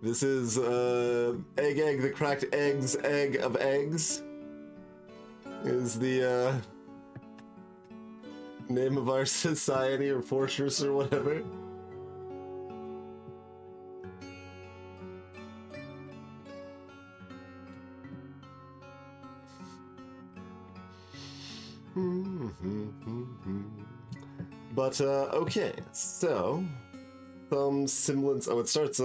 This is egg, the cracked egg of eggs is the name of our society or fortress or whatever. But okay, so some semblance. Oh, it starts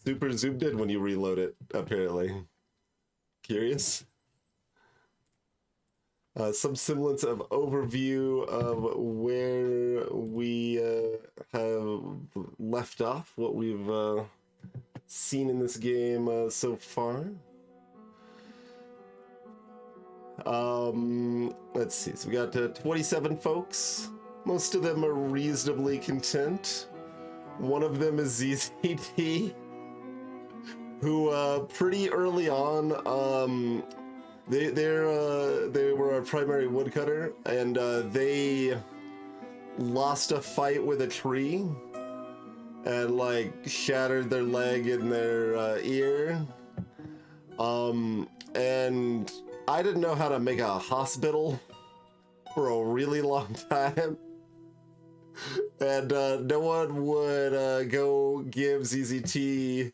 super zoomed in when you reload it. Apparently, curious. Some semblance of overview of where we have left off, what we've seen in this game so far. Let's see. So we got 27 folks. Most of them are reasonably content. One of them is ZZT, who pretty early on, they were our primary woodcutter, and they lost a fight with a tree and like shattered their leg and their ear. And I didn't know how to make a hospital for a really long time. And no one would go give ZZT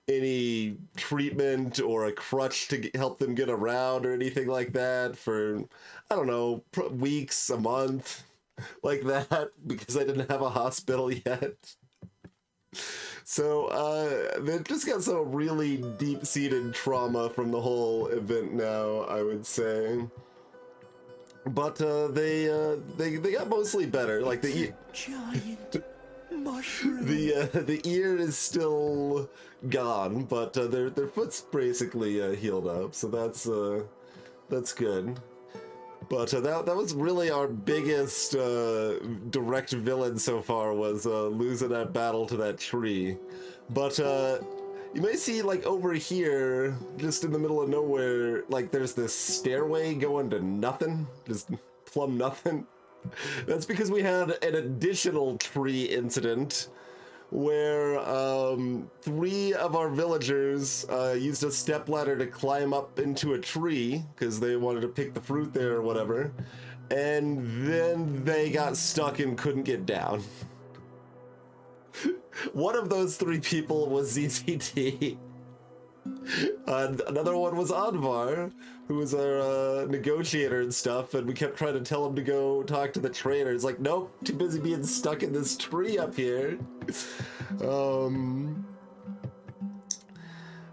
any treatment or a crutch to help them get around or anything like that for, I don't know, weeks, a month, like that, because I didn't have a hospital yet. So they've just got some really deep-seated trauma from the whole event now, I would say. But they got mostly better. Like the giant mushroom. The ear is still gone, but their foot's basically healed up, so that's good. But that was really our biggest direct villain so far, was losing that battle to that tree. But you may see, like, over here, just in the middle of nowhere, like, there's this stairway going to nothing, just plumb nothing. That's because we had an additional tree incident where 3 of our villagers used a stepladder to climb up into a tree because they wanted to pick the fruit there or whatever, and then they got stuck and couldn't get down. One of those 3 people was ZZT. Another one was Anvar, who was our negotiator and stuff, and we kept trying to tell him to go talk to the trader. It's like, nope, too busy being stuck in this tree up here.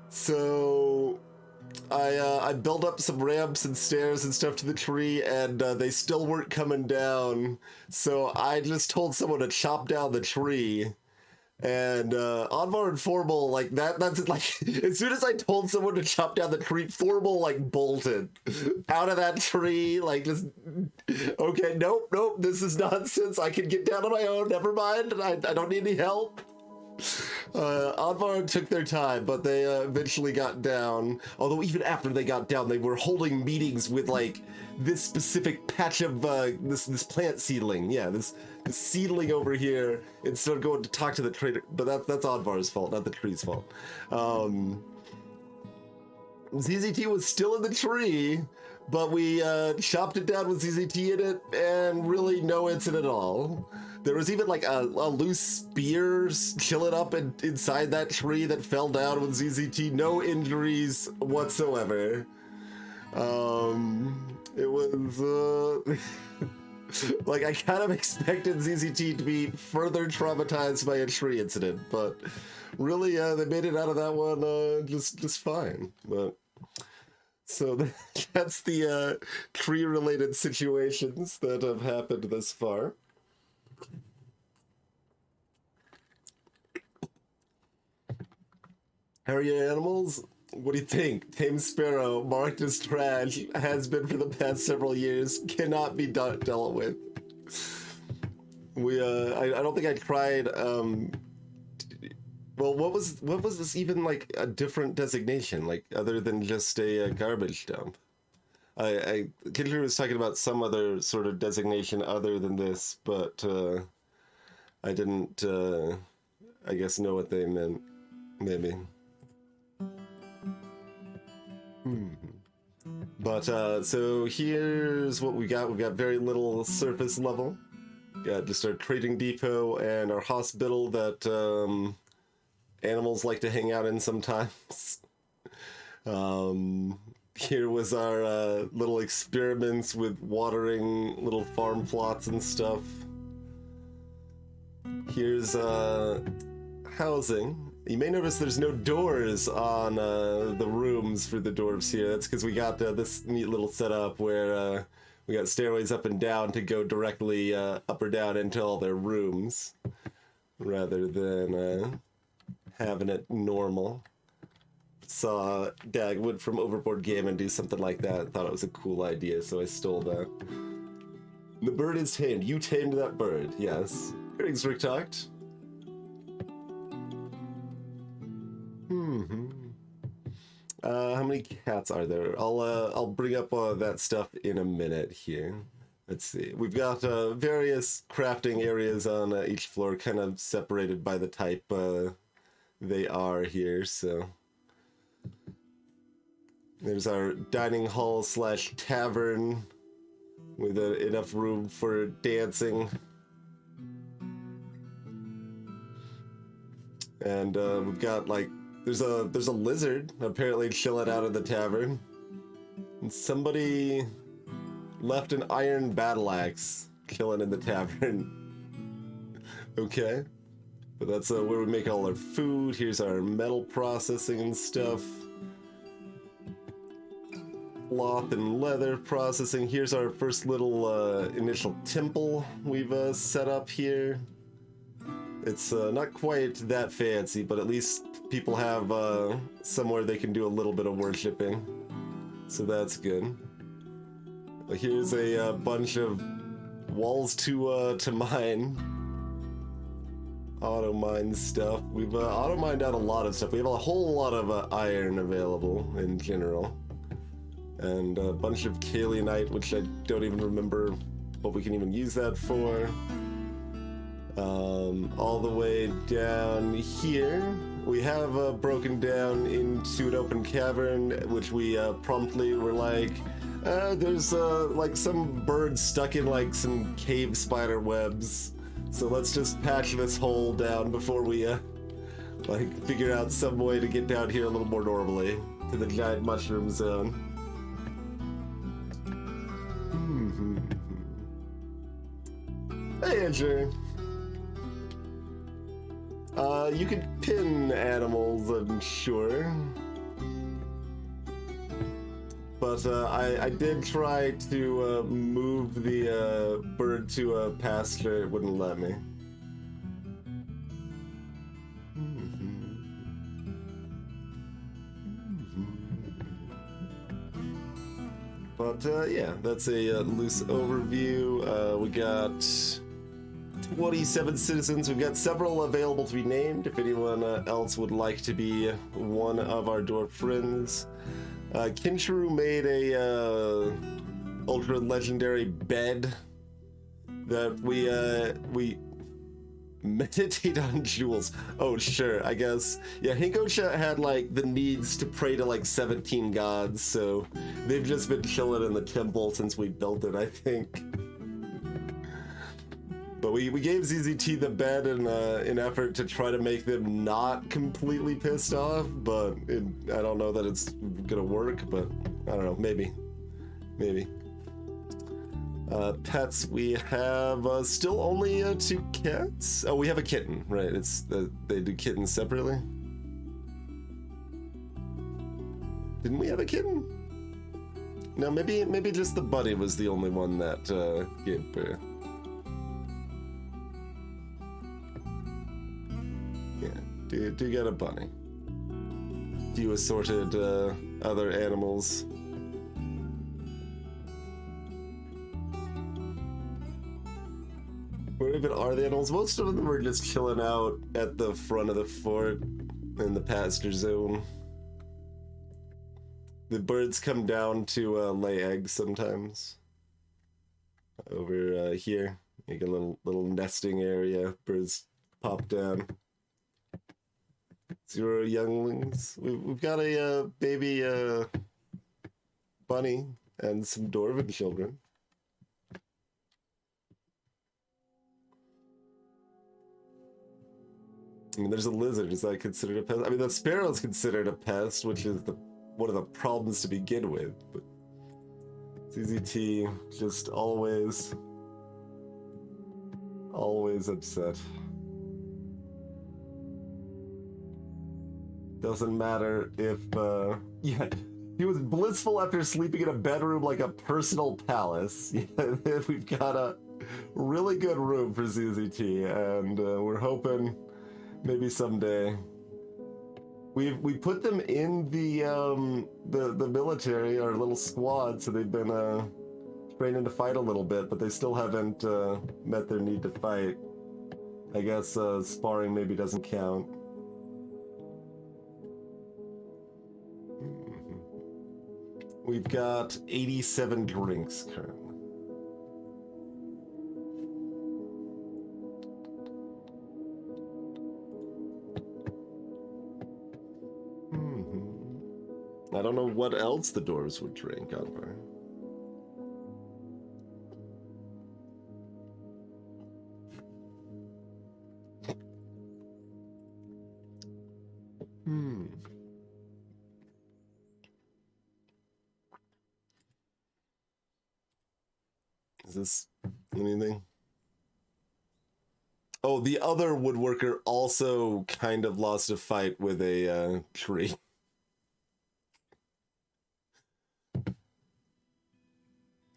So I built up some ramps and stairs and stuff to the tree, and they still weren't coming down. So I just told someone to chop down the tree. And Anvar and Formal, like, that's like, as soon as I told someone to chop down the tree, Formal, like, bolted out of that tree, like, just, okay, nope, this is nonsense, I can get down on my own, never mind, I don't need any help. Anvar took their time, but they eventually got down, although even after they got down, they were holding meetings with, like, this specific patch of, this plant seedling, yeah, this seedling over here, instead of going to talk to the trader. But that's Anvar's fault, not the tree's fault. ZZT was still in the tree, but we chopped it down with ZZT in it, and really no incident at all. There was even like a loose spear chilling up inside that tree that fell down with ZZT. No injuries whatsoever. It was like, I kind of expected ZZT to be further traumatized by a tree incident, but really, they made it out of that one just fine. But so that's the tree-related situations that have happened thus far. How are your animals? What do you think? Tame Sparrow, marked as trash, has been for the past several years, cannot be dealt with. I don't think I tried, well, what was this even, like, a different designation, like, other than just a garbage dump? Kindler was talking about some other sort of designation other than this, but, I didn't, I guess, know what they meant, maybe. But so here's what we got. We've got very little surface level. Got just our trading depot and our hospital that animals like to hang out in sometimes. Here was our little experiments with watering little farm plots and stuff. Here's housing. You may notice there's no doors on the rooms for the dwarves here. That's because we got this neat little setup where we got stairways up and down to go directly up or down into all their rooms, rather than having it normal. Saw Dagwood from Overboard Gaming do something like that. Thought it was a cool idea, so I stole that. The bird is tamed. You tamed that bird, yes. Greetings, Ricktoct. How many cats are there? I'll bring up that stuff in a minute here. Let's see. We've got various crafting areas on each floor, kind of separated by the type they are here, so... There's our dining hall slash tavern with enough room for dancing. And we've got like there's a lizard apparently chilling out of the tavern. And somebody left an iron battle axe chilling in the tavern. Okay. But that's where we make all our food. Here's our metal processing and stuff. Cloth and leather processing. Here's our first little initial temple we've set up here. It's not quite that fancy, but at least people have somewhere they can do a little bit of worshipping. So that's good. Here's a bunch of walls to mine. Auto mine stuff. We've auto mined out a lot of stuff. We have a whole lot of iron available in general. And a bunch of kaolinite, which I don't even remember what we can even use that for. All the way down here, we have broken down into an open cavern, which we promptly were like, there's like some birds stuck in like some cave spider webs. So let's just patch this hole down before we like figure out some way to get down here a little more normally to the giant mushroom zone. Hey, Andrew. You could pin animals, I'm sure. But I did try to move the bird to a pasture. It wouldn't let me. But yeah, that's a loose overview. We got 27 citizens. We've got several available to be named if anyone else would like to be one of our dwarf friends. Kinshuru made a ultra legendary bed that we meditate on jewels. Oh sure, I guess. Yeah, Hinkocha had like the needs to pray to like 17 gods, so they've just been chilling in the temple since we built it, I think. But we gave ZZT the bed in an effort to try to make them not completely pissed off, but I don't know that it's gonna work, but I don't know, maybe. Pets, we have still only 2 cats. Oh, we have a kitten, right? It's they do kittens separately. Didn't we have a kitten? No, maybe just the buddy was the only one that gave birth. Yeah, do get a bunny. Few assorted other animals. Where even are the animals? Most of them are just chilling out at the front of the fort in the pasture zone. The birds come down to lay eggs sometimes. Over here, you get a little nesting area. Birds pop down. 0 younglings. We've got a baby bunny and some dwarven children. I mean, there's a lizard. Is that considered a pest? I mean, the sparrow's considered a pest, which is one of the problems to begin with. But ZZT just always upset. Doesn't matter if, yeah, he was blissful after sleeping in a bedroom like a personal palace. Yeah, we've got a really good room for ZZT, and we're hoping maybe someday. We put them in the military, our little squad, so they've been training to fight a little bit, but they still haven't met their need to fight. I guess sparring maybe doesn't count. We've got 87 drinks currently. I don't know what else the dwarves would drink, Oliver. Is this anything? Oh, the other woodworker also kind of lost a fight with a tree.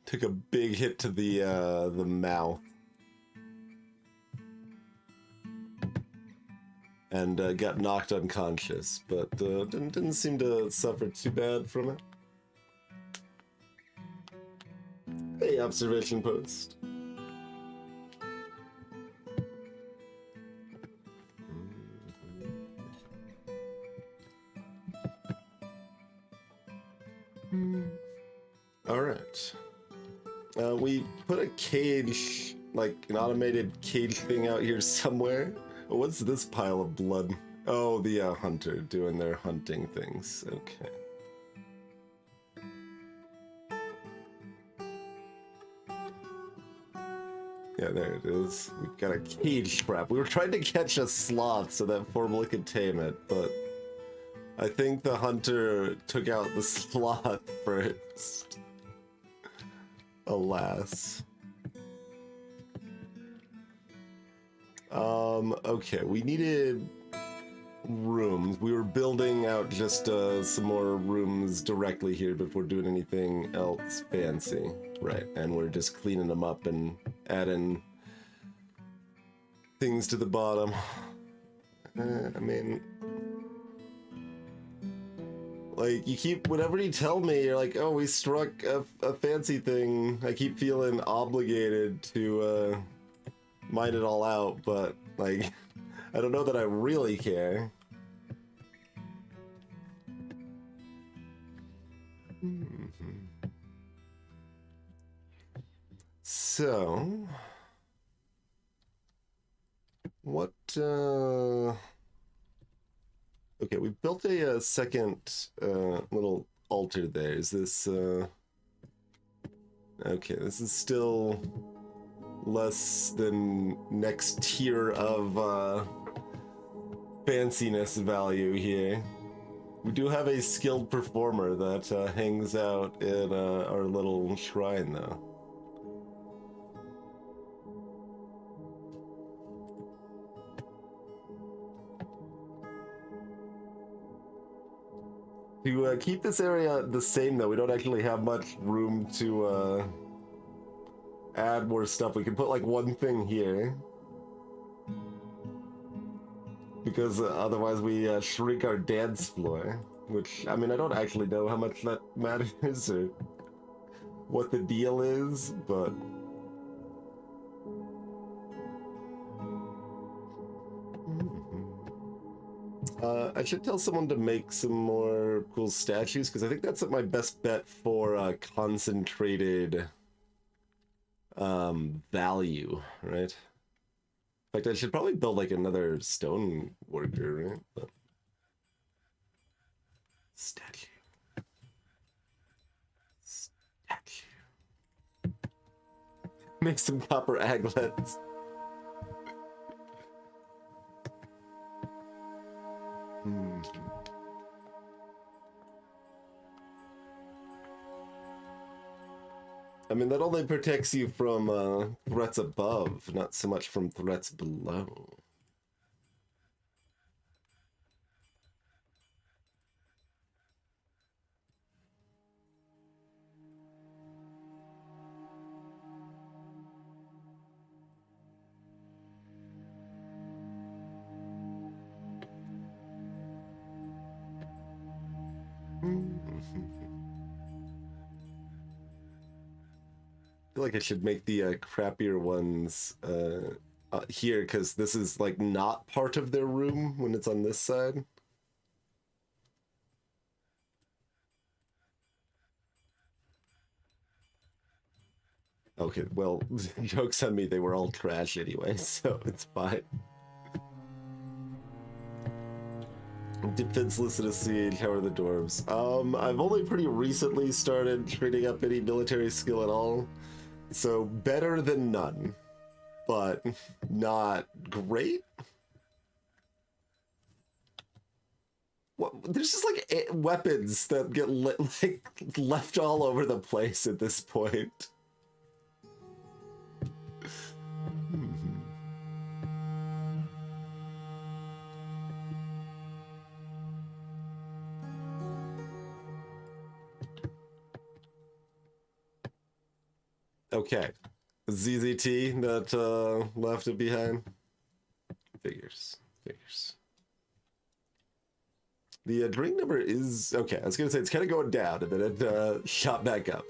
Took a big hit to the mouth. And got knocked unconscious, but didn't seem to suffer too bad from it. Hey, observation post. All right. We put a cage, like an automated cage thing out here somewhere. Oh, what's this pile of blood? Oh, the hunter doing their hunting things. Okay. Yeah, there it is. We've got a cage trap. We were trying to catch a sloth so that Formula could tame it, but I think the hunter took out the sloth first. Alas. Okay, we needed rooms. We were building out just some more rooms directly here before doing anything else fancy. Right, and we're just cleaning them up and adding things to the bottom. I mean, like, you keep, whenever you tell me, you're like, oh, we struck a fancy thing, I keep feeling obligated to mine it all out, but, like, I don't know that I really care. So, what, okay, we built a second little altar there. Is this, okay, this is still less than next tier of fanciness value here. We do have a skilled performer that hangs out in our little shrine, though. To keep this area the same, though, we don't actually have much room to add more stuff. We can put like one thing here, because otherwise we shrink our dance floor, which, I mean, I don't actually know how much that matters or what the deal is, but I should tell someone to make some more cool statues, because I think that's my best bet for concentrated value, right? In fact, I should probably build like another stone worker, right? But... statue. Make some copper aglets. I mean, that only protects you from threats above, not so much from threats below. I feel like I should make the crappier ones here, because this is like not part of their room when it's on this side. Okay, well, joke's on me, they were all trash anyway, so it's fine. Defenseless in a siege, how are the dwarves? I've only pretty recently started trading up any military skill at all, so better than none, but not great. What, there's just like weapons that get left all over the place at this point. Okay, ZZT that left it behind. Figures. The drink number is okay. I was gonna say it's kind of going down, and then it shot back up.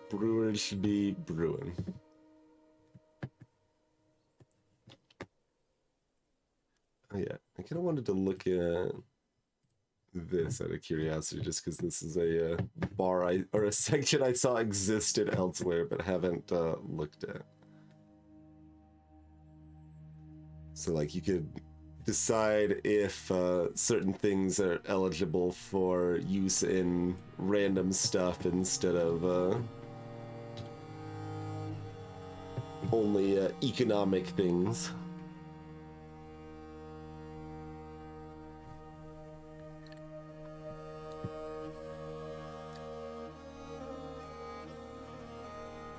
Brewers should be brewing. Oh yeah, I kind of wanted to look at this out of curiosity, just because this is a bar or a section I saw existed elsewhere, but haven't looked at. So like you could decide if certain things are eligible for use in random stuff instead of only economic things.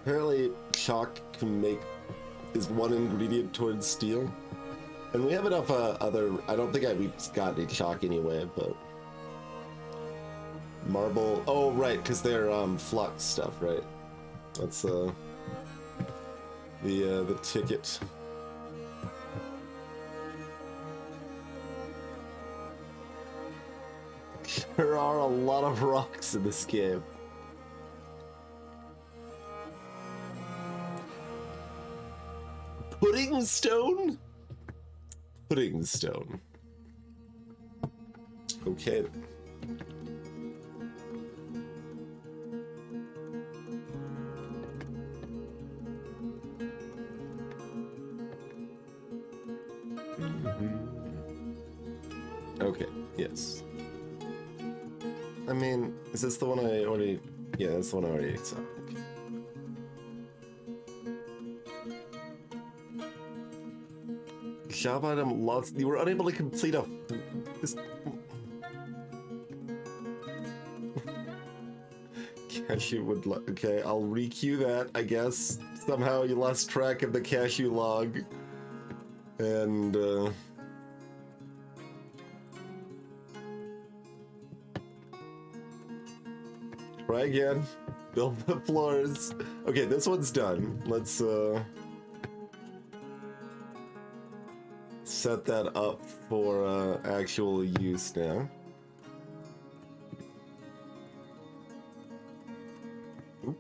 Apparently chalk is one ingredient towards steel. And we have enough other, I don't think we've got any chalk anyway, but marble, oh right, because they're flux stuff, right? That's the ticket. There are a lot of rocks in this game. Pudding stone? Pudding stone. Okay. Okay, yes. I mean, is this the one I already... Yeah, that's the one I already saw. Okay. Job item lost. You were unable to complete a... This... Cashew would... Okay, I'll requeue that, I guess. Somehow you lost track of the cashew log. And, try again. Build the floors. Okay, this one's done. Let's, set that up for, actual use now. Ooh.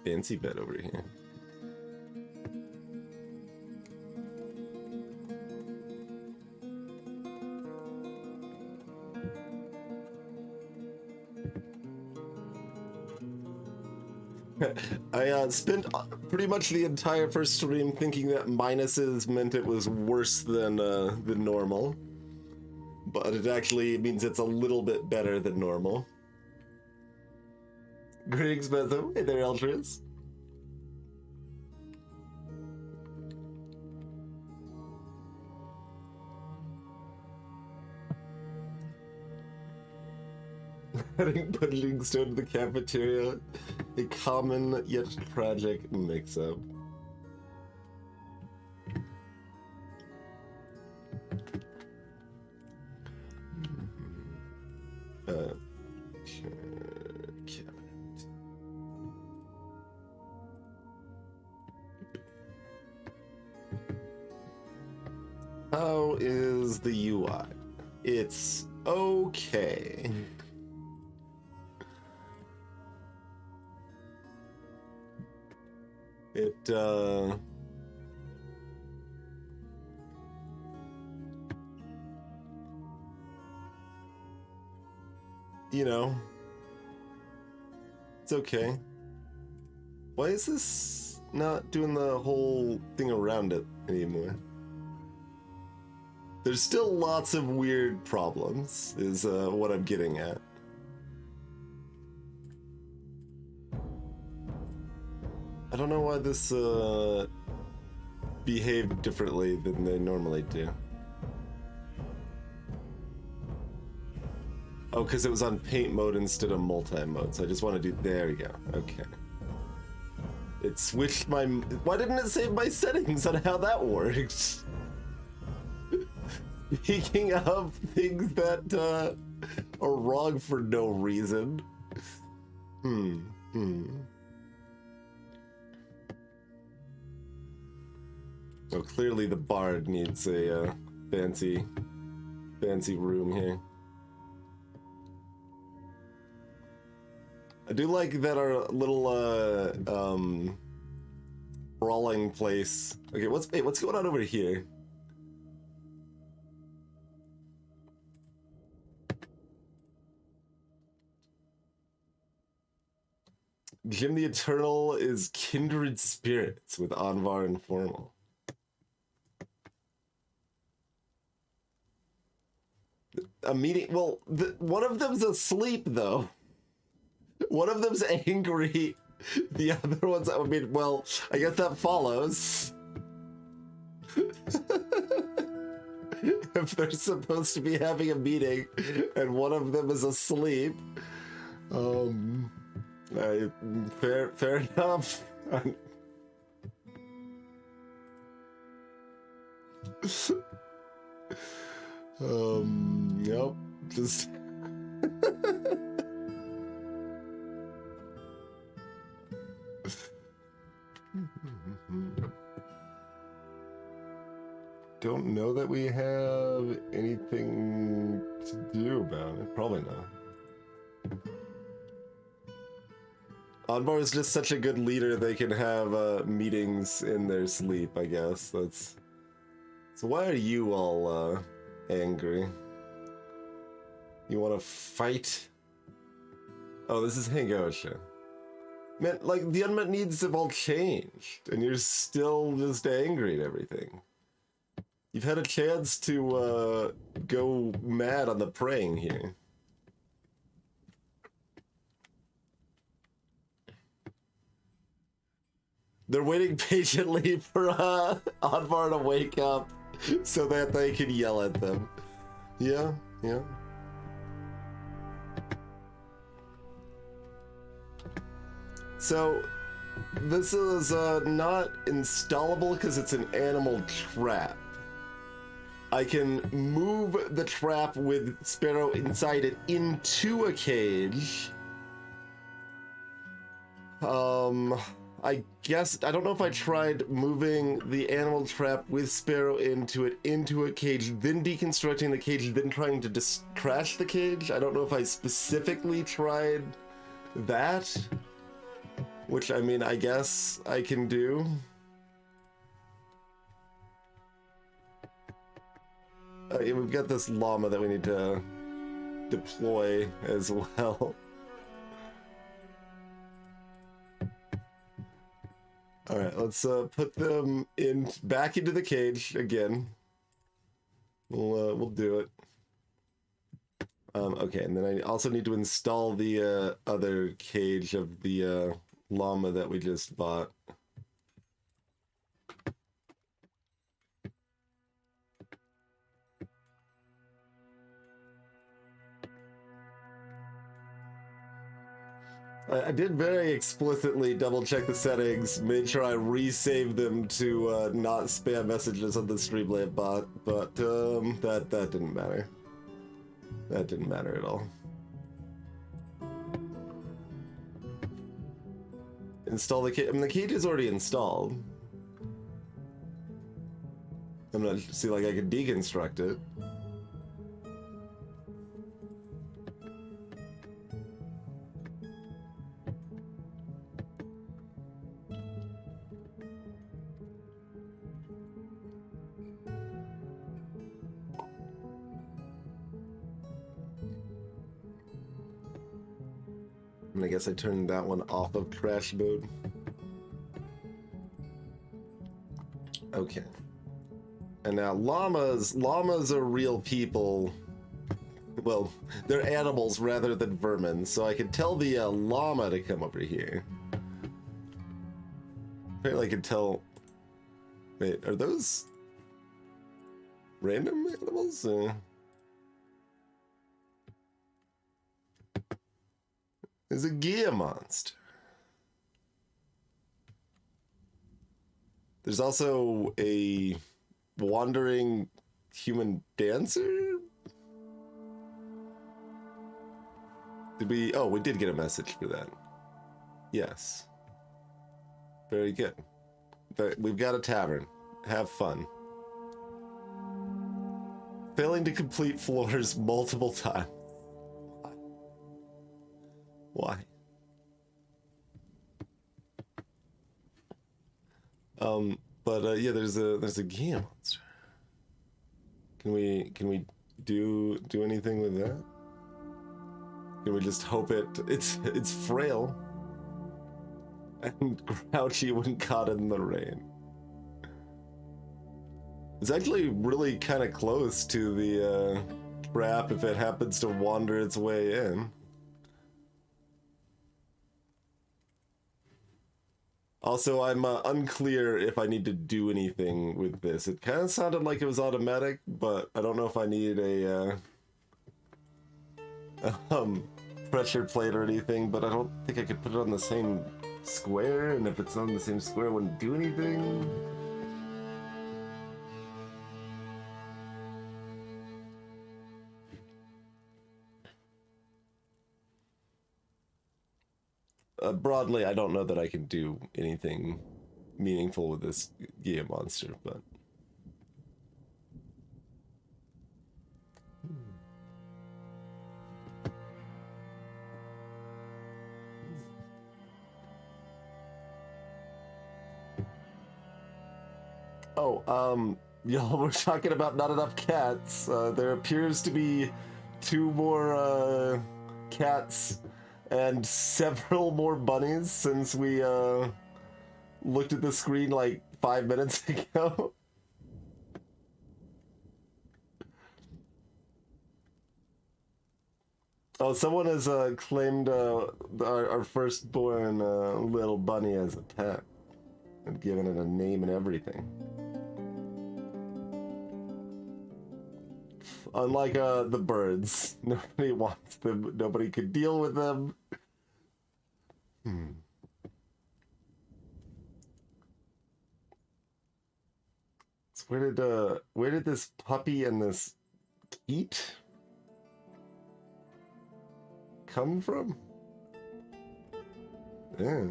Fancy bed over here. I spent pretty much the entire first stream thinking that minuses meant it was worse than normal, but it actually means it's a little bit better than normal. Greetings, Bethel. Hey there, Eltris. Adding pudding stone to the cafeteria. A common yet tragic mix-up. How is the UI? It's okay. It, you know, it's okay. Why is this not doing the whole thing around it anymore? There's still lots of weird problems, is what I'm getting at. I don't know why this behaved differently than they normally do. Oh, because it was on paint mode instead of multi-mode, so I just want to do... There we go. Okay. It switched my... Why didn't it save my settings on how that works? Speaking of things that are wrong for no reason. So clearly the bard needs a fancy room here. I do like that our little brawling place. Okay, what's going on over here? Jim the Eternal is kindred spirits with Anvar and Formal. A meeting. Well, one of them's asleep though. One of them's angry. The other one's. I mean, well, I guess that follows. If they're supposed to be having a meeting and one of them is asleep, fair enough. Yep, just don't know that we have anything to do about it. Probably not. Anvar is just such a good leader, they can have meetings in their sleep, I guess. That's... So why are you all angry? You want to fight? Oh, this is Hangosha. Man, like, the unmet needs have all changed, and you're still just angry at everything. You've had a chance to go mad on the praying here. They're waiting patiently for Anvar to wake up so that they can yell at them. Yeah, yeah. So, this is not installable because it's an animal trap. I can move the trap with Sparrow inside it into a cage. I guess, I don't know if I tried moving the animal trap with Sparrow into a cage, then deconstructing the cage, then trying to crash the cage. I don't know if I specifically tried that, which, I mean, I guess I can do. We've got this llama that we need to deploy as well. All right, let's put them back into the cage again. We'll do it. Okay, and then I also need to install the other cage of the llama that we just bought. I did very explicitly double check the settings, made sure I resaved them to not spam messages on the Streamlabs bot, but that didn't matter. That didn't matter at all. Install the cage. I mean, the cage is already installed. I'm gonna see like I can deconstruct it. And I guess I turned that one off of crash mode. Okay. And now llamas are real people. Well, they're animals rather than vermin, so I could tell the llama to come over here. Apparently I could tell... Wait, are those random animals? There's a gear monster. There's also a wandering human dancer? Did we... Oh, we did get a message for that. Yes. Very good. We've got a tavern. Have fun. Failing to complete floors multiple times. Why? But yeah, there's a game monster. Can we do anything with that? Can we just hope it's frail and grouchy when caught in the rain? It's actually really kind of close to the trap if it happens to wander its way in. Also, I'm unclear if I need to do anything with this. It kind of sounded like it was automatic, but I don't know if I need a pressure plate or anything, but I don't think I could put it on the same square, and if it's on the same square, it wouldn't do anything. Broadly, I don't know that I can do anything meaningful with this Gia monster, but... Oh, y'all were talking about not enough cats. There appears to be 2 more, cats and several more bunnies since we, looked at the screen like 5 minutes ago. Oh, someone has, claimed, our firstborn, little bunny as a pet. And given it a name and everything. Unlike the birds, nobody wants them. Nobody could deal with them. So where did this puppy and this Keat come from? Yeah.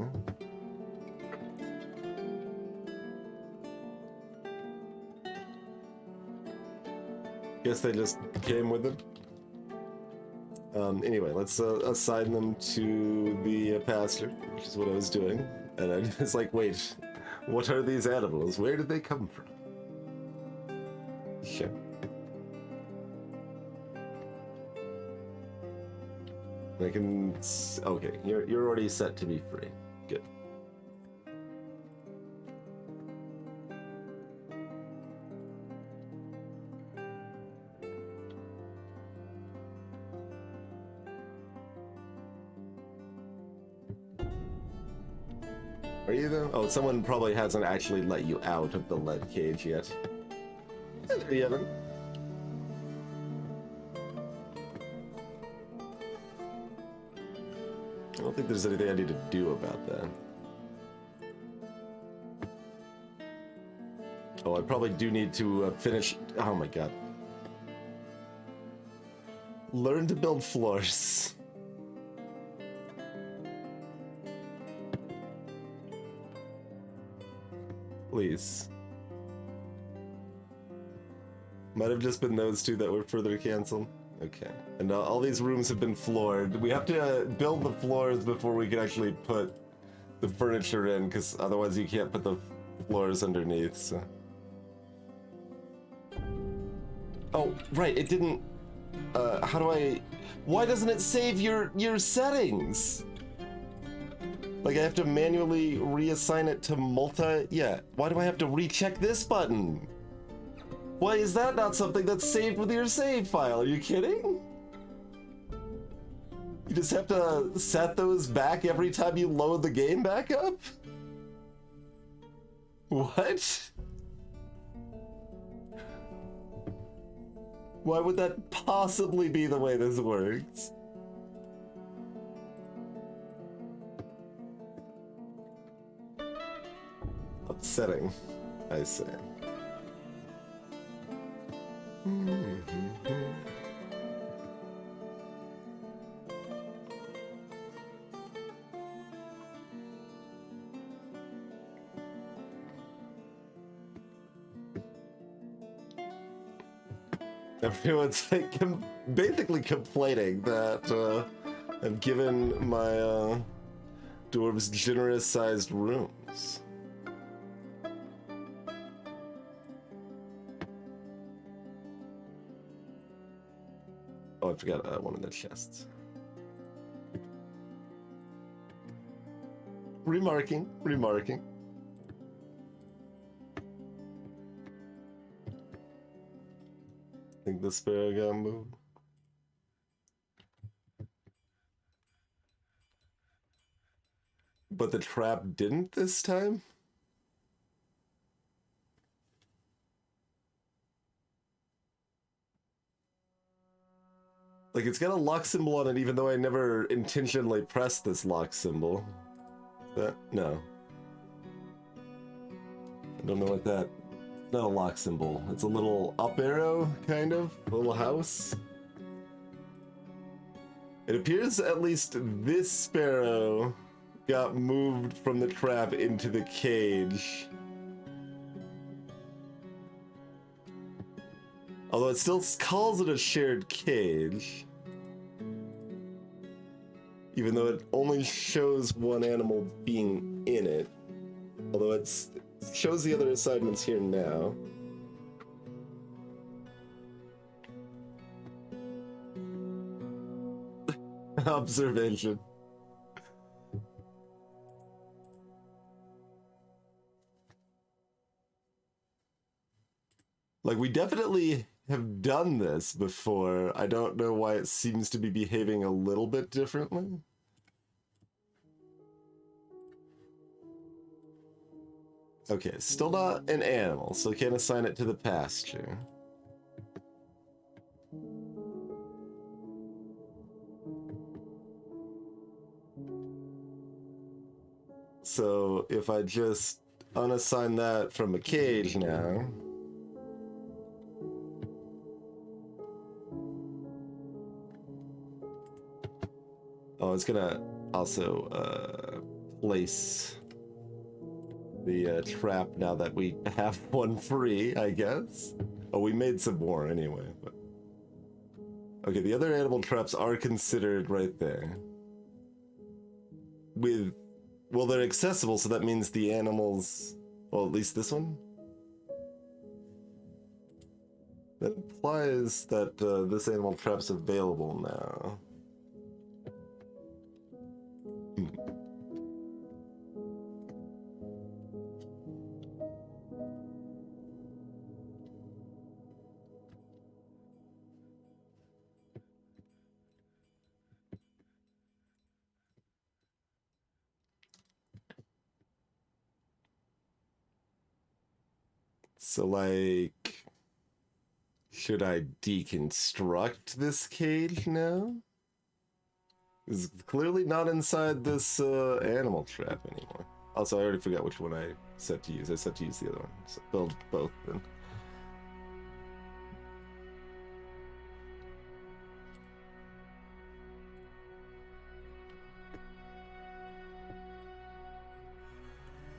Guess they just came with them. Anyway, let's assign them to the pasture, which is what I was doing. And I was like, wait, what are these animals? Where did they come from? Sure. I can... Okay, you're already set to be free. Good. Are you though? Oh, someone probably hasn't actually let you out of the lead cage yet. Hey there, Evan. I don't think there's anything I need to do about that. Oh, I probably do need to finish... Oh my god. Learn to build floors. Please. Might have just been those two that were further canceled. Okay. And all these rooms have been floored. We have to build the floors before we can actually put the furniture in, because otherwise you can't put the floors underneath, so... Oh, right, it didn't... how do I... Why doesn't it save your settings? Like, I have to manually reassign it to multi... Yeah, why do I have to recheck this button? Why is that not something that's saved with your save file? Are you kidding? You just have to set those back every time you load the game back up? What? Why would that possibly be the way this works? Upsetting, I say. Everyone's like basically complaining that I've given my dwarves generous-sized rooms. Oh, I forgot one of the chests. Remarking. I think the sparrow got moved. But the trap didn't this time? Like, it's got a lock symbol on it, even though I never intentionally pressed this lock symbol. No. I don't know what that... Not a lock symbol. It's a little up arrow, kind of. A little house. It appears at least this sparrow got moved from the trap into the cage. Although it still calls it a shared cage. Even though it only shows one animal being in it. Although it shows the other assignments here now. Observation. Like, we definitely have done this before. I don't know why it seems to be behaving a little bit differently. Okay, still not an animal, so can't assign it to the pasture. So if I just unassign that from a cage now... Oh, it's gonna also place the trap now that we have one free, I guess. Oh, we made some more anyway. But... Okay, the other animal traps are considered right there. Well, they're accessible, so that means the animals... Well, at least this one? That implies that this animal trap's available now. So, like, should I deconstruct this cage now? Is clearly not inside this animal trap anymore. Also, I already forgot which one I set to use. I set to use the other one. So build both then.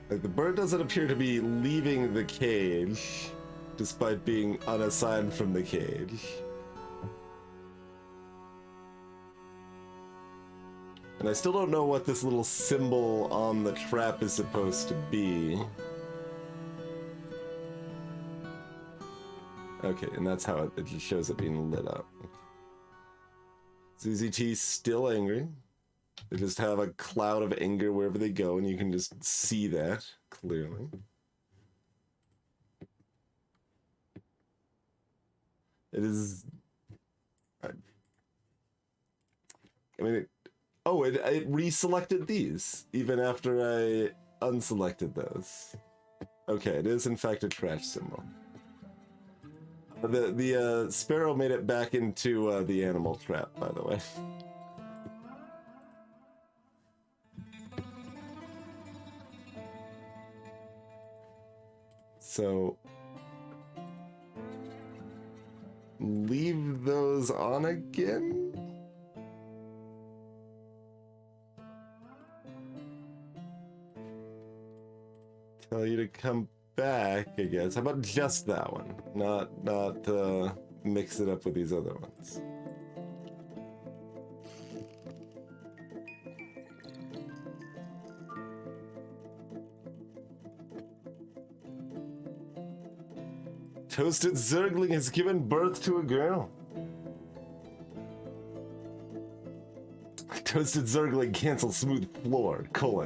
Like, the bird doesn't appear to be leaving the cage, despite being unassigned from the cage. And I still don't know what this little symbol on the trap is supposed to be. Okay, and that's how it just shows it being lit up. ZZT's still angry. They just have a cloud of anger wherever they go, and you can just see that clearly. It is... I mean, it reselected these, even after I unselected those. Okay, it is in fact a trash symbol. The sparrow made it back into the animal trap, by the way. So... leave those on again? Tell you to come back, I guess. How about just that one? Not mix it up with these other ones. Toasted Zergling has given birth to a girl. Toasted Zergling cancel smooth floor,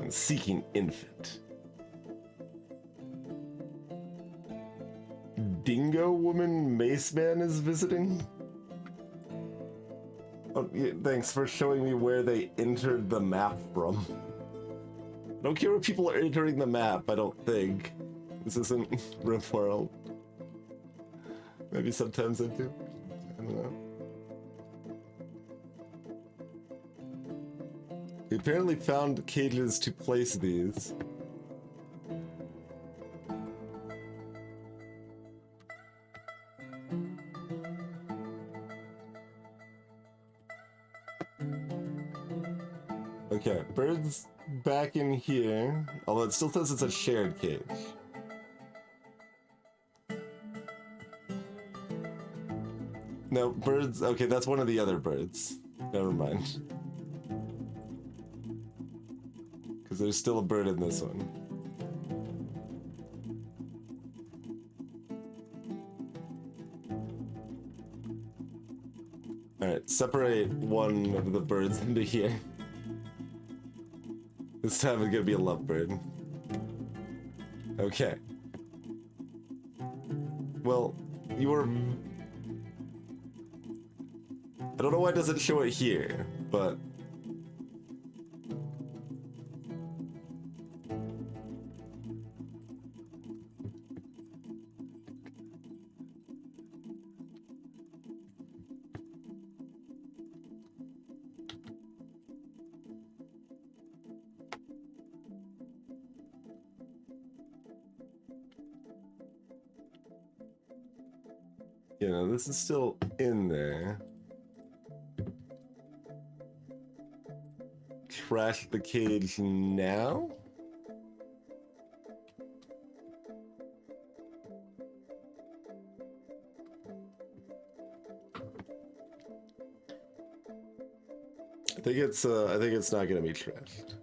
seeking infant. Dingo woman Mace Man is visiting? Oh, yeah, thanks for showing me where they entered the map from. I don't care where people are entering the map, I don't think. This isn't RimWorld. Maybe sometimes I do. I don't know. We apparently found cages to place these. Okay, bird's back in here, although it still says it's a shared cage. No, birds, okay, that's one of the other birds. Never mind. Because there's still a bird in this one. Alright, separate one of the birds into here. This time it's gonna be a lovebird. Okay. Well, you were... I don't know why it doesn't show it here, but... you know, this is still in there. Trash the cage now? I think it's not gonna be trashed.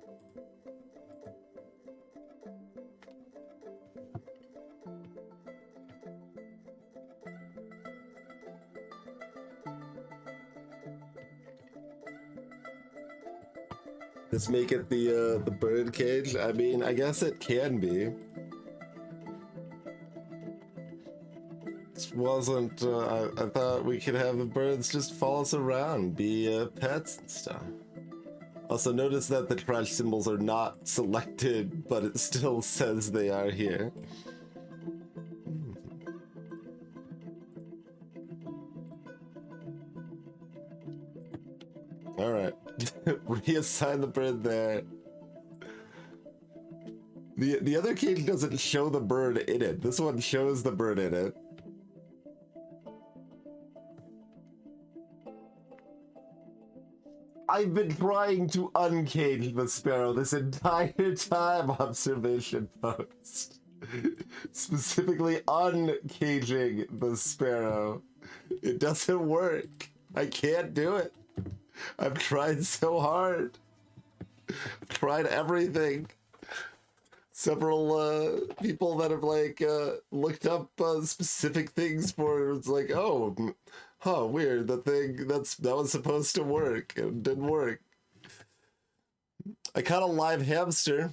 Just make it the bird cage? I mean, I guess it can be. This wasn't, I thought we could have the birds just follow us around, be pets and stuff. Also notice that the trash symbols are not selected, but it still says they are here. Alright. Reassign the bird there. The other cage doesn't show the bird in it. This one shows the bird in it. I've been trying to uncage the sparrow this entire time, observation post. Specifically uncaging the sparrow. It doesn't work. I can't do it. I've tried so hard. I've tried everything. Several people that have like looked up specific things for it's like, oh, huh, weird. The thing that was supposed to work and didn't work. I caught a live hamster.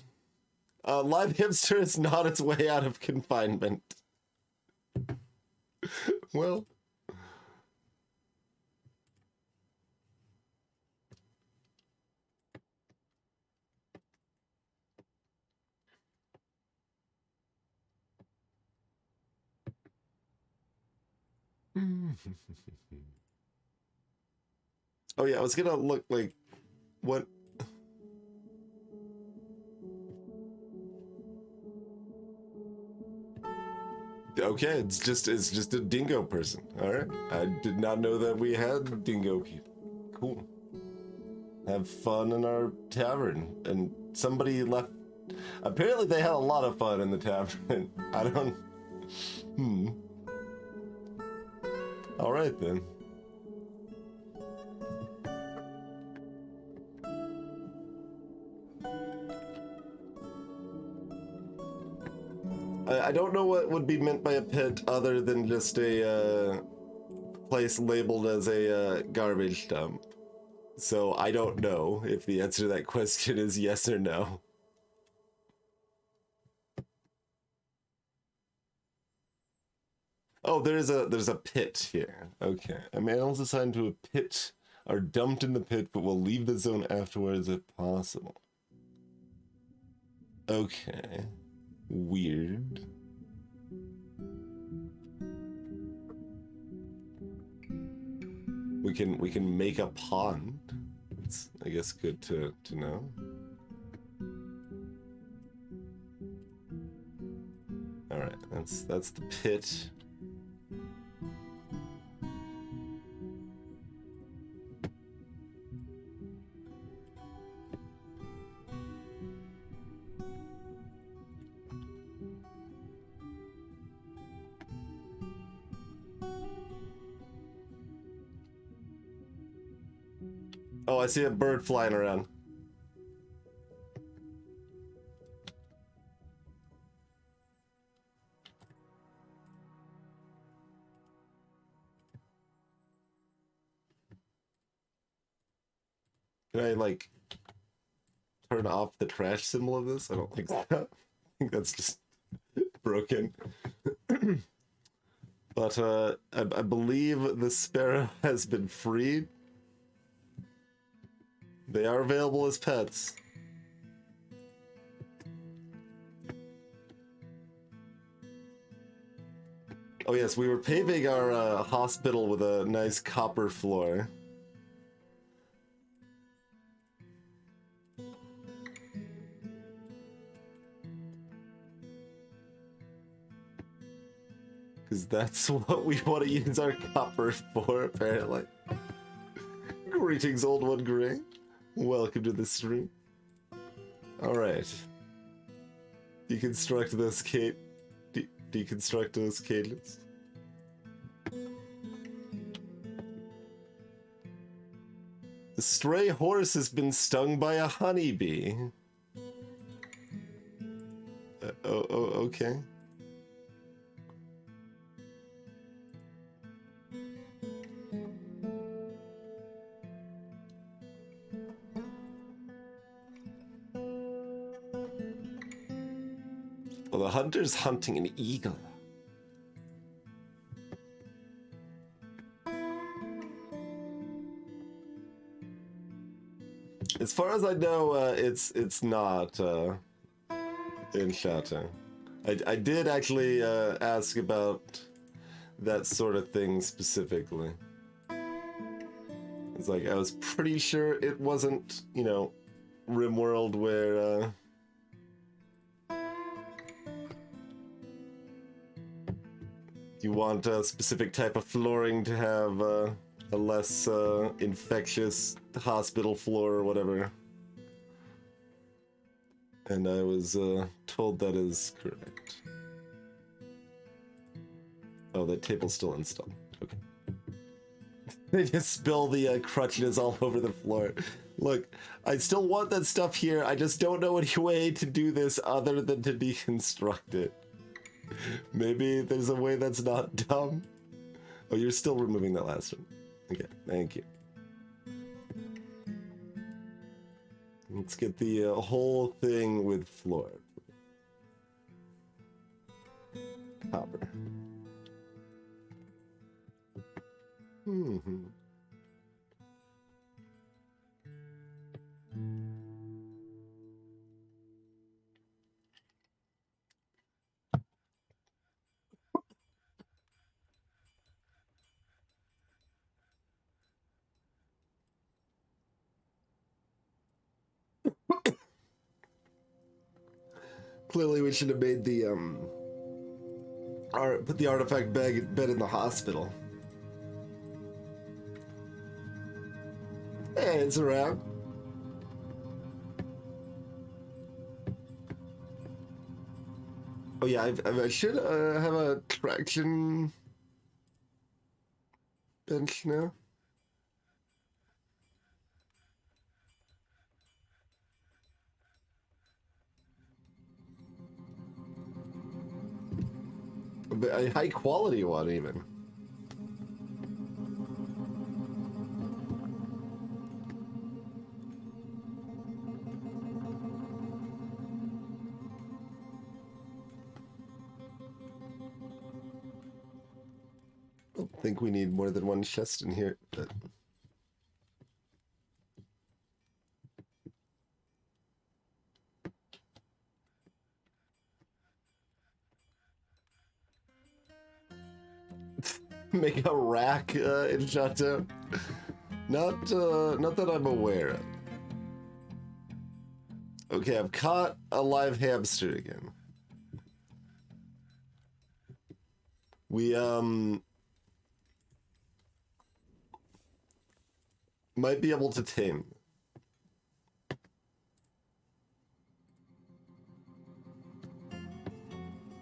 Live hamster is not its way out of confinement. Well. Oh yeah, I was gonna look like what. Okay, it's just a dingo person. All right, I did not know that we had dingo people. Cool. Have fun in our tavern, and somebody left. Apparently, they had a lot of fun in the tavern. I don't. All right then. I don't know what would be meant by a pit other than just a place labeled as a garbage dump. So I don't know if the answer to that question is yes or no. Oh, there's a pit here. Okay. Animals assigned to a pit are dumped in the pit, but will leave the zone afterwards if possible. Okay. Weird. We can make a pond. It's, I guess, good to know. All right, that's the pit. Oh, I see a bird flying around. Can I, like, turn off the trash symbol of this? I don't think so. I think that's just broken. But, I believe the sparrow has been freed. They are available as pets. Oh yes, we were paving our hospital with a nice copper floor. Because that's what we want to use our copper for, apparently. Greetings, Old One Gray. Welcome to the stream. Alright. Deconstruct those deconstruct those cages. The stray horse has been stung by a honeybee. Okay. Well, the hunter's hunting an eagle. As far as I know, it's not in Chateau. I did actually ask about that sort of thing specifically. It's like, I was pretty sure it wasn't, you know, RimWorld where, you want a specific type of flooring to have a less infectious hospital floor or whatever. And I was told that is correct. Oh, that table's still installed. Okay. They just spill the crutches all over the floor. Look, I still want that stuff here. I just don't know any way to do this other than to deconstruct it. Maybe there's a way that's not dumb. Oh, you're still removing that last one. Okay, thank you. Let's get the whole thing with floor. Copper. Mm-hmm. Clearly we should have made the put the artifact bed in the hospital. Hey, it's around. Oh yeah, I should have a traction bench now. A high quality one even. I don't think we need more than one chest in here, but make a rack in Chateau. Not that I'm aware of. Okay, I've caught a live hamster again. We might be able to tame.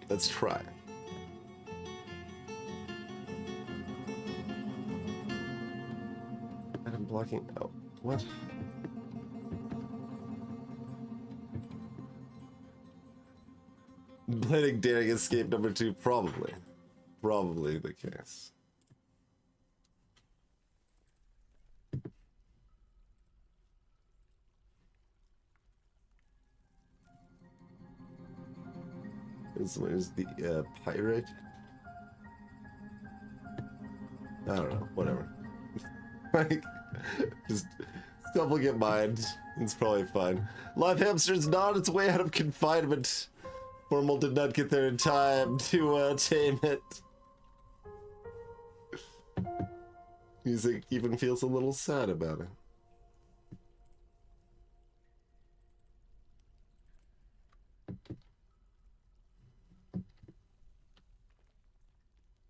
Let's try. I'm blocking. Oh, what? Planning daring escape number 2, probably. Probably the case. Where's the pirate? I don't know, whatever. Like, just supplicant mind. It's probably fine. Live hamster's not its way out of confinement. Formal did not get there in time to tame it. Music even feels a little sad about it.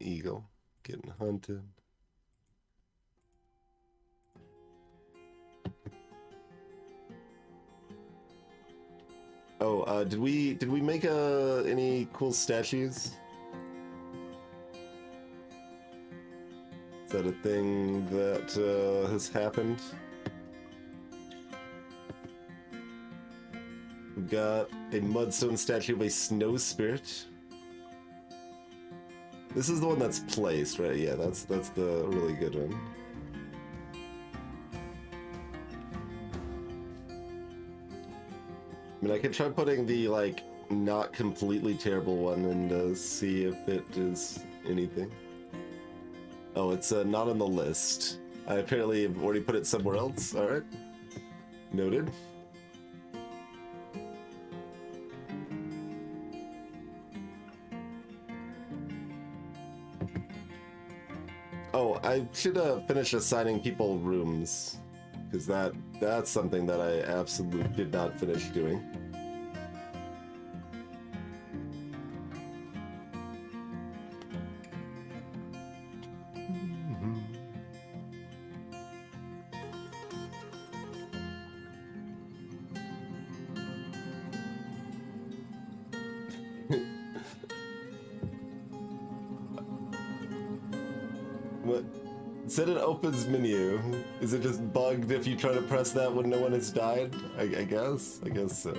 Eagle getting hunted. Oh, did we make any cool statues? Is that a thing that has happened? We've got a mudstone statue of a snow spirit. This is the one that's placed, right? Yeah, that's the really good one. I mean, I could try putting the, like, not completely terrible one and see if it is anything. Oh, it's not on the list. I apparently have already put it somewhere else. Alright. Noted. Oh, I should finish assigning people rooms, because that's something that I absolutely did not finish doing. What? Said it opens menu. Is it just bugged if you try to press that when no one has died? I guess? I guess so.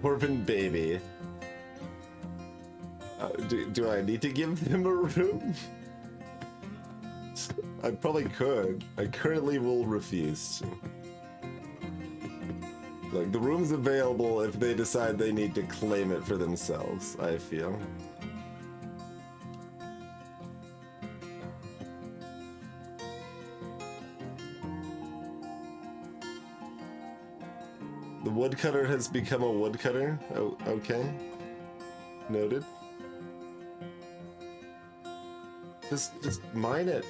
Dwarven baby. Do I need to give him a room? I probably could. I currently will refuse to. Like, the room's available if they decide they need to claim it for themselves, I feel. The woodcutter has become a woodcutter? Oh, okay. Noted. Just mine it.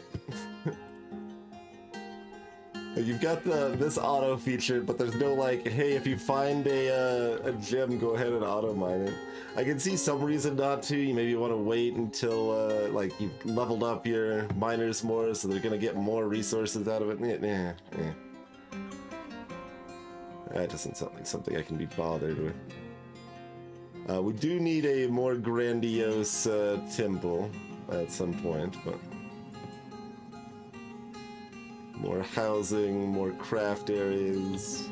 You've got this auto featured, but there's no like, hey, if you find a gem, go ahead and auto mine it. I can see some reason not to. You maybe want to wait until like you've leveled up your miners more, so they're gonna get more resources out of it. Yeah. That doesn't sound like something I can be bothered with. We do need a more grandiose temple at some point, but more housing, more craft areas,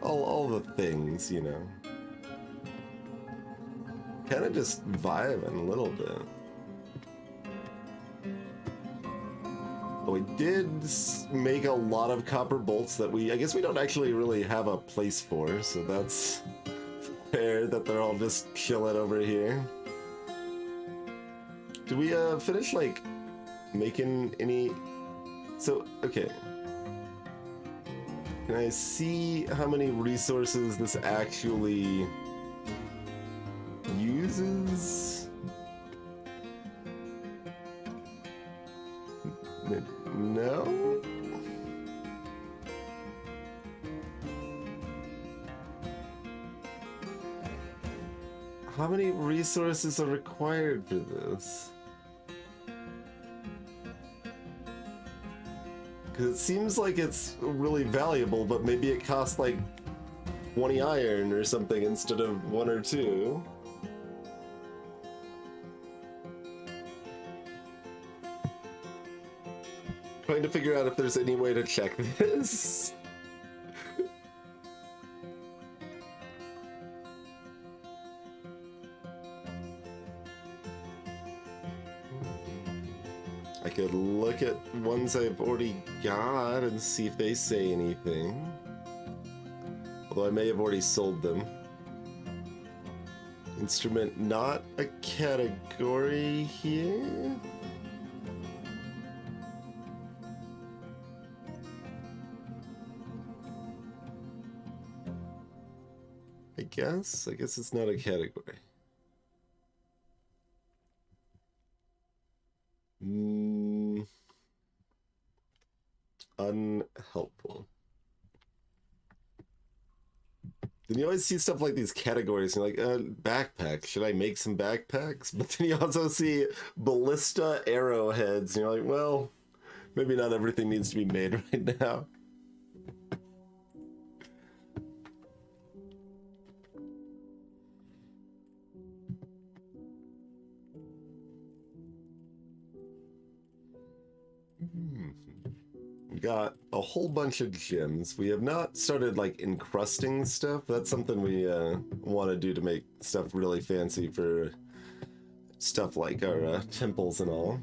all the things, you know. Kind of just vibing a little bit. But we did make a lot of copper bolts that I guess we don't actually really have a place for, so that's fair that they're all just chilling over here. Did we finish like making any? So, okay. Can I see how many resources this actually uses? No? How many resources are required for this? Because it seems like it's really valuable, but maybe it costs like 20 iron or something instead of 1 or 2. Trying to figure out if there's any way to check this. I could look at ones I've already got and see if they say anything. Although I may have already sold them. Instrument not a category here. I guess it's not a category. Unhelpful. Then you always see stuff like these categories, and you're like, backpack, should I make some backpacks? But then you also see ballista arrowheads, and you're like, well, maybe not everything needs to be made right now. We got a whole bunch of gems. We have not started like encrusting stuff. That's something we want to do to make stuff really fancy for stuff like our temples and all.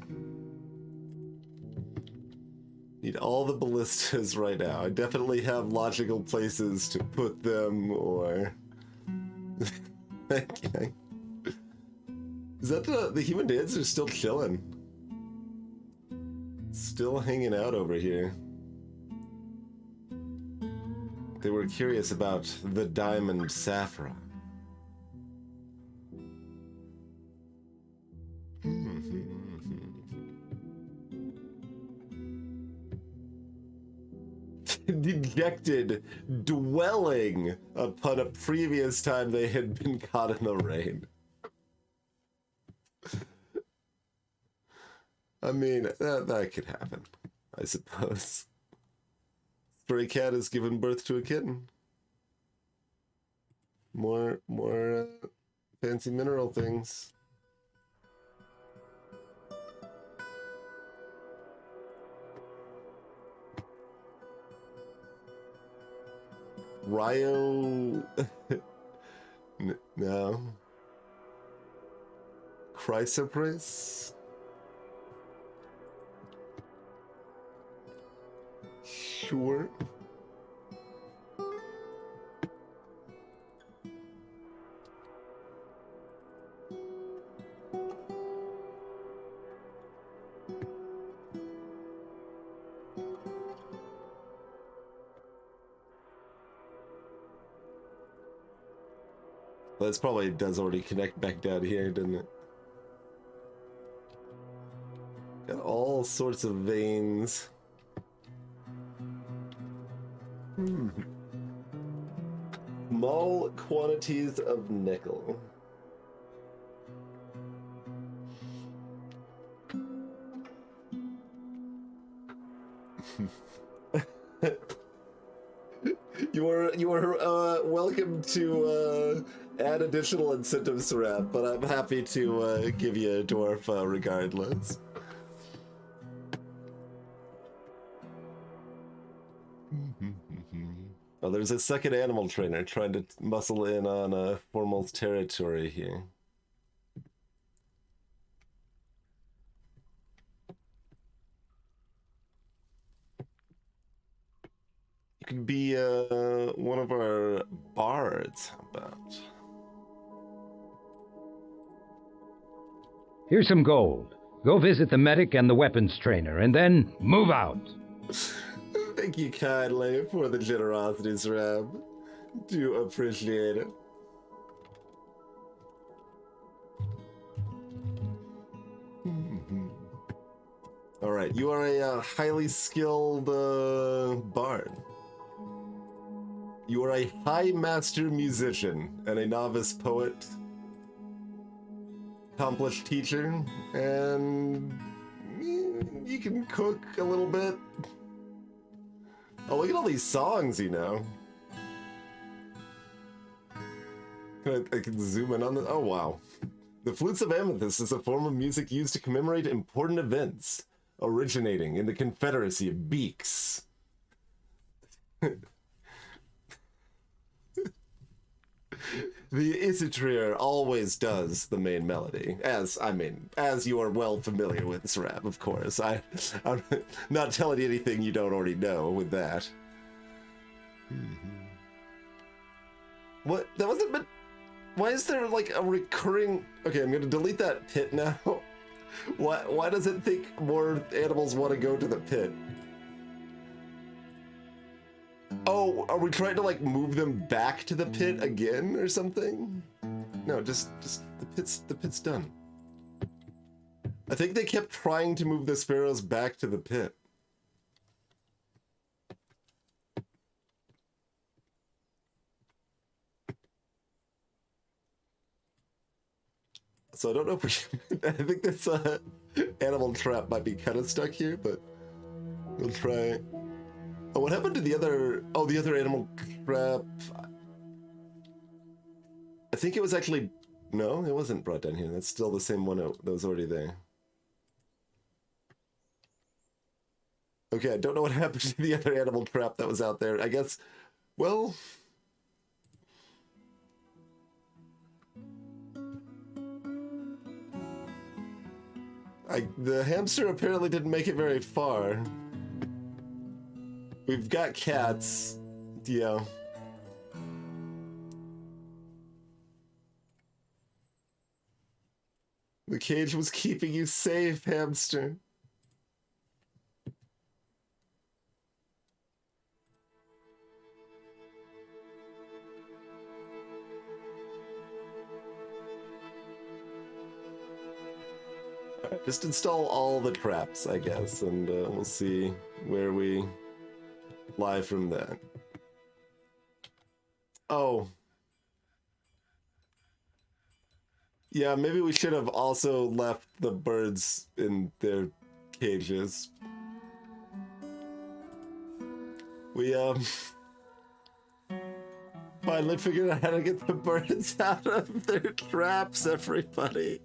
Need all the ballistas right now. I definitely have logical places to put them, or... Okay. Is that the human dance are still chilling? Still hanging out over here. They were curious about the diamond saffron. Dejected, dwelling upon a previous time they had been caught in the rain. I mean, that could happen, I suppose. Stray cat has given birth to a kitten. More fancy mineral things. Ryo... no. Chrysoprase? Sure. Well, this probably does already connect back down here, didn't it? Got all sorts of veins. Small quantities of nickel. You are welcome to add additional incentives to rap, but I'm happy to give you a dwarf regardless. Oh, there's a second animal trainer trying to muscle in on Formal's territory here. You could be one of our bards. How about? Here's some gold. Go visit the medic and the weapons trainer, and then move out. Thank you kindly for the generosity, Srab. Do appreciate it. Alright, you are a highly skilled bard. You are a high master musician and a novice poet, accomplished teacher, and you can cook a little bit. Oh, look at all these songs, you know. I can zoom in on this. Oh, wow. The Flutes of Amethyst is a form of music used to commemorate important events, originating in the Confederacy of Beaks. The Isitrier always does the main melody, as you are well familiar with, Srab, of course. I'm not telling you anything you don't already know with that. What? That wasn't meant... Why is there, like, a recurring... Okay, I'm gonna delete that pit now. Why does it think more animals want to go to the pit? Oh, are we trying to, like, move them back to the pit again or something? No, just the pit's done. I think they kept trying to move the sparrows back to the pit. So I don't know if we should... I think this animal trap might be kind of stuck here, but we'll try. Oh, what happened to the other... Oh, the other animal trap... I think it was actually... No, it wasn't brought down here. That's still the same one that was already there. Okay, I don't know what happened to the other animal trap that was out there. I guess... Well... The hamster apparently didn't make it very far. We've got cats. Yeah. The cage was keeping you safe, hamster. Alright, just install all the traps, I guess, and we'll see where we lie from that. Oh. Yeah, maybe we should have also left the birds in their cages. We, finally figured out how to get the birds out of their traps, everybody.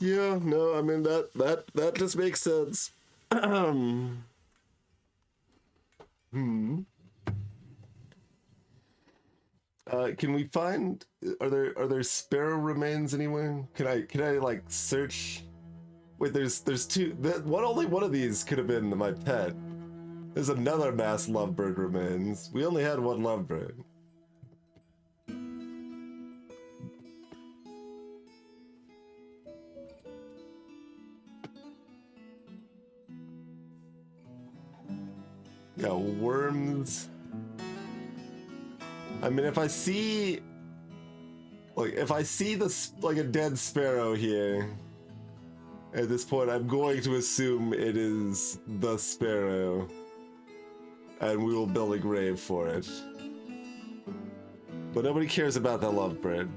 Yeah, no, I mean, that just makes sense. Can we find, are there sparrow remains anywhere? Can I like search? Wait, there's two, only one of these could have been my pet. There's another mass lovebird remains. We only had one lovebird. Got worms. I mean, if I see, like, this, like, a dead sparrow here, at this point, I'm going to assume it is the sparrow, and we will build a grave for it. But nobody cares about that lovebird.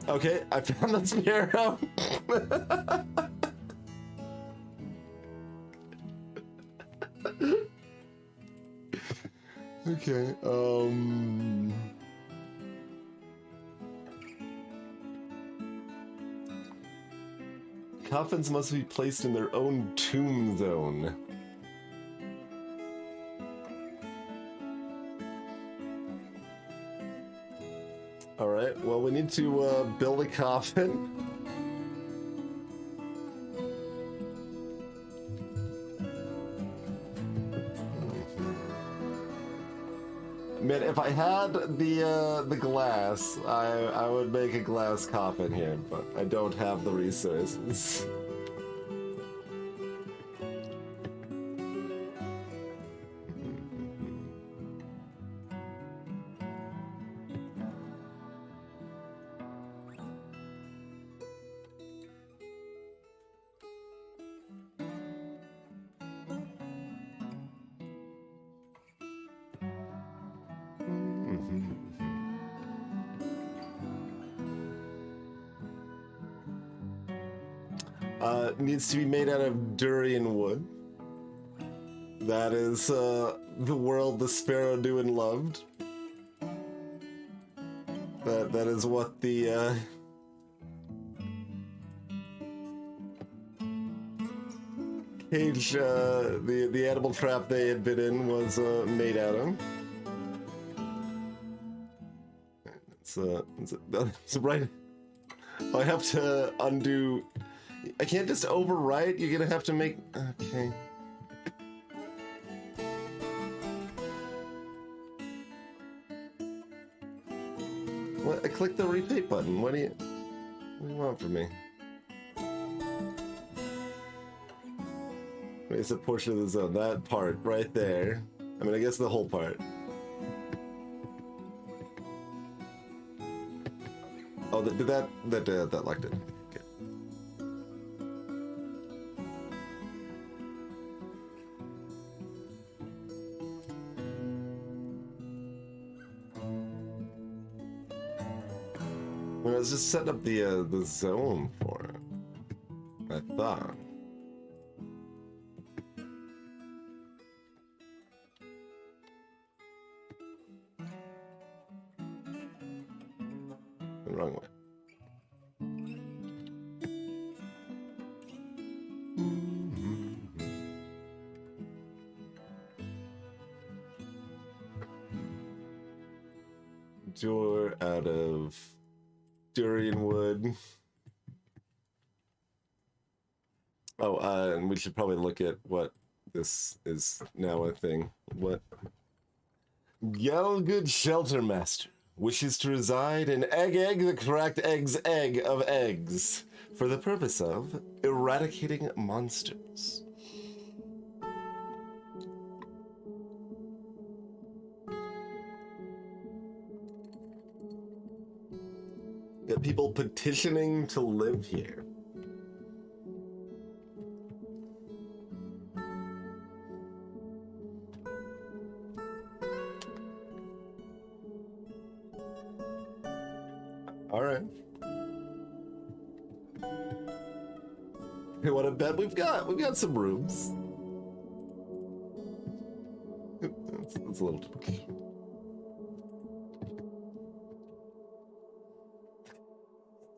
Okay, I found the sparrow. Okay, coffins must be placed in their own tomb zone. Alright, well, we need to build a coffin. Man, if I had the glass, I would make a glass coffin here, but I don't have the resources. Needs to be made out of durian wood. That is the world the sparrow knew and loved. That is what the cage, the animal trap they had been in was made out of. It's right. I have to undo. I can't just overwrite. You're gonna have to make. Okay. What? I clicked the repeat button. What do you want from me? It's a portion of the zone. That part right there. I mean, I guess the whole part. Oh, that locked it. Okay. Well, I was just setting up the zone for it. I thought. The wrong way. Door out of durian wood. Oh, and we should probably look at what this is now a thing. What? Yelgood Shelter Master wishes to reside in Egg, the correct egg of eggs, for the purpose of eradicating monsters. Got people petitioning to live here. All right. Hey, what I bet we've got some rooms. That's a little too much.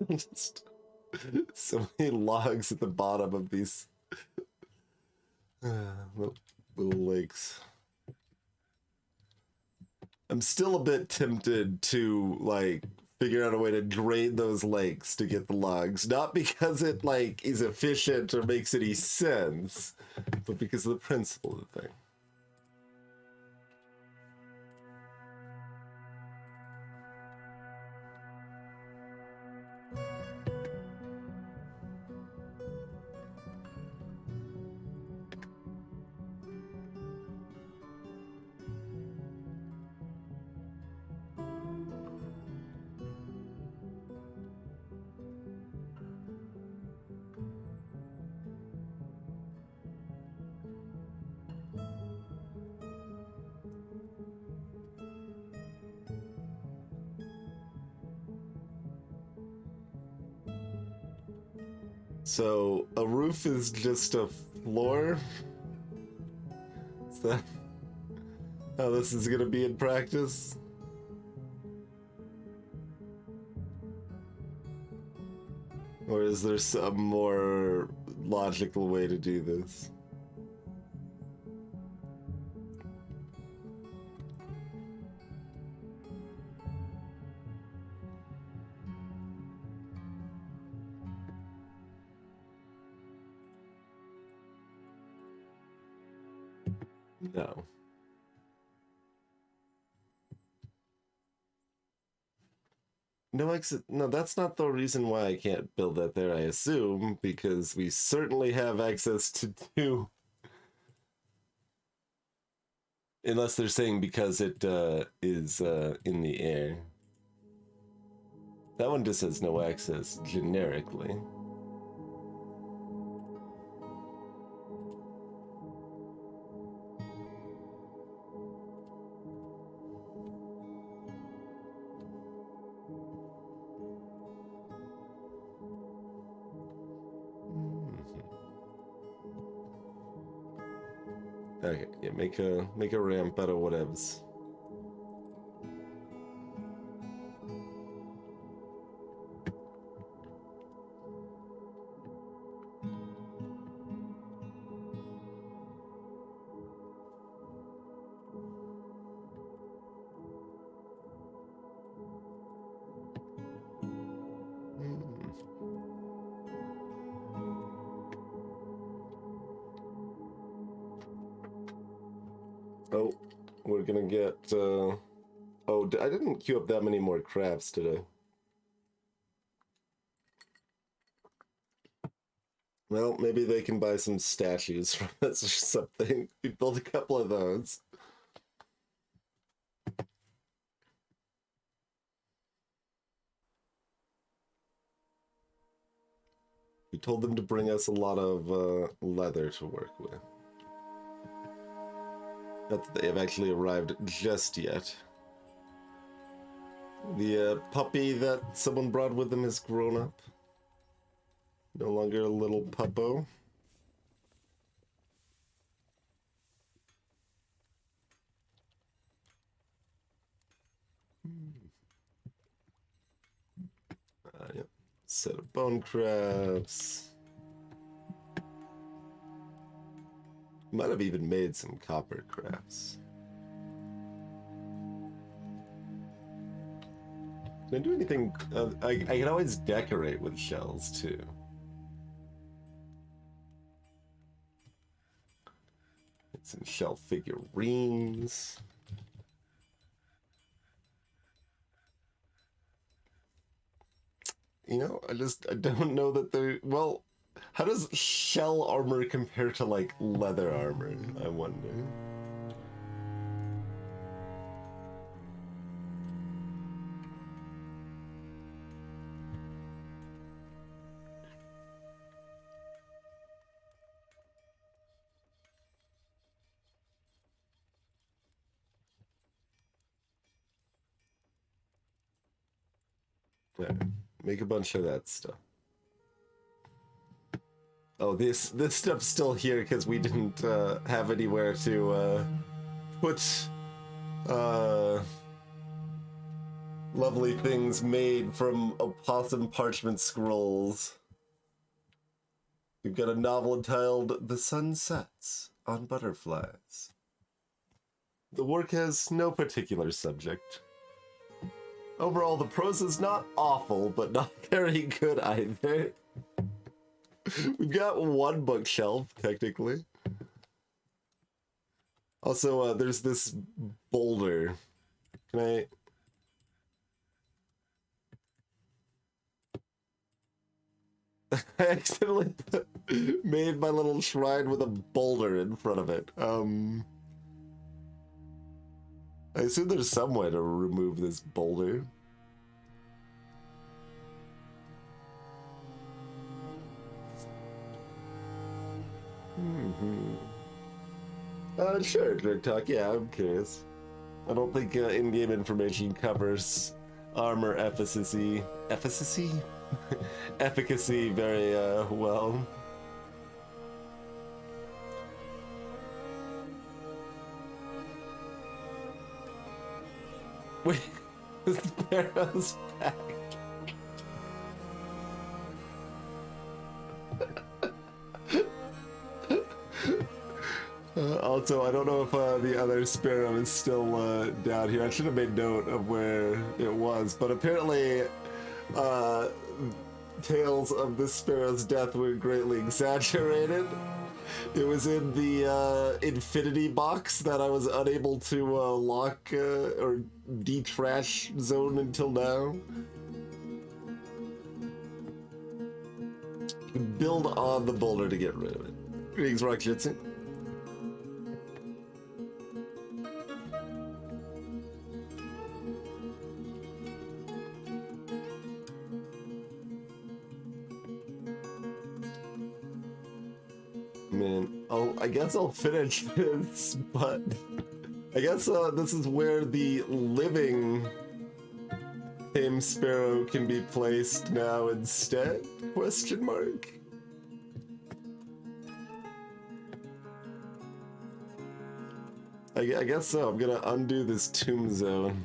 Just so many logs at the bottom of these little lakes. I'm still a bit tempted to like figure out a way to drain those lakes to get the logs, not because it like is efficient or makes any sense, but because of the principle of the thing. So a roof is just a floor? Is that how this is gonna be in practice? Or is there some more logical way to do this? No. No exit. No, that's not the reason why I can't build that there, I assume, because we certainly have access to do. Unless they're saying because it is in the air. That one just has no access generically. Okay, yeah, make a ramp out of whatevs. Oh, we're gonna get, oh, I didn't queue up that many more crafts today. Well, maybe they can buy some statues from us or something. We built a couple of those. We told them to bring us a lot of leather to work with. Not that they have actually arrived just yet. The puppy that someone brought with them has grown up. No longer a little puppo. Yep. Set of bone crafts. Might have even made some copper crafts. Can I do anything? I can always decorate with shells too. Get some shell figurines. You know, I don't know that they're, well, how does shell armor compare to like leather armor, I wonder? Yeah, make a bunch of that stuff. Oh, this stuff's still here because we didn't have anywhere to put lovely things made from opossum parchment scrolls. We've got a novel entitled "The Sun Sets on Butterflies." The work has no particular subject. Overall, the prose is not awful, but not very good either. We've got one bookshelf, technically. Also, there's this boulder. Can I... I accidentally made my little shrine with a boulder in front of it. I assume there's some way to remove this boulder. Sure, Dirk Talk. Yeah, I'm curious. I don't think in-game information covers armor efficacy very well. Wait, the sparrow's back. Also, I don't know if the other sparrow is still down here. I should have made note of where it was, but apparently tales of this sparrow's death were greatly exaggerated. It was in the infinity box that I was unable to lock or de-trash zone until now. Build on the boulder to get rid of it. Greetings, Rock Jitsu. Man, I guess I'll finish this, but I guess this is where the living tame sparrow can be placed now instead? Question mark. I guess so. I'm gonna undo this tomb zone.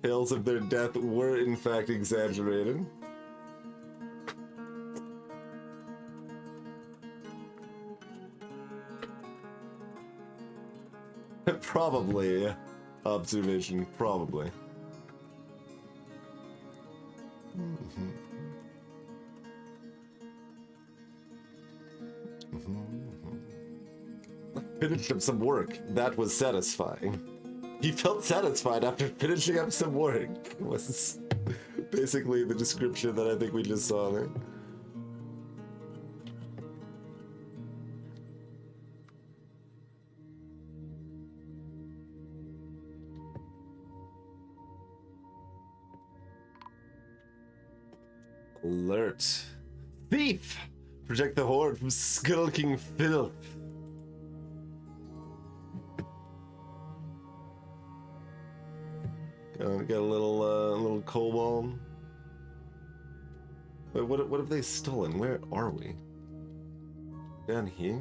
Tales of their death were in fact exaggerated. Probably. Observation, probably. Finished up some work. That was satisfying. He felt satisfied after finishing up some work. Was basically the description that I think we just saw there. Alert. Thief! Protect the horde from skulking filth. Got a little kobold. Wait, what have they stolen? Where are we? Down here?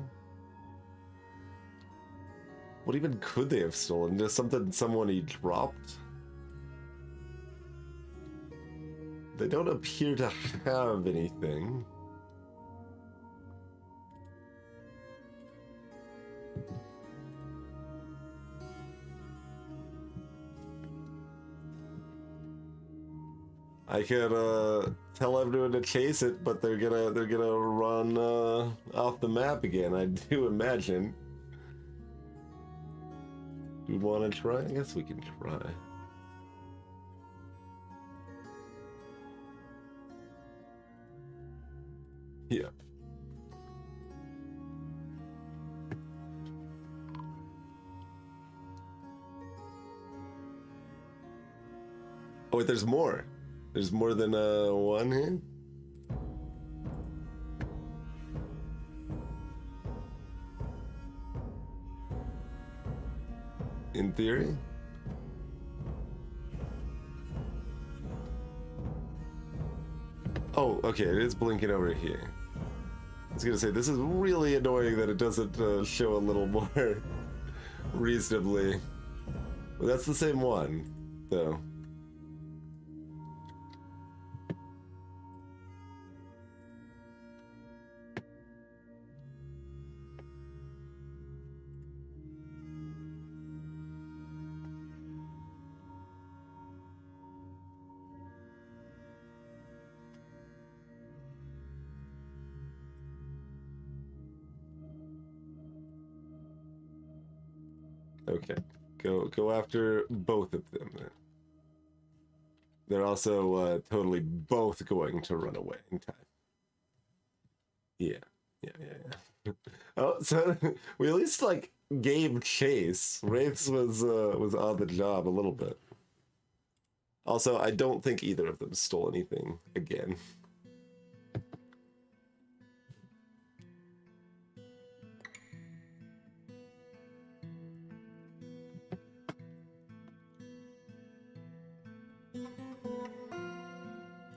What even could they have stolen? Just something someone he dropped? They don't appear to have anything. I could tell everyone to chase it, but they're gonna run off the map again. I do imagine. Do we want to try? I guess we can try. Yeah. Oh wait, there's more. There's more than one here? In theory? Oh, okay, it is blinking over here. I was gonna say, this is really annoying that it doesn't show a little more reasonably. Well, that's the same one, though. Okay, go after both of them then. They're also totally both going to run away in time. Yeah. Oh, so we at least like gave chase. Wraiths was on the job a little bit. Also, I don't think either of them stole anything again.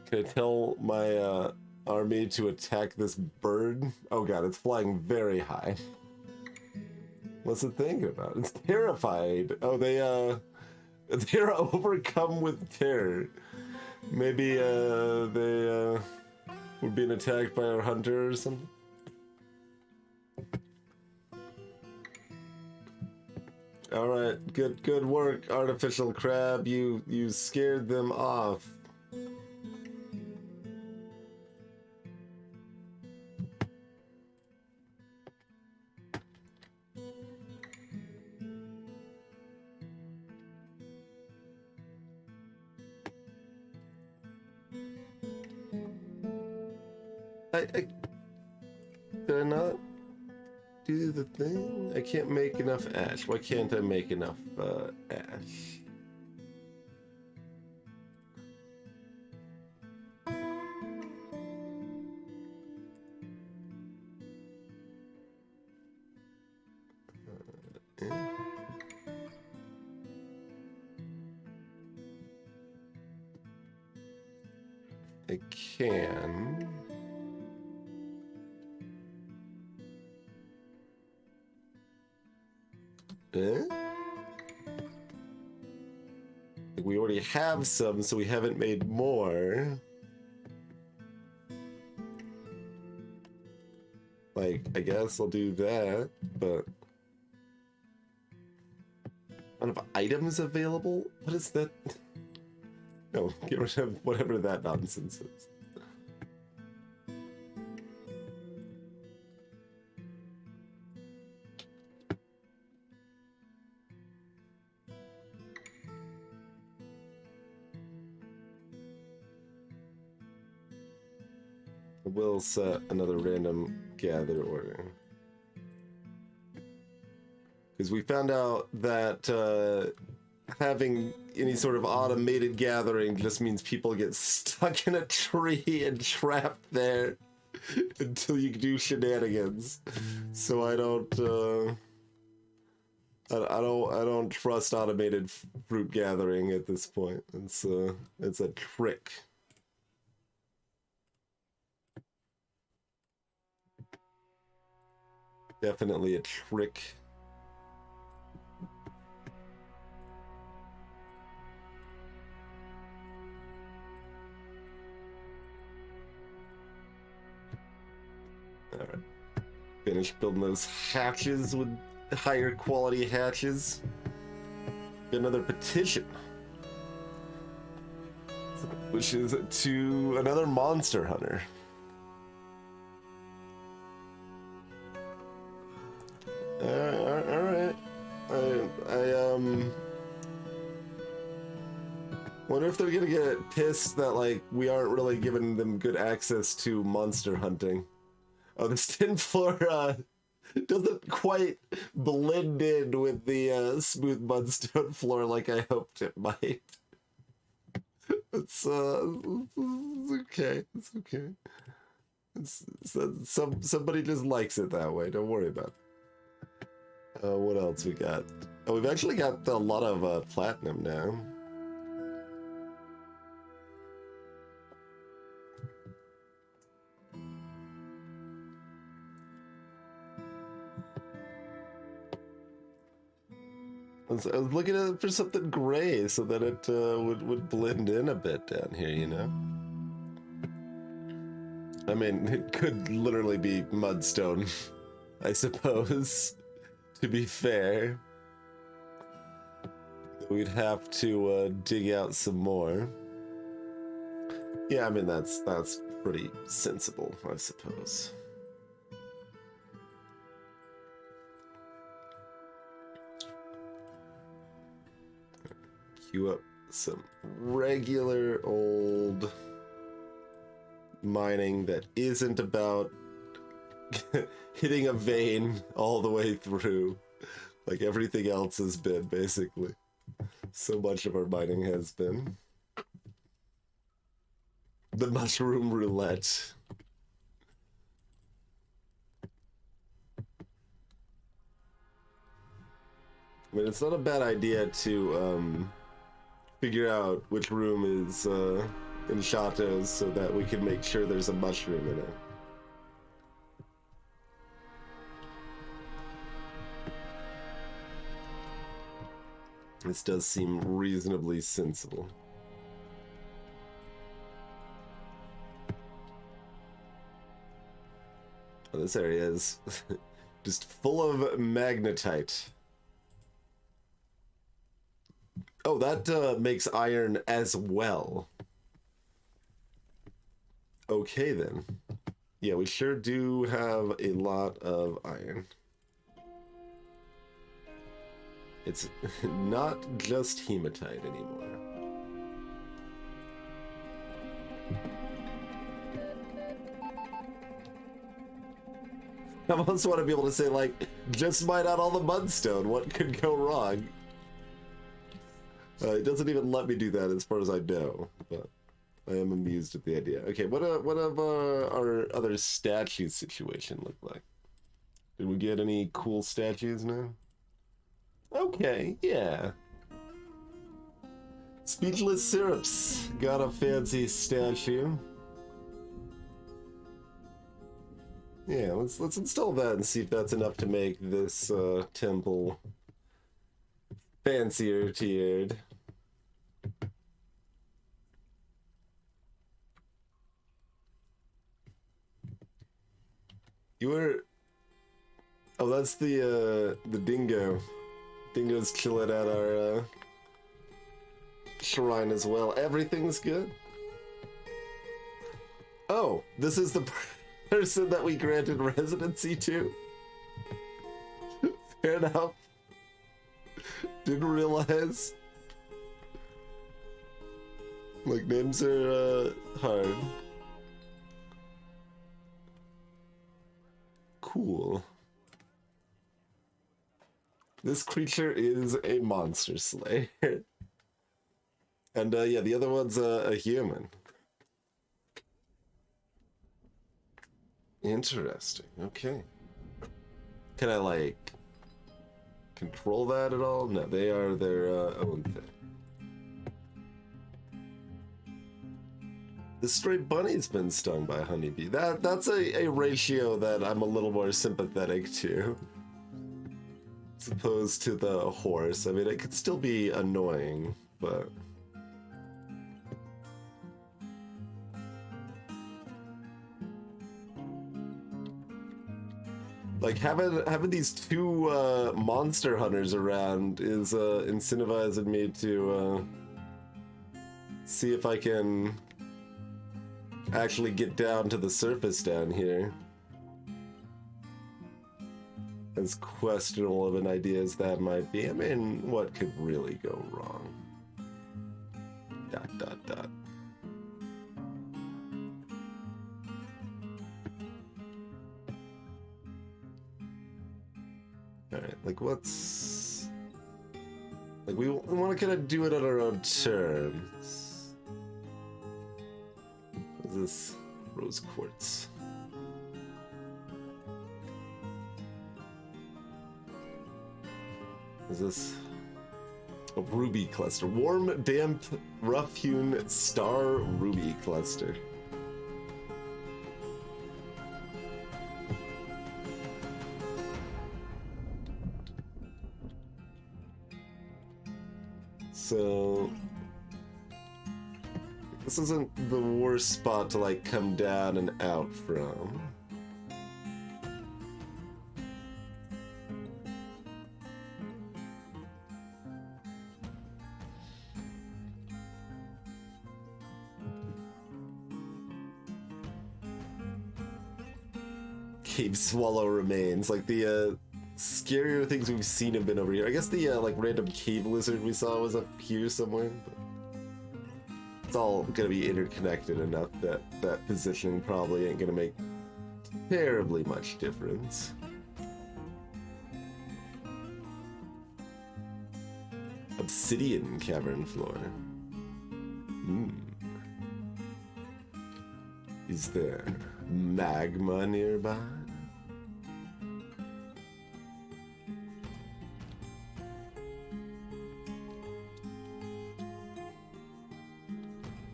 Can I tell my army to attack this bird? Oh god, it's flying very high. What's it thinking about? It's terrified. Oh, they're overcome with terror. Maybe they were being attacked by our hunter or something. All right, good work, artificial crab. You scared them off. Did I not do the thing? I can't make enough ash. Why can't I make enough ash? I can. We already have some, so we haven't made more. Like, I guess I'll do that, but... amount of items available? What is that? No, get rid of whatever that nonsense is. I will set another random gather order. Because we found out that having any sort of automated gathering just means people get stuck in a tree and trapped there until you do shenanigans. So I don't trust automated fruit gathering at this point. It's a trick. Definitely a trick. Alright. Finish building those hatches with higher quality hatches. Get another petition. which is to another monster hunter. Alright. I wonder if they're gonna get pissed that, like, we aren't really giving them good access to monster hunting. Oh, this tin floor, doesn't quite blend in with the, smooth mudstone floor like I hoped it might. It's okay. It's okay. Somebody just likes it that way. Don't worry about it. What else we got? Oh, we've actually got a lot of platinum now. I was looking for something gray so that it would blend in a bit down here, you know? I mean, it could literally be mudstone, I suppose, to be fair. We'd have to dig out some more. Yeah, I mean, that's pretty sensible, I suppose. Queue up some regular old mining that isn't about hitting a vein all the way through like everything else has been, basically. So much of our mining has been. The mushroom roulette. I mean, it's not a bad idea to figure out which room is in Chateau's so that we can make sure there's a mushroom in it. This does seem reasonably sensible. Oh, this area is just full of magnetite. Oh, that makes iron as well. Okay, then. Yeah, we sure do have a lot of iron. It's not just hematite anymore. I almost want to be able to say, like, just mine out all the mudstone. What could go wrong? It doesn't even let me do that as far as I know, but I am amused at the idea. Okay, what of our other statue situation look like? Did we get any cool statues now? Okay, yeah. Speechless Syrups got a fancy statue. Yeah, let's install that and see if that's enough to make this temple fancier tiered. You were... Oh, that's the dingo. Dingo's chilling at our shrine as well. Everything's good. Oh, this is the person that we granted residency to. Fair enough. Didn't realize. Like, names are hard. Cool. This creature is a monster slayer. And yeah, the other one's a human. Interesting. Okay. Can I, like, control that at all? No, they are their own thing. The stray bunny's been stung by a honeybee. That's a ratio that I'm a little more sympathetic to. As opposed to the horse. I mean, it could still be annoying, but... Like, having these two monster hunters around is incentivizing me to see if I can actually get down to the surface down here. As questionable of an idea as that might be, I mean, what could really go wrong? Dot, dot, dot. Alright, like what's... Like we want to kind of do it on our own terms. What is this? Rose quartz. Is this a ruby cluster? Warm, damp, rough-hewn star ruby cluster. So this isn't the worst spot to like come down and out from. Cave swallow remains. Like the scarier things we've seen have been over here. I guess the like random cave lizard we saw was up here somewhere. But it's all gonna be interconnected enough that that positioning probably ain't gonna make terribly much difference. Obsidian cavern floor. Is there magma nearby?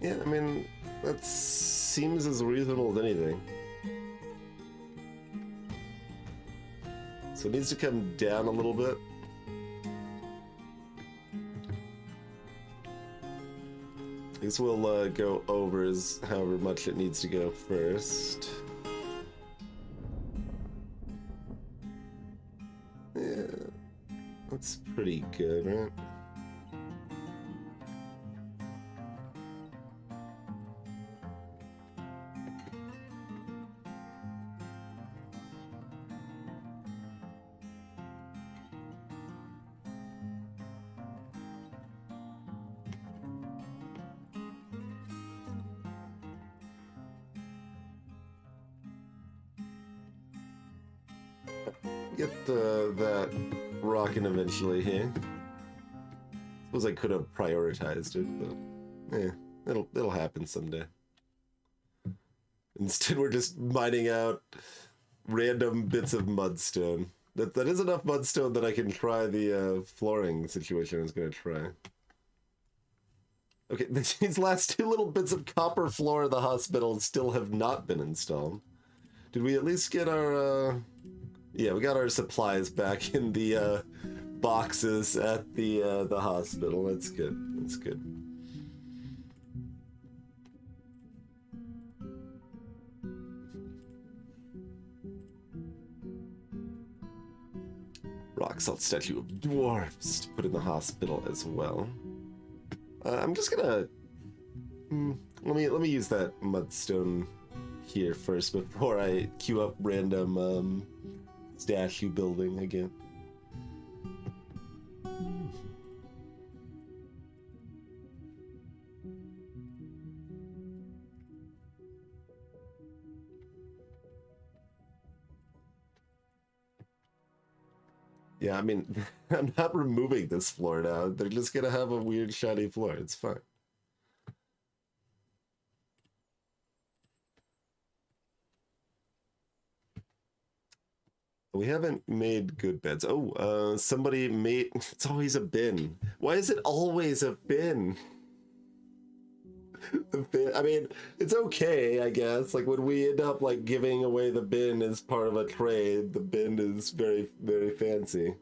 Yeah, I mean, that seems as reasonable as anything. So it needs to come down a little bit. I guess we'll go over as however much it needs to go first. Yeah, that's pretty good, right? Get that rocking eventually here. Suppose I could have prioritized it, but it'll happen someday. Instead, we're just mining out random bits of mudstone. That is enough mudstone that I can try the flooring situation I was gonna try. Okay, these last two little bits of copper floor in the hospital still have not been installed. Did we at least get our yeah, we got our supplies back in the boxes at the hospital. That's good. That's good. Rock salt statue of dwarfs to put in the hospital as well. I'm just gonna let me use that mudstone here first before I queue up random statue building again. Yeah, I mean, I'm not removing this floor now. They're just gonna have a weird shiny floor. It's fine. We haven't made good beds. Oh, somebody made... It's always a bin. Why is it always a bin? The bin... I mean, it's okay, I guess. Like, when we end up, like, giving away the bin as part of a trade, the bin is very, very fancy.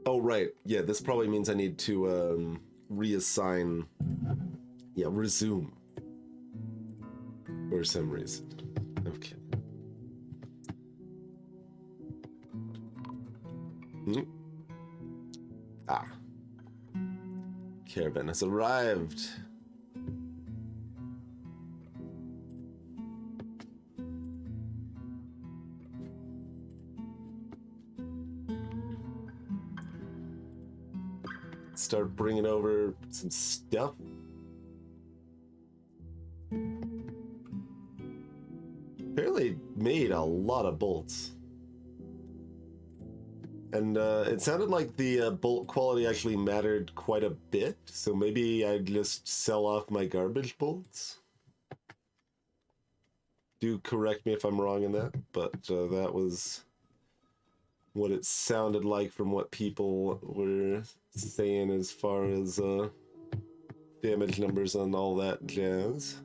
Oh, right. Yeah, this probably means I need to, reassign... Yeah, resume. For some reason. Okay. Ah. Caravan has arrived. Start bringing over some stuff. Apparently made a lot of bolts. And it sounded like the bolt quality actually mattered quite a bit, so maybe I'd just sell off my garbage bolts. Do correct me if I'm wrong in that, but that was what it sounded like from what people were saying as far as damage numbers and all that jazz.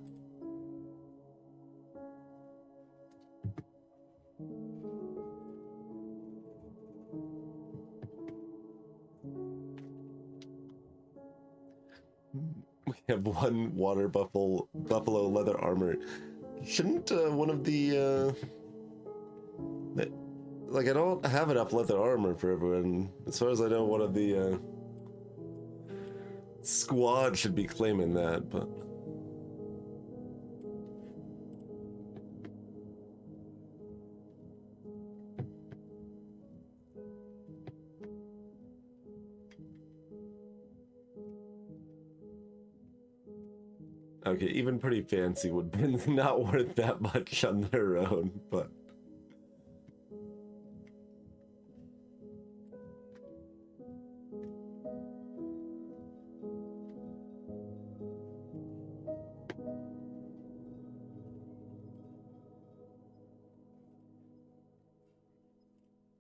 We have one water buffalo leather armor. Shouldn't one of the like I don't have enough leather armor for everyone. As far as I know, one of the squad should be claiming that, but okay, even pretty fancy would be not worth that much on their own, but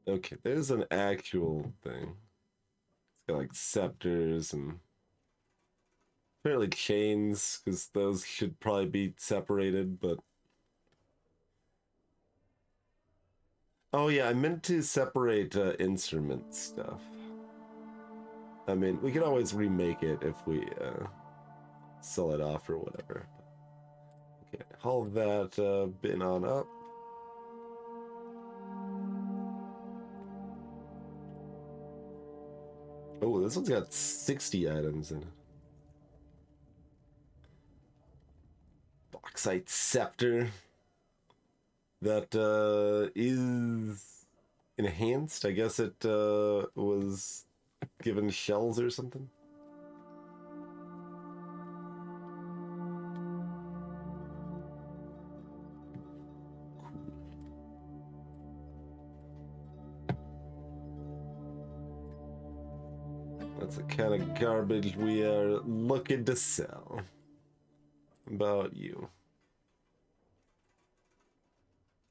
okay, there's an actual thing. It's got like scepters and apparently chains, because those should probably be separated, but oh yeah, I meant to separate instrument stuff. I mean, we could always remake it if we sell it off or whatever. Okay, haul that bin on up. Oh, this one's got 60 items in it. Bauxite scepter. That is enhanced. I guess it was given shells or something. That's the kind of garbage we are looking to sell. About you.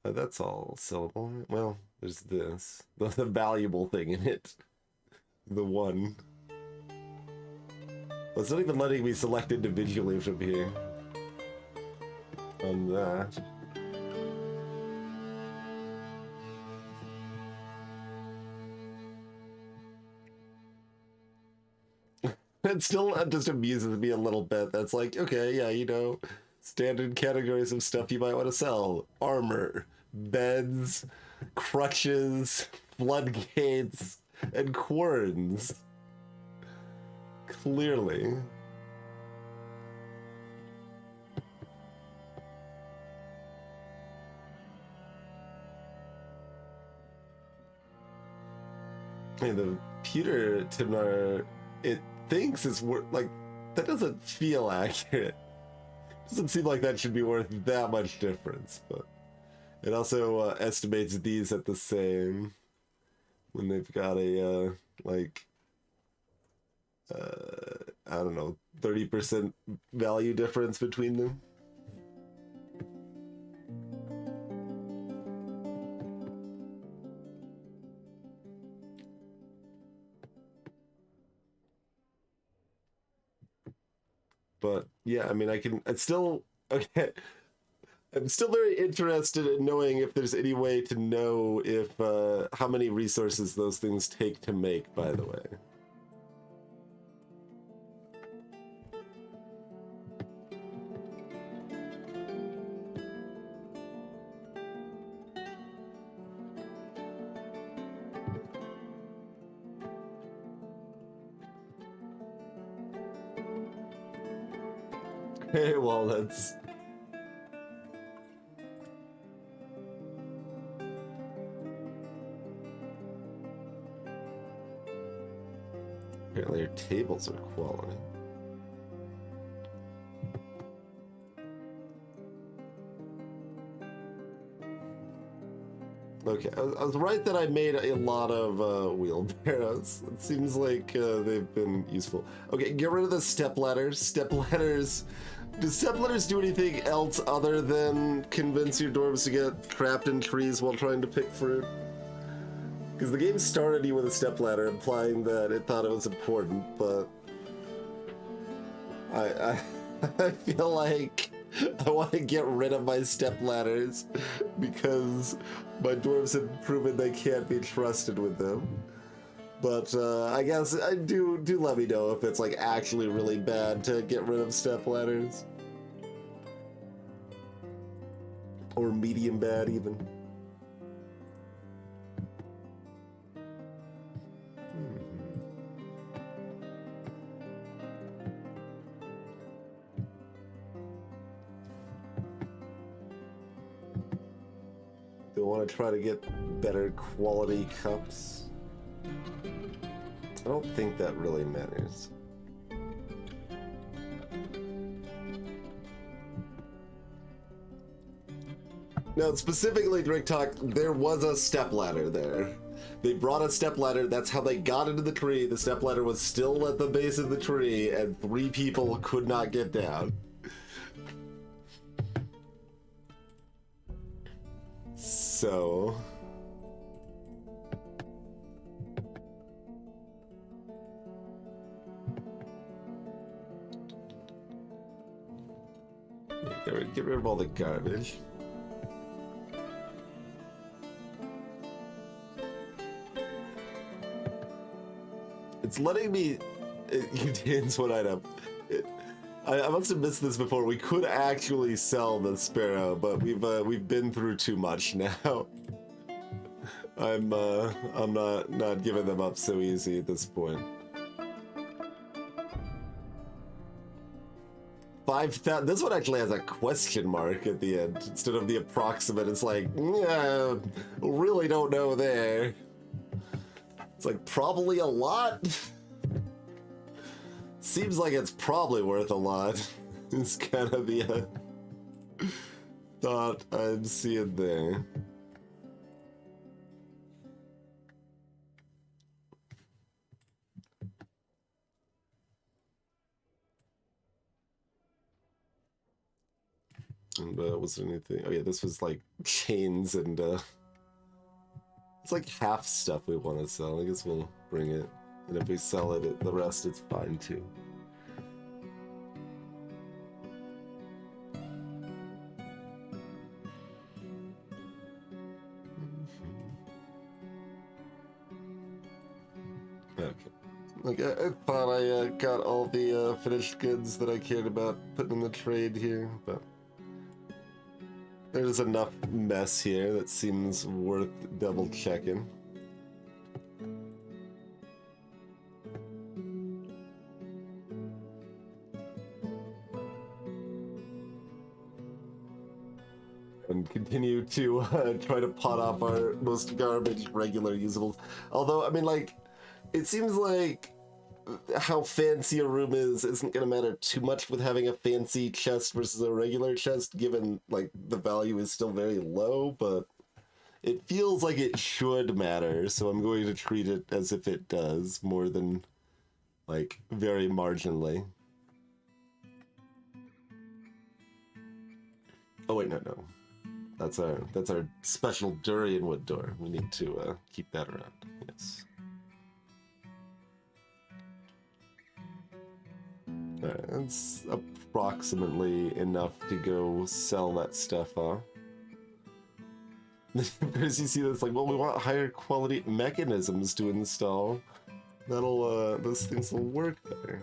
That's all sellable. Well, there's this. The valuable thing in it. The one. Well, it's not even letting me select individually from here. On that. It still just amuses me a little bit. That's like, okay, yeah, you know, standard categories of stuff you might want to sell. Armor, beds, crutches, floodgates, and querns. Clearly. Hey, the computer, Timnar, it thinks it's worth, like, that doesn't feel accurate. Doesn't seem like that should be worth that much difference, but it also estimates these at the same when they've got a, I don't know, 30% value difference between them. But yeah, I mean, it's still, okay. I'm still very interested in knowing if there's any way to know if, how many resources those things take to make, by the way. Hey, walnuts. Apparently your tables are quality. Okay, I was right that I made a lot of wheelbarrows. It seems like they've been useful. Okay, get rid of the step ladders. Step ladders. Do step ladders do anything else other than convince your dwarves to get trapped in trees while trying to pick fruit? Because the game started you with a step ladder, implying that it thought it was important, but I I feel like I want to get rid of my step ladders because my dwarves have proven they can't be trusted with them. But I guess do let me know if it's like actually really bad to get rid of step ladders, or medium bad even. Do I want to try to get better quality cups? I don't think that really matters. Now, specifically, Drink Talk, there was a stepladder there. They brought a stepladder, that's how they got into the tree. The stepladder was still at the base of the tree, and 3 people could not get down. So... get rid of all the garbage. It's letting me... you dance one item. I must have missed this before. We could actually sell the sparrow, but we've been through too much now. I'm not giving them up so easy at this point. 5,000. This one actually has a question mark at the end instead of the approximate. It's like, yeah, really don't know there. It's like probably a lot. Seems like it's probably worth a lot. It's kind of the thought I'm seeing there. And was there anything? Oh yeah, this was like chains and it's like half stuff we want to sell. I guess we'll bring it, and if we sell it, the rest it's fine too. Okay. Like I thought I got all the finished goods that I cared about putting in the trade here, but there's enough mess here that seems worth double checking. And continue to try to pot off our most garbage regular usables. Although, I mean, like, it seems like how fancy a room is isn't going to matter too much with having a fancy chest versus a regular chest, given, like, the value is still very low, but it feels like it should matter, so I'm going to treat it as if it does, more than, like, very marginally. Oh, wait, no. That's our special durian wood door. We need to keep that around, yes. Alright, that's approximately enough to go sell that stuff off. As you see this, like, well, we want higher quality mechanisms to install. That'll, those things will work better.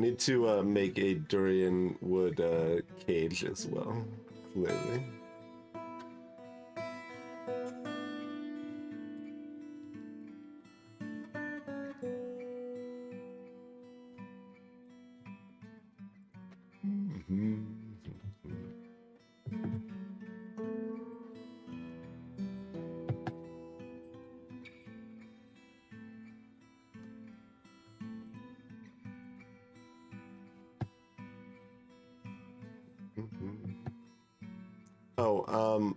need to make a durian wood cage as well, clearly. Oh,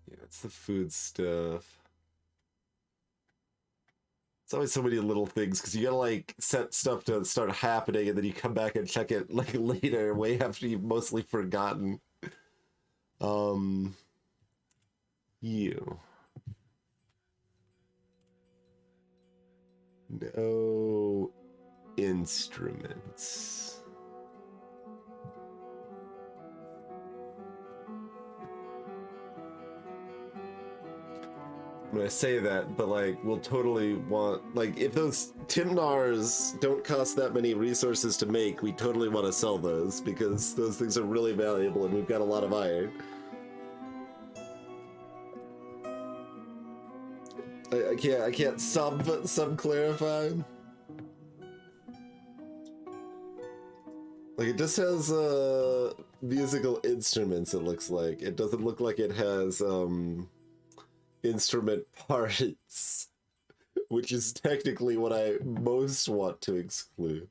yeah, it's the food stuff. It's always so many little things because you gotta like set stuff to start happening and then you come back and check it like later, way after you've mostly forgotten. You. No instruments. I'm gonna say that, but like, we'll totally want, like, if those Timnars don't cost that many resources to make, we totally want to sell those because those things are really valuable and we've got a lot of iron. I can't sub clarify. Like, it just has musical instruments, it looks like. It doesn't look like it has instrument parts, which is technically what I most want to exclude.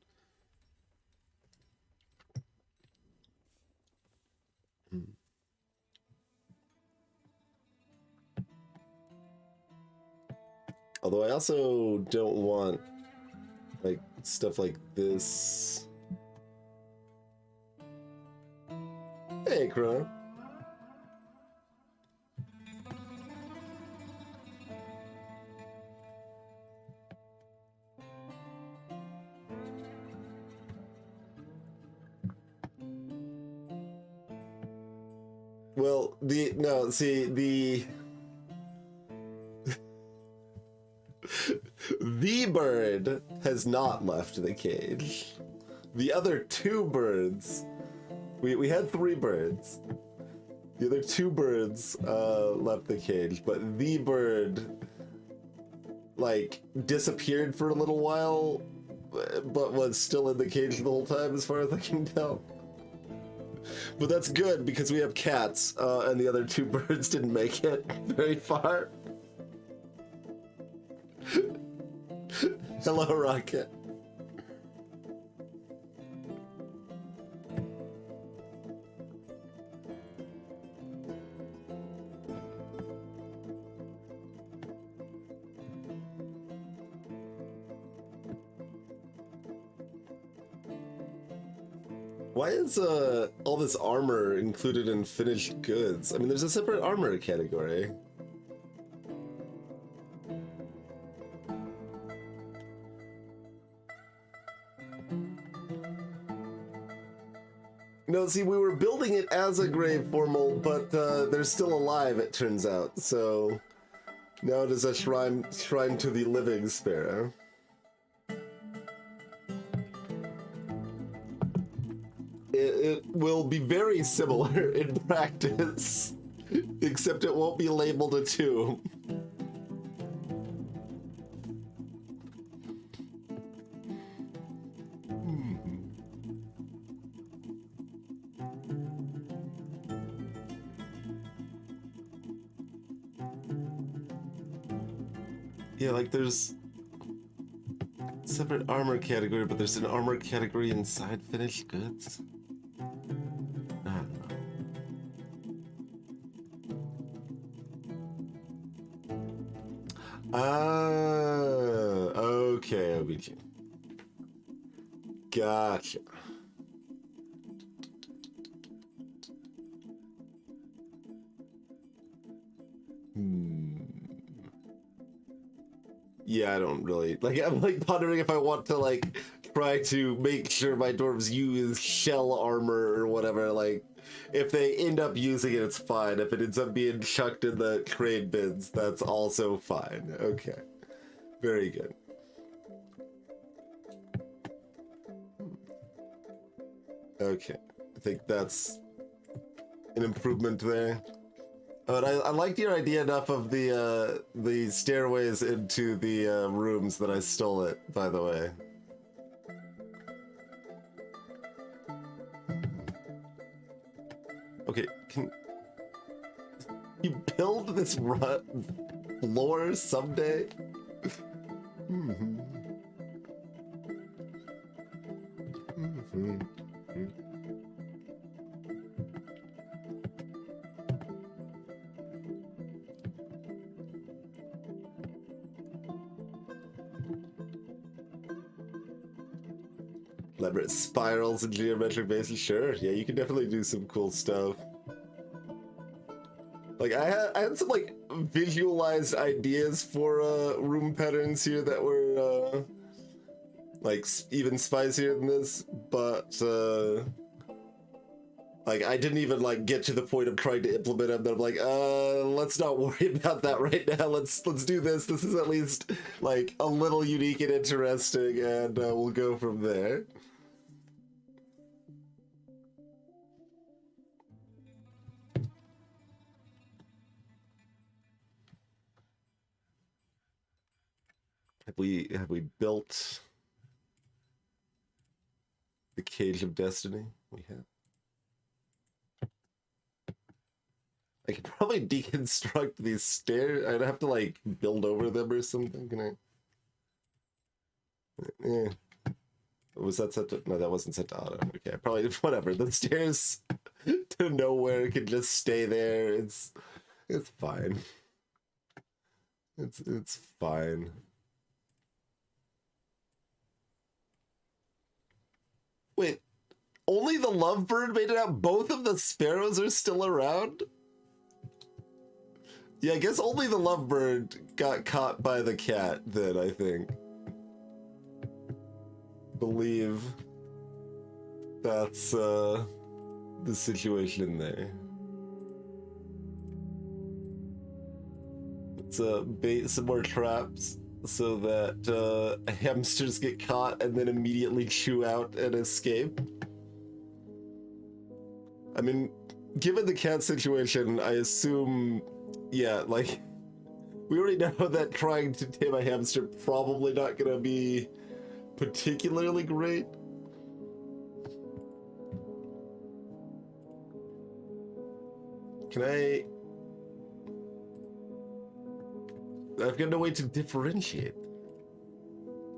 Although I also don't want like stuff like this. Hey, Chrono. Well, the the bird has not left the cage. The other two birds, we had 3 birds. The other 2 birds left the cage, but the bird like disappeared for a little while, but was still in the cage the whole time, as far as I can tell. But that's good because we have cats, and the other 2 birds didn't make it very far. Hello, Rocket. Why is all this armor included in finished goods? I mean, there's a separate armor category. No, see, we were building it as a grave formal, but they're still alive, it turns out. So now it is a shrine to the living sparrow. It will be very similar in practice, except it won't be labeled a tomb. Yeah, like there's separate armor category, but there's an armor category inside finished goods. I don't know. Ah, okay, OBG. Gotcha. Yeah, I don't really like. I'm like pondering if I want to like try to make sure my dwarves use shell armor or whatever. Like, if they end up using it, it's fine. If it ends up being chucked in the crane bins, that's also fine. Okay. Very good. Okay. I think that's an improvement there. But I liked your idea enough of the stairways into the rooms that I stole it, by the way. Okay, can you build this floor someday? Elaborate spirals and geometric bases, sure. Yeah, you can definitely do some cool stuff. Like I had some like visualized ideas for room patterns here that were like even spicier than this, but like I didn't even like get to the point of trying to implement them. That I'm like, let's not worry about that right now. Let's do this. This is at least like a little unique and interesting, and we'll go from there. Have we built the Cage of Destiny? We have. I could probably deconstruct these stairs. I'd have to like build over them or something. Can I? Yeah. Was that set to? No, that wasn't set to auto. Okay, probably whatever. The stairs to nowhere can just stay there. It's fine. It's fine. Wait, only the lovebird made it out? Both of the sparrows are still around? Yeah, I guess only the lovebird got caught by the cat then, I think. Believe that's the situation there. Let's bait some more traps so that hamsters get caught and then immediately chew out and escape. I mean, given the cat situation, I assume, yeah, like, we already know that trying to tame a hamster probably not gonna be particularly great. Can I've got no way to differentiate.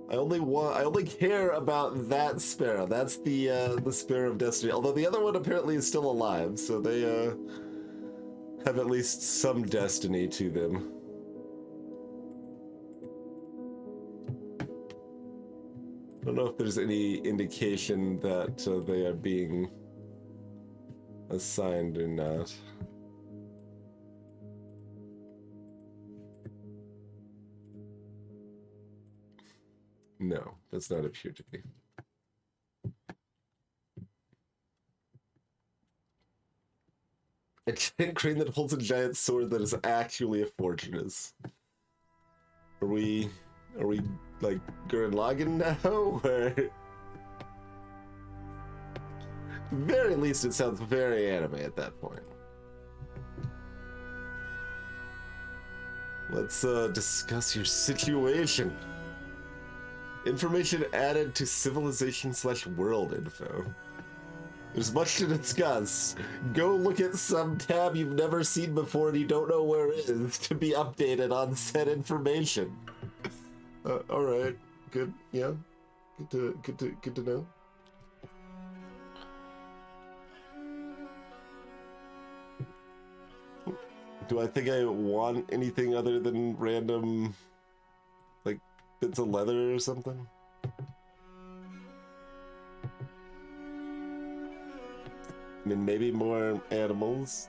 I only care about that sparrow. That's the Sparrow of Destiny. Although the other one apparently is still alive, so they have at least some destiny to them. I don't know if there's any indication that they are being assigned or not. No, does not appear to be. A giant crane that holds a giant sword that is actually a fortress. Are we like Gurren Lagann now? Or at the very least it sounds very anime at that point. Let's discuss your situation. Information added to civilization/world info. There's much to discuss. Go look at some tab you've never seen before and you don't know where it is to be updated on said information. All right, good. Yeah, good to know. Do I think I want anything other than random, like, bits of leather or something? I mean, maybe more animals.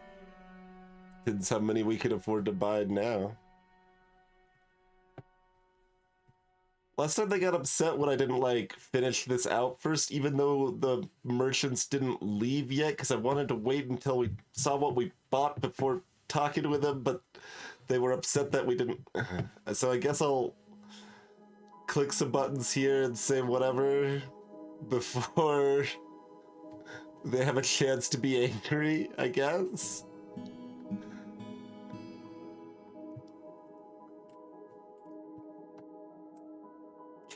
Depends how many we could afford to buy now. Last time they got upset when I didn't like finish this out first, even though the merchants didn't leave yet, because I wanted to wait until we saw what we bought before talking with them, but they were upset that we didn't. So I guess I'll click some buttons here and say whatever before they have a chance to be angry, I guess.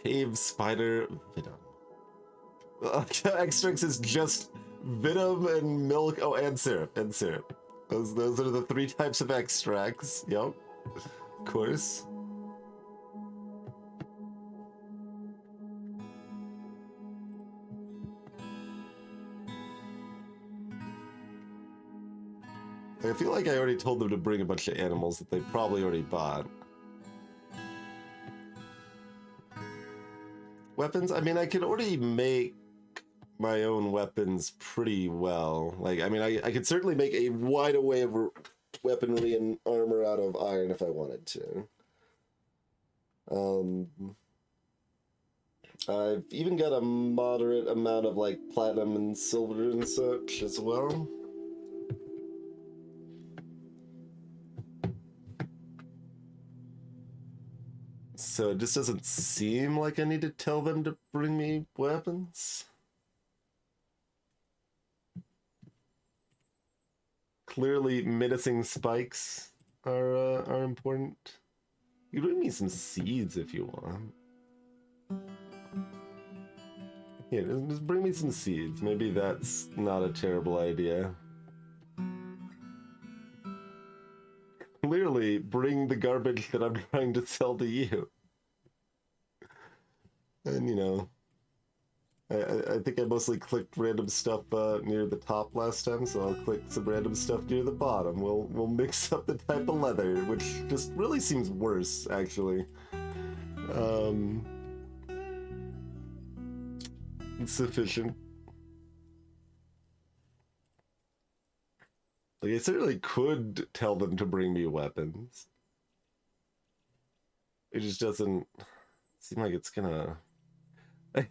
Cave spider venom. Extracts is just venom and milk. Oh, and syrup. And syrup. Those are the 3 types of extracts. Yep. Of course. I feel like I already told them to bring a bunch of animals that they probably already bought. Weapons? I mean, I could already make my own weapons pretty well. Like, I mean, I could certainly make a wide array of weaponry and armor out of iron if I wanted to. I've even got a moderate amount of, like, platinum and silver and such as well. So it just doesn't seem like I need to tell them to bring me weapons. Clearly, menacing spikes are important. You bring me some seeds if you want. Yeah, just bring me some seeds. Maybe that's not a terrible idea. Clearly, bring the garbage that I'm trying to sell to you. And, you know, I think I mostly clicked random stuff near the top last time, so I'll click some random stuff near the bottom. We'll mix up the type of leather, which just really seems worse, actually. Insufficient. Like, I certainly could tell them to bring me weapons. It just doesn't seem like it's gonna...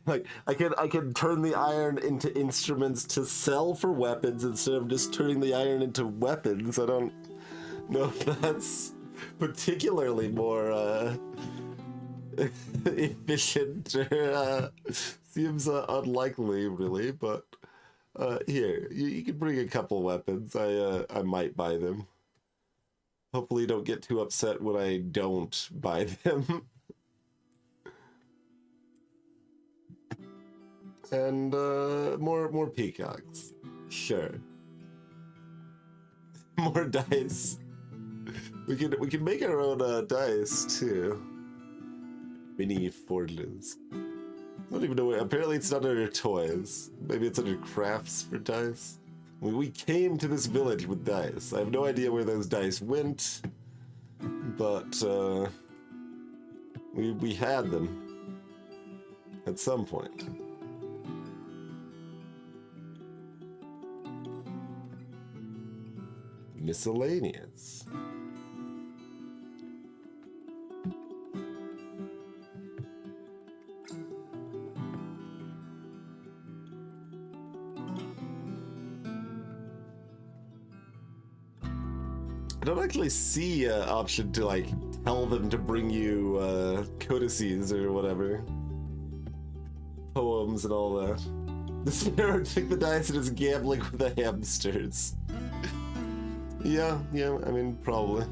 Like, I can turn the iron into instruments to sell for weapons instead of just turning the iron into weapons. I don't know if that's particularly more efficient or seems unlikely, really, but here, you can bring a couple weapons. I might buy them. Hopefully you don't get too upset when I don't buy them. And more peacocks. Sure. More dice. We can make our own dice too. Mini Fordless. I don't even know. Apparently it's not under toys. Maybe it's under crafts for dice. We came to this village with dice. I have no idea where those dice went, but we had them at some point. Miscellaneous. I don't actually see an option to, like, tell them to bring you codices or whatever. Poems and all that. The sparrow took the dice and is gambling with the hamsters. Yeah, I mean, probably.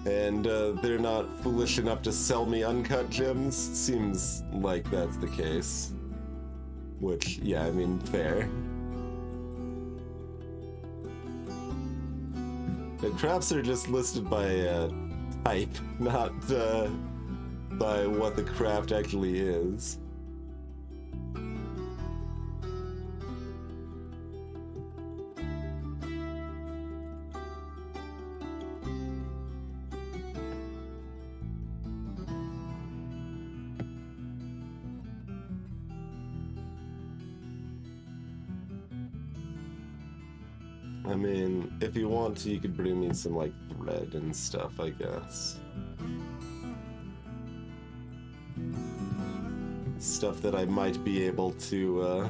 And they're not foolish enough to sell me uncut gems? Seems like that's the case. Which, yeah, I mean, fair. The crafts are just listed by type, not by what the craft actually is. I mean, if you want to, you could bring me some, like, bread and stuff, I guess. Stuff that I might be able to,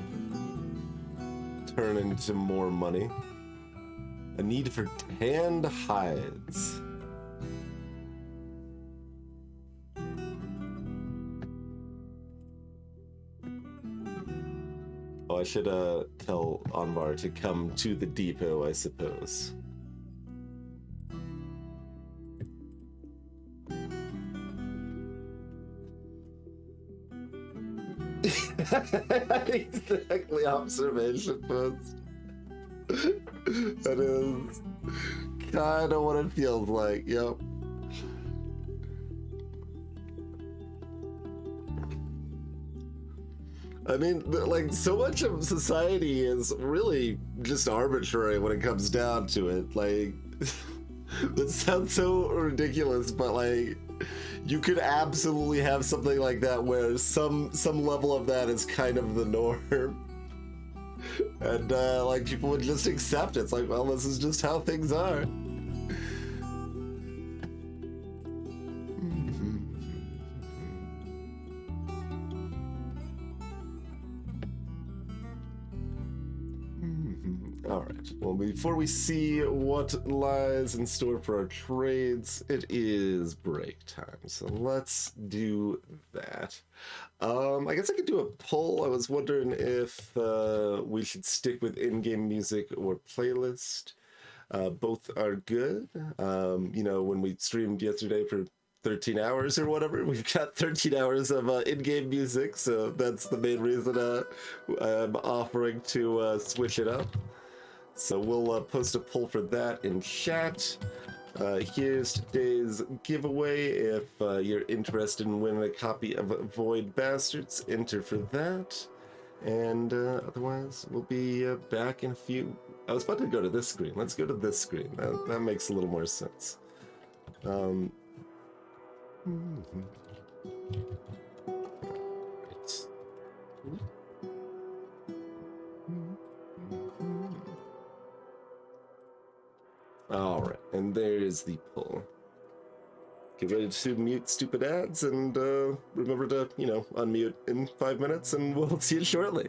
turn into more money. A need for tanned hides. Oh, I should tell Anvar to come to the depot, I suppose. Exactly, observation post. That is kind of what it feels like, yep. I mean, like, so much of society is really just arbitrary when it comes down to it. Like, that sounds so ridiculous, but, like, you could absolutely have something like that where some level of that is kind of the norm. And, like, people would just accept it. It's like, well, this is just how things are. Alright, well, before we see what lies in store for our trades, it is break time, so let's do that. I guess I could do a poll. I was wondering if we should stick with in-game music or playlist. Both are good. You know, when we streamed yesterday for 13 hours or whatever, we've got 13 hours of in-game music, so that's the main reason I'm offering to switch it up. So we'll post a poll for that in chat. Here's today's giveaway. If you're interested in winning a copy of Void Bastards, enter for that. And otherwise, we'll be back in a few. I was about to go to this screen. Let's go to this screen. That makes a little more sense. Right. Alright, and there's the poll. Get ready to mute stupid ads, and remember to, you know, unmute in 5 minutes, and we'll see you shortly.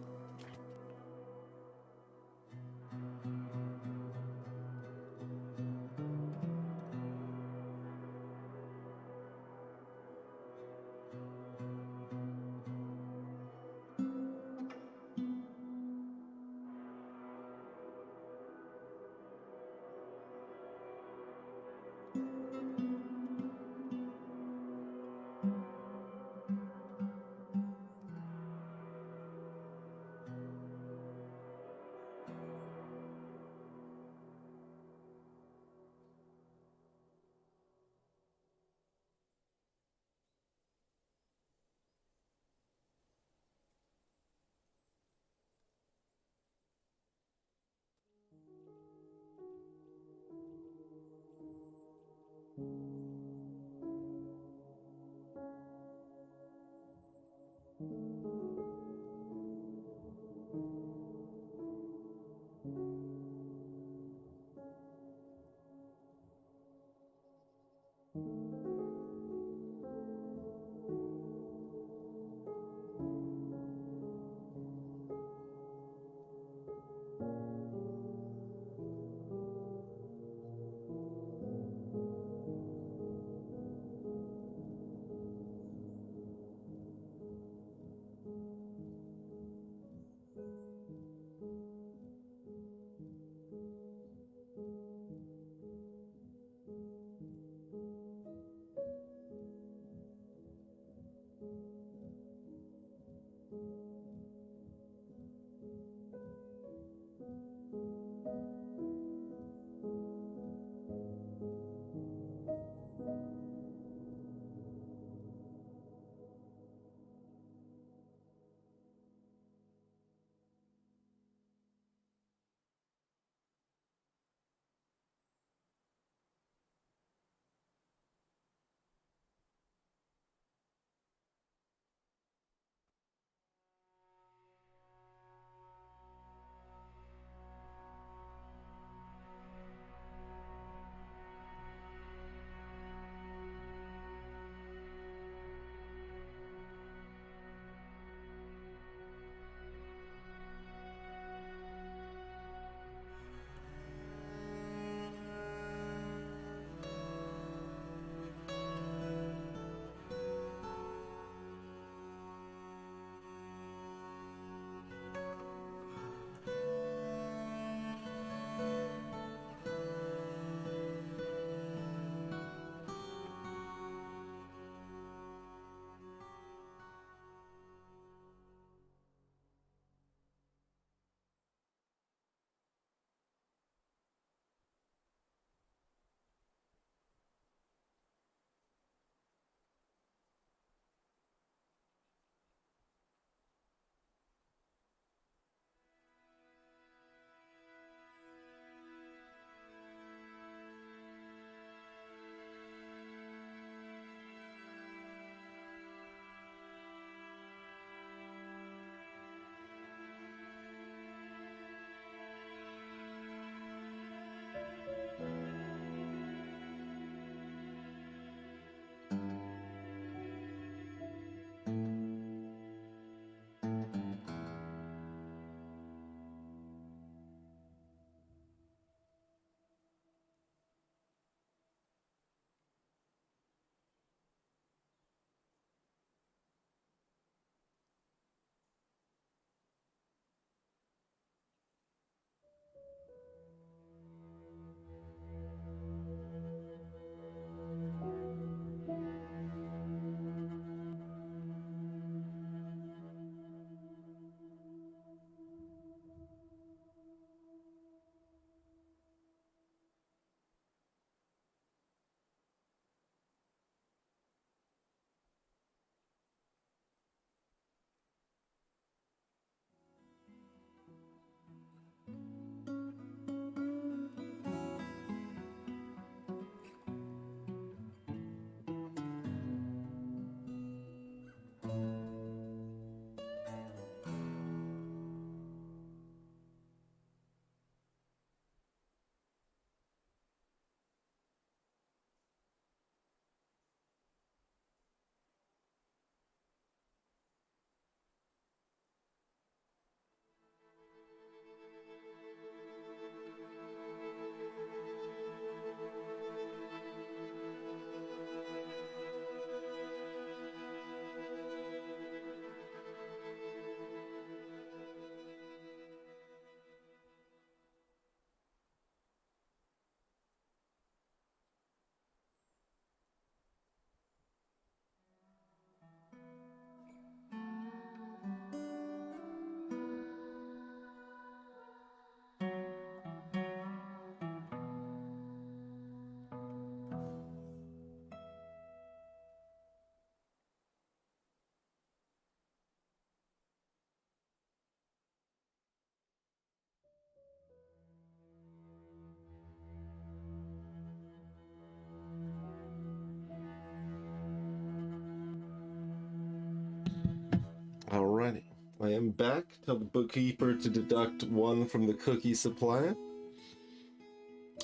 am back. Tell the bookkeeper to deduct 1 from the cookie supply.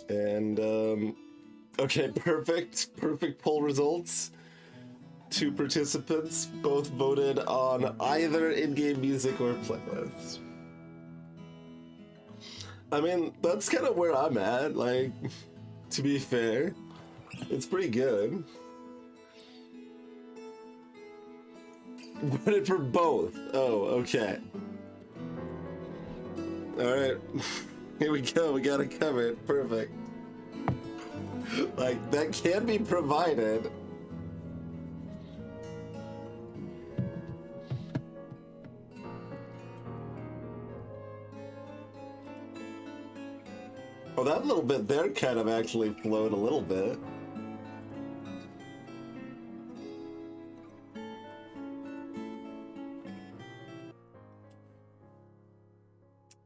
And, okay, perfect. Perfect poll results. 2 participants both voted on either in-game music or playlist. I mean, that's kind of where I'm at, like, to be fair. It's pretty good. Voted for both. Oh, okay. Alright. Here we go, we got it covered. Perfect. Like, that can be provided. Oh, that little bit there kind of actually flowed a little bit.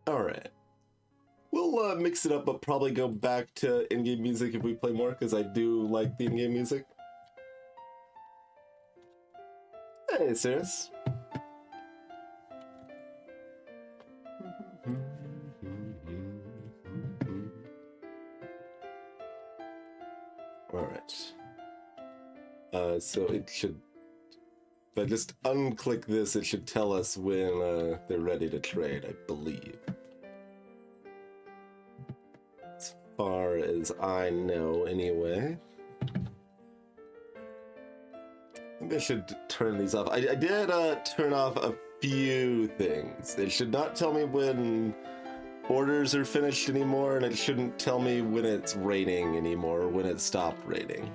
Alright. We'll mix it up, but probably go back to in-game music if we play more, because I do like the in-game music. Hey, Cirrus. Alright. So it should... If I just unclick this, it should tell us when they're ready to trade, I believe. As far as I know, anyway. I think I should turn these off. I did turn off a few things. It should not tell me when orders are finished anymore, and it shouldn't tell me when it's raining anymore, or when it stopped raining.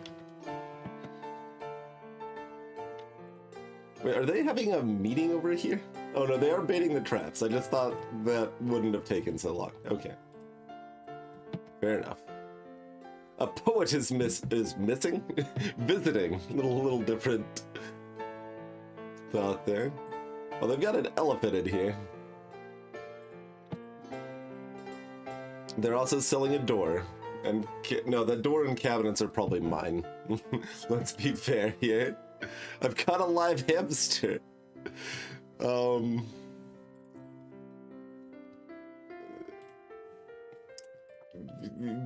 Wait, are they having a meeting over here? Oh no, they are baiting the traps. I just thought that wouldn't have taken so long. Okay. Fair enough. A poet is missing? Visiting. Little different thought there. Well, they've got an elephant in here. They're also selling a door. And no, the door and cabinets are probably mine. Let's be fair here. I've got a live hamster.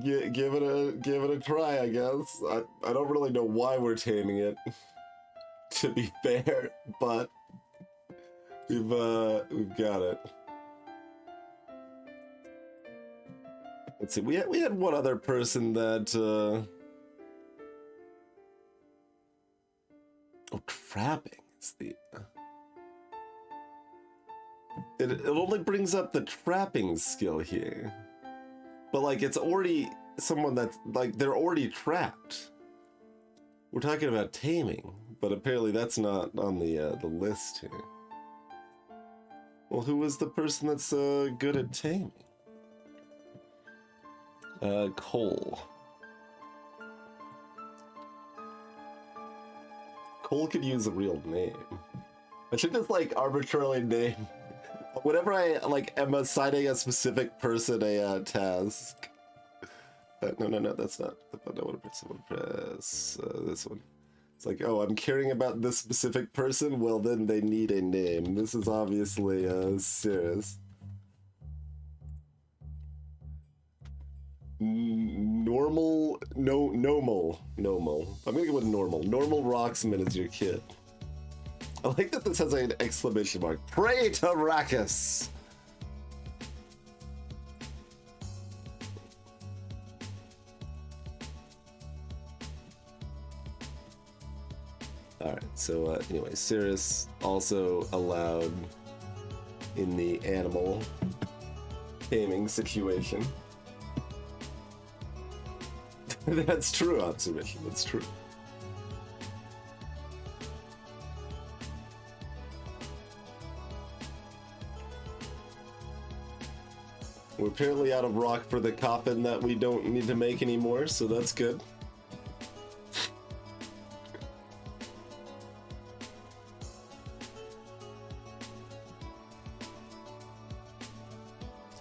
Give it a try, I guess. I don't really know why we're taming it, to be fair, but we've got it. Let's see. We had one other person that oh, trapping is the it only brings up the trapping skill here. But like it's already someone that's like they're already trapped. We're talking about taming, but apparently that's not on the list here. Well, who was the person that's good at taming? Cole. Cole could use a real name. I should just like arbitrarily name. Whenever I like am assigning a specific person a task. No, that's not. I want to press this one. It's like, oh, I'm caring about this specific person. Well, then they need a name. This is obviously serious. Normal. I'm gonna go with normal. Normal Rocksman is your kid. I like that this has an exclamation mark. Pray to Rakkus! Alright, so anyway, Cirrus also allowed in the animal taming situation. That's true observation, that's true. We're apparently out of rock for the coffin that we don't need to make anymore, so that's good.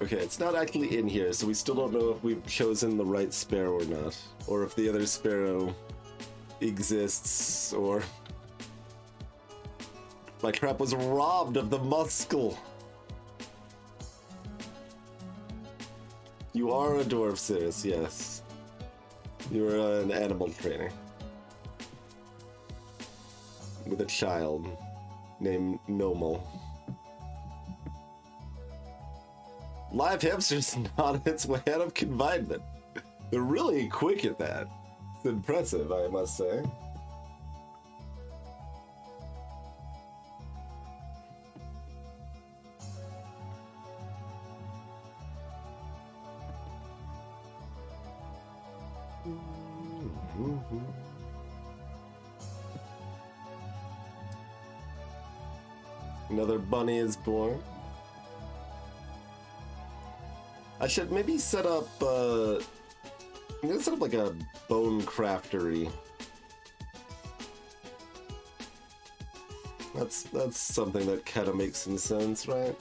Okay, it's not actually in here, so we still don't know if we've chosen the right sparrow or not. Or if the other sparrow exists, or... My crap was robbed of the muscle! You are a dwarf, sis, yes. You're an animal trainer. With a child named Nomal. Live hamster's not its way out of confinement. They're really quick at that. It's impressive, I must say. Another bunny is born. I should maybe set up, I'm gonna set up like a bone craftery. That's something that kind of makes some sense, right?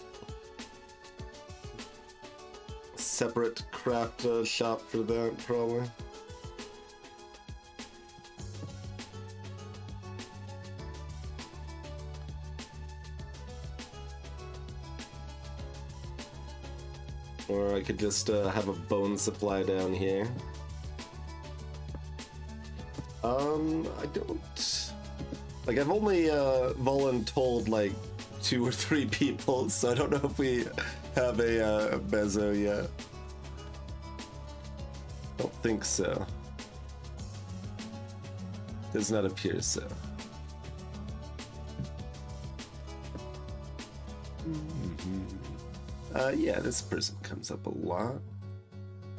Separate craft shop for that, probably. Or I could just have a bone supply down here. I don't... Like, I've only voluntold like 2 or 3 people, so I don't know if we have a mezzo yet. Don't think so. Does not appear so. Yeah, this person comes up a lot.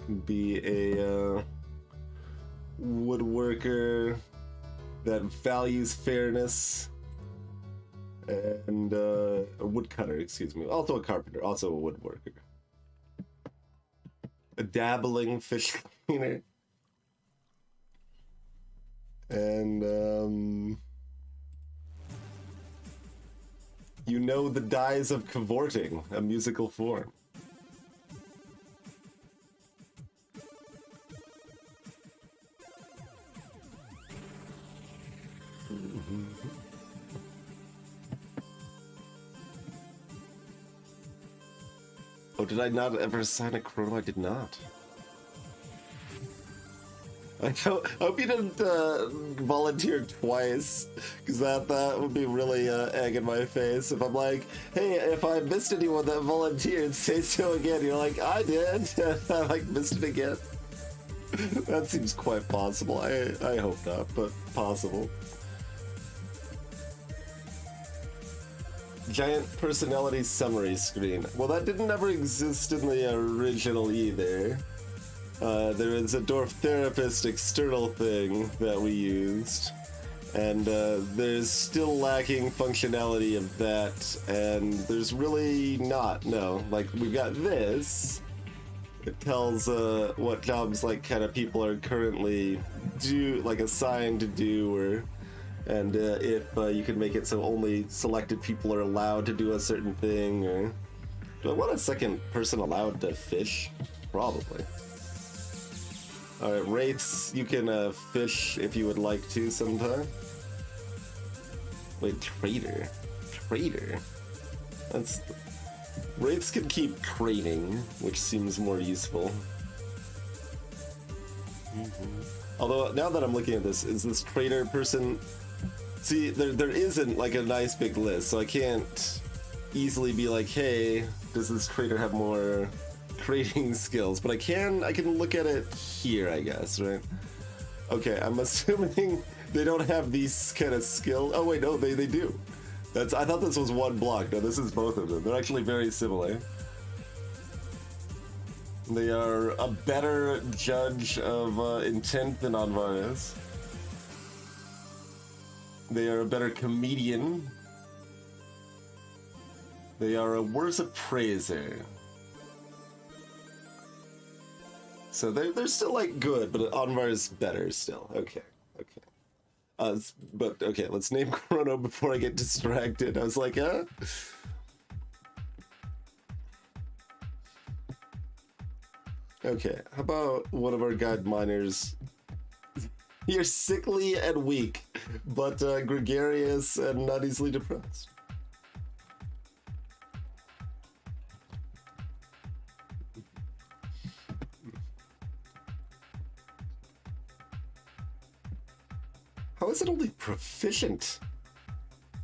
Can be a woodworker that values fairness, and a woodcutter, excuse me. Also a carpenter, also a woodworker. A dabbling fish cleaner. And, you know the dies of cavorting, a musical form. Oh, did I not ever assign a chrono? I did not. I hope you didn't volunteer twice, because that would be really egg in my face. If I'm like, hey, if I missed anyone that volunteered, say so again. You're like, I did. I like missed it again. That seems quite possible. I hope not, but possible. Giant personality summary screen. Well, that didn't ever exist in the original either. There is a dwarf therapist external thing that we used, and there's still lacking functionality of that, and there's really not, no. Like, we've got this. It tells what jobs, like, kind of people are currently assigned to do, or and if you can make it so only selected people are allowed to do a certain thing, or... Do I want a second person allowed to fish? Probably. Alright, Wraiths, you can fish if you would like to sometime. Wait, Trader? Trader? That's... Wraiths can keep trading, which seems more useful. Although, now that I'm looking at this, is this trader person... See, there isn't, like, a nice big list, so I can't easily be like, hey, does this trader have more trading skills? But I can look at it here, I guess, right? Okay, I'm assuming they don't have these kind of skills. Oh, wait, no, they do. I thought this was one block. No, this is both of them. They're actually very similar. They are a better judge of intent than Anvar is. They are a better comedian. They are a worse appraiser. So they're still, like, good, but Anvar is better still. Okay, okay. But, okay, let's name Chrono before I get distracted. I was like, Okay, how about one of our guide miners? You're sickly and weak, but gregarious and not easily depressed. How is it only proficient?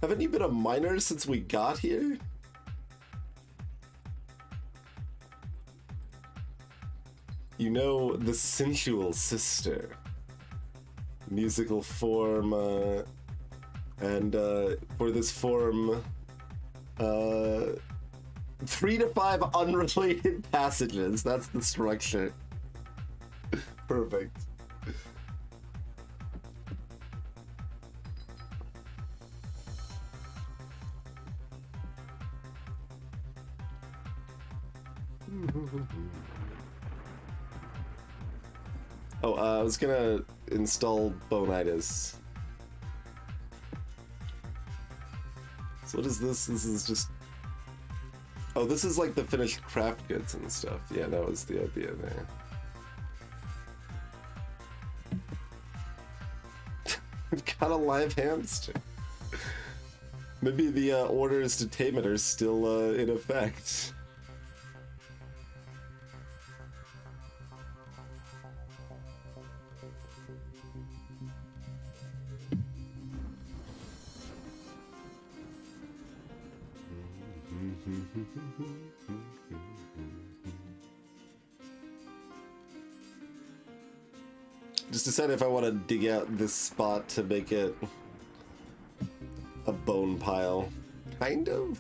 Haven't you been a miner since we got here? You know, the sensual sister. Musical form, and for this form, 3 to 5 unrelated passages. That's the structure. Perfect. Oh, I was gonna install Bonitis. So what is this? This is just... Oh, this is like the finished craft goods and stuff. Yeah, that was the idea there. We've got a live hamster. Maybe the orders to tame it are still in effect. Just decided if I want to dig out this spot to make it a bone pile. Kind of?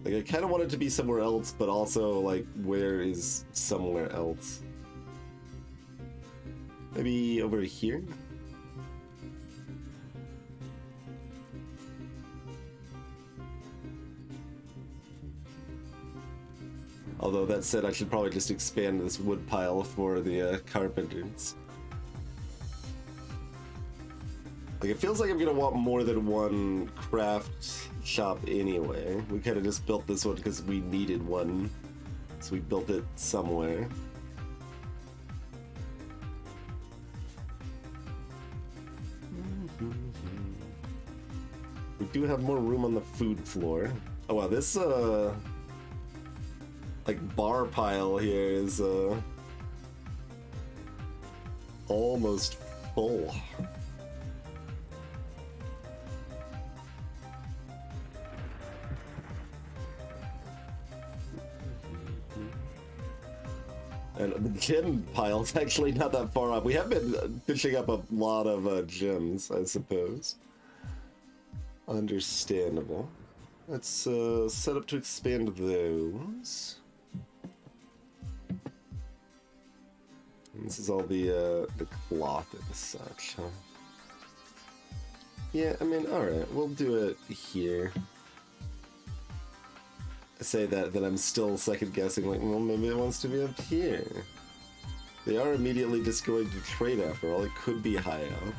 Like, I kind of want it to be somewhere else, but also, like, where is somewhere else? Maybe over here? Although that said, I should probably just expand this wood pile for the carpenters. Like, it feels like I'm gonna want more than one craft shop anyway. We kind of just built this one because we needed one, so we built it somewhere. We do have more room on the food floor. Oh wow, this like bar pile here is almost full. And the gem pile's actually not that far up. We have been fishing up a lot of gems, I suppose. Understandable. Let's set up to expand those. And this is all the cloth and such, huh? Yeah, I mean, alright, we'll do it here. I say that I'm still second guessing, like, well, maybe it wants to be up here. They are immediately just going to trade after all. It could be high up.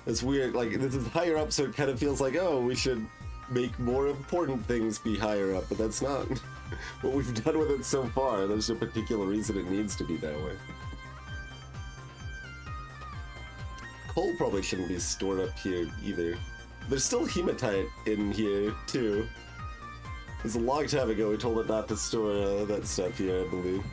It's weird, like, this is higher up, so it kind of feels like, oh, we should make more important things be higher up, but that's not what we've done with it so far. There's no particular reason it needs to be that way. Coal probably shouldn't be stored up here either. There's still hematite in here, too. It was a long time ago we told it not to store that stuff here, I believe.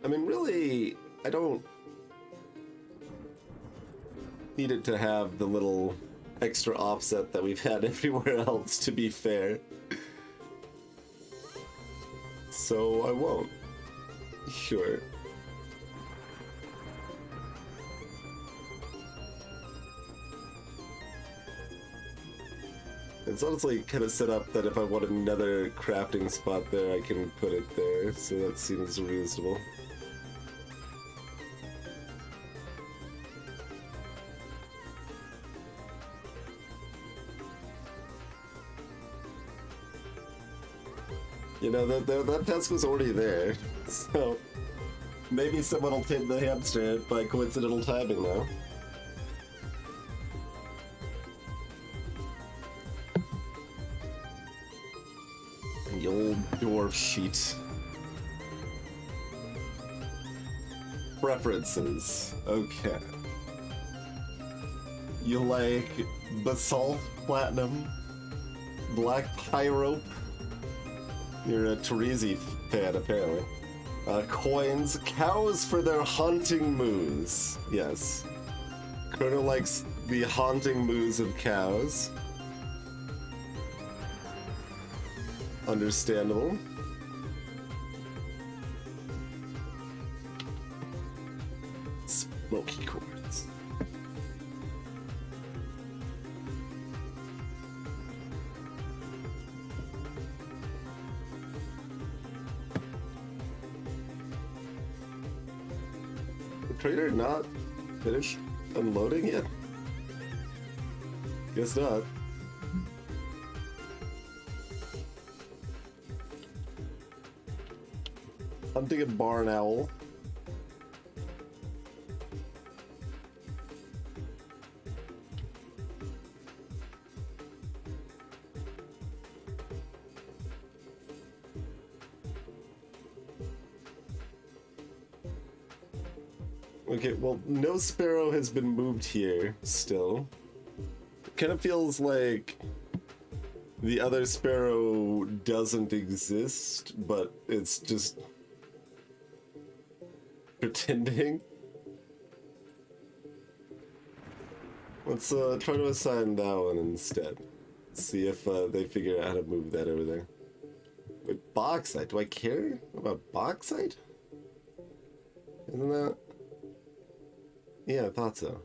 I mean, really, I don't need it to have the little extra offset that we've had everywhere else, to be fair. So I won't. Sure. It's honestly kind of set up that if I want another crafting spot there, I can put it there, so that seems reasonable. You know, that desk was already there, so maybe someone will tame the hamster by coincidental timing now. The old dwarf sheet. Preferences. Okay. You like basalt, platinum, black pyrope. You're a Terezi fan, apparently. Coins, cows for their haunting moos. Yes. Colonel likes the haunting moos of cows. Understandable. Smoky quartz. The trader not finished unloading yet? Guess not. I'm thinking barn owl. Okay, well, no sparrow has been moved here still. Kind of feels like the other sparrow doesn't exist, but it's just pretending. Let's try to assign that one instead. See if they figure out how to move that over there. Wait, bauxite. Do I care about bauxite? Isn't that? Yeah, I thought so.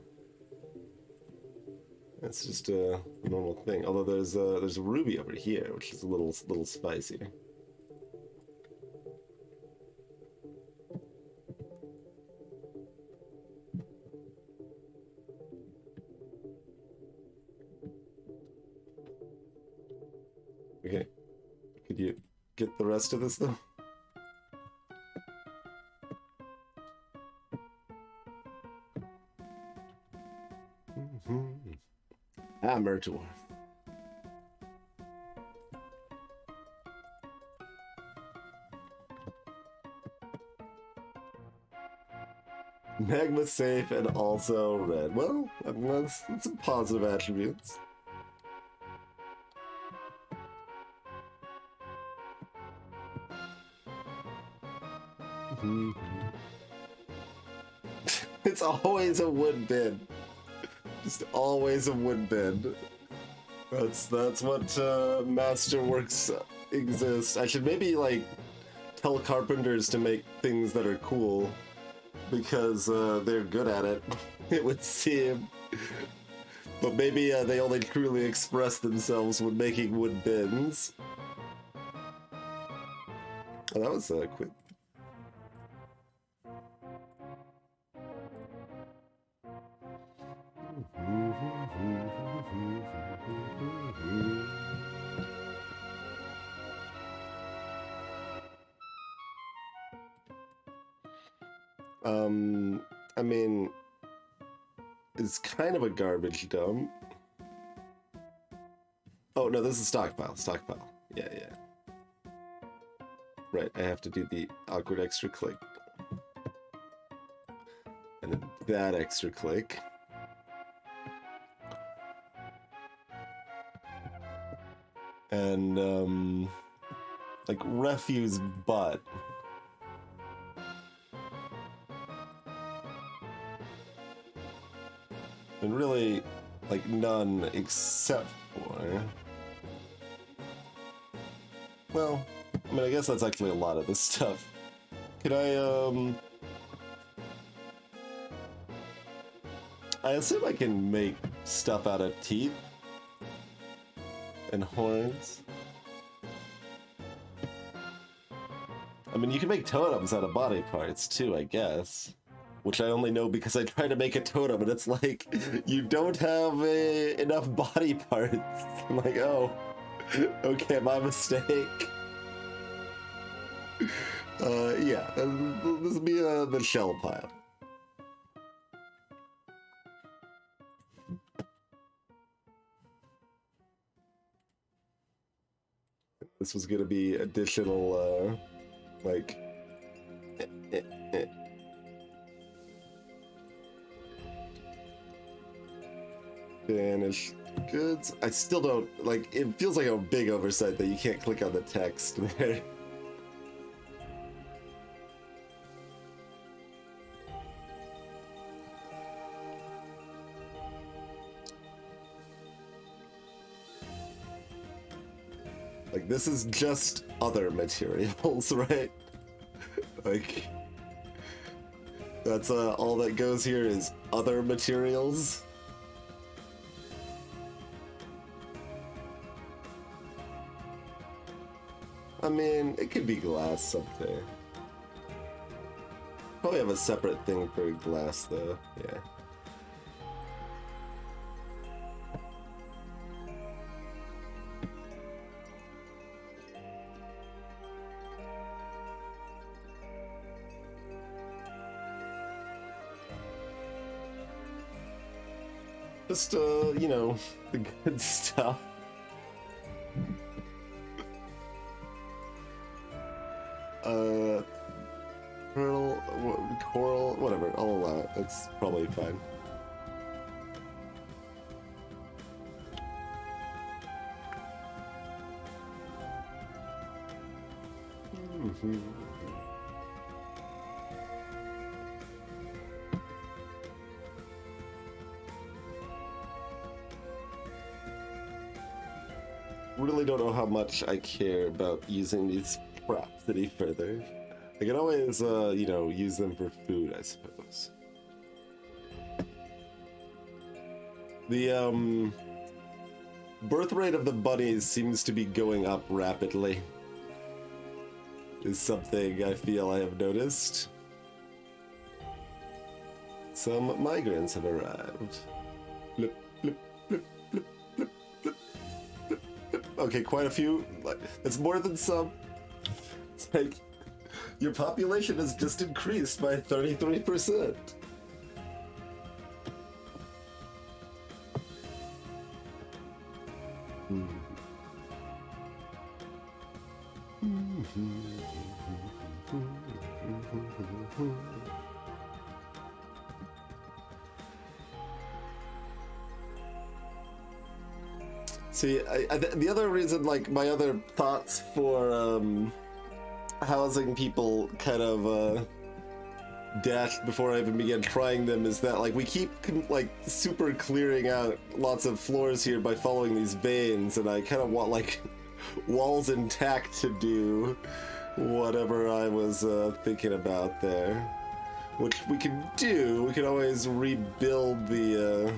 That's just a normal thing. Although there's a ruby over here, which is a little spicier. Okay, could you get the rest of this though? Hammer Dwarf. Magma safe and also red. Well, I mean, that's some positive attributes. It's always a wood bin. Just always a wood bin. That's what masterworks exist. I should maybe like tell carpenters to make things that are cool because they're good at it. It would seem, but maybe they only truly express themselves when making wood bins. Oh, that was quick. I mean, it's kind of a garbage dump. Oh no, this is stockpile. Yeah. Right, I have to do the awkward extra click. And then that extra click. And, like, refuse butt. And really, like, none except for... Well, I mean, I guess that's actually a lot of this stuff. Could I assume I can make stuff out of teeth and horns. I mean, you can make totems out of body parts too, I guess. Which I only know because I tried to make a totem and it's like, you don't have enough body parts. I'm like, oh, okay, my mistake. Yeah, this will be the shell pile. This was gonna be additional, like... Finished goods. I still don't, like, it feels like a big oversight that you can't click on the text there. Like, this is just other materials, right? Like, that's all that goes here is other materials. I mean, it could be glass someday. Probably have a separate thing for glass, though. Yeah. Just, you know, the good stuff. Pearl, coral, whatever, I'll allow it. It's probably fine. Really don't know how much I care about using these props any further. I can always, you know, use them for food, I suppose. The, birth rate of the bunnies seems to be going up rapidly. Is something I feel I have noticed. Some migrants have arrived. Blip, blip, blip, blip, blip, blip, blip, blip. Okay, quite a few. It's more than some. It's like, your population has just increased by 33%. See, the other reason, like, my other thoughts for, housing people kind of, dashed before I even began trying them is that, like, we keep, like, super clearing out lots of floors here by following these veins, and I kind of want, like, walls intact to do whatever I was, thinking about there. Which we can do. We can always rebuild the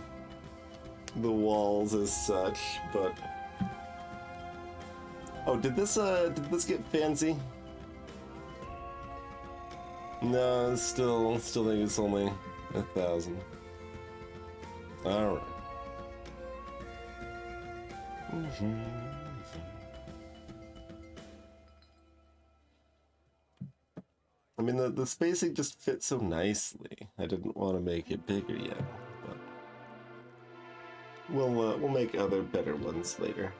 walls as such, but... Oh, did this get fancy? No, still think it's only 1,000. Alright. I mean, the spacing just fits so nicely. I didn't want to make it bigger yet, but... We'll make other better ones later.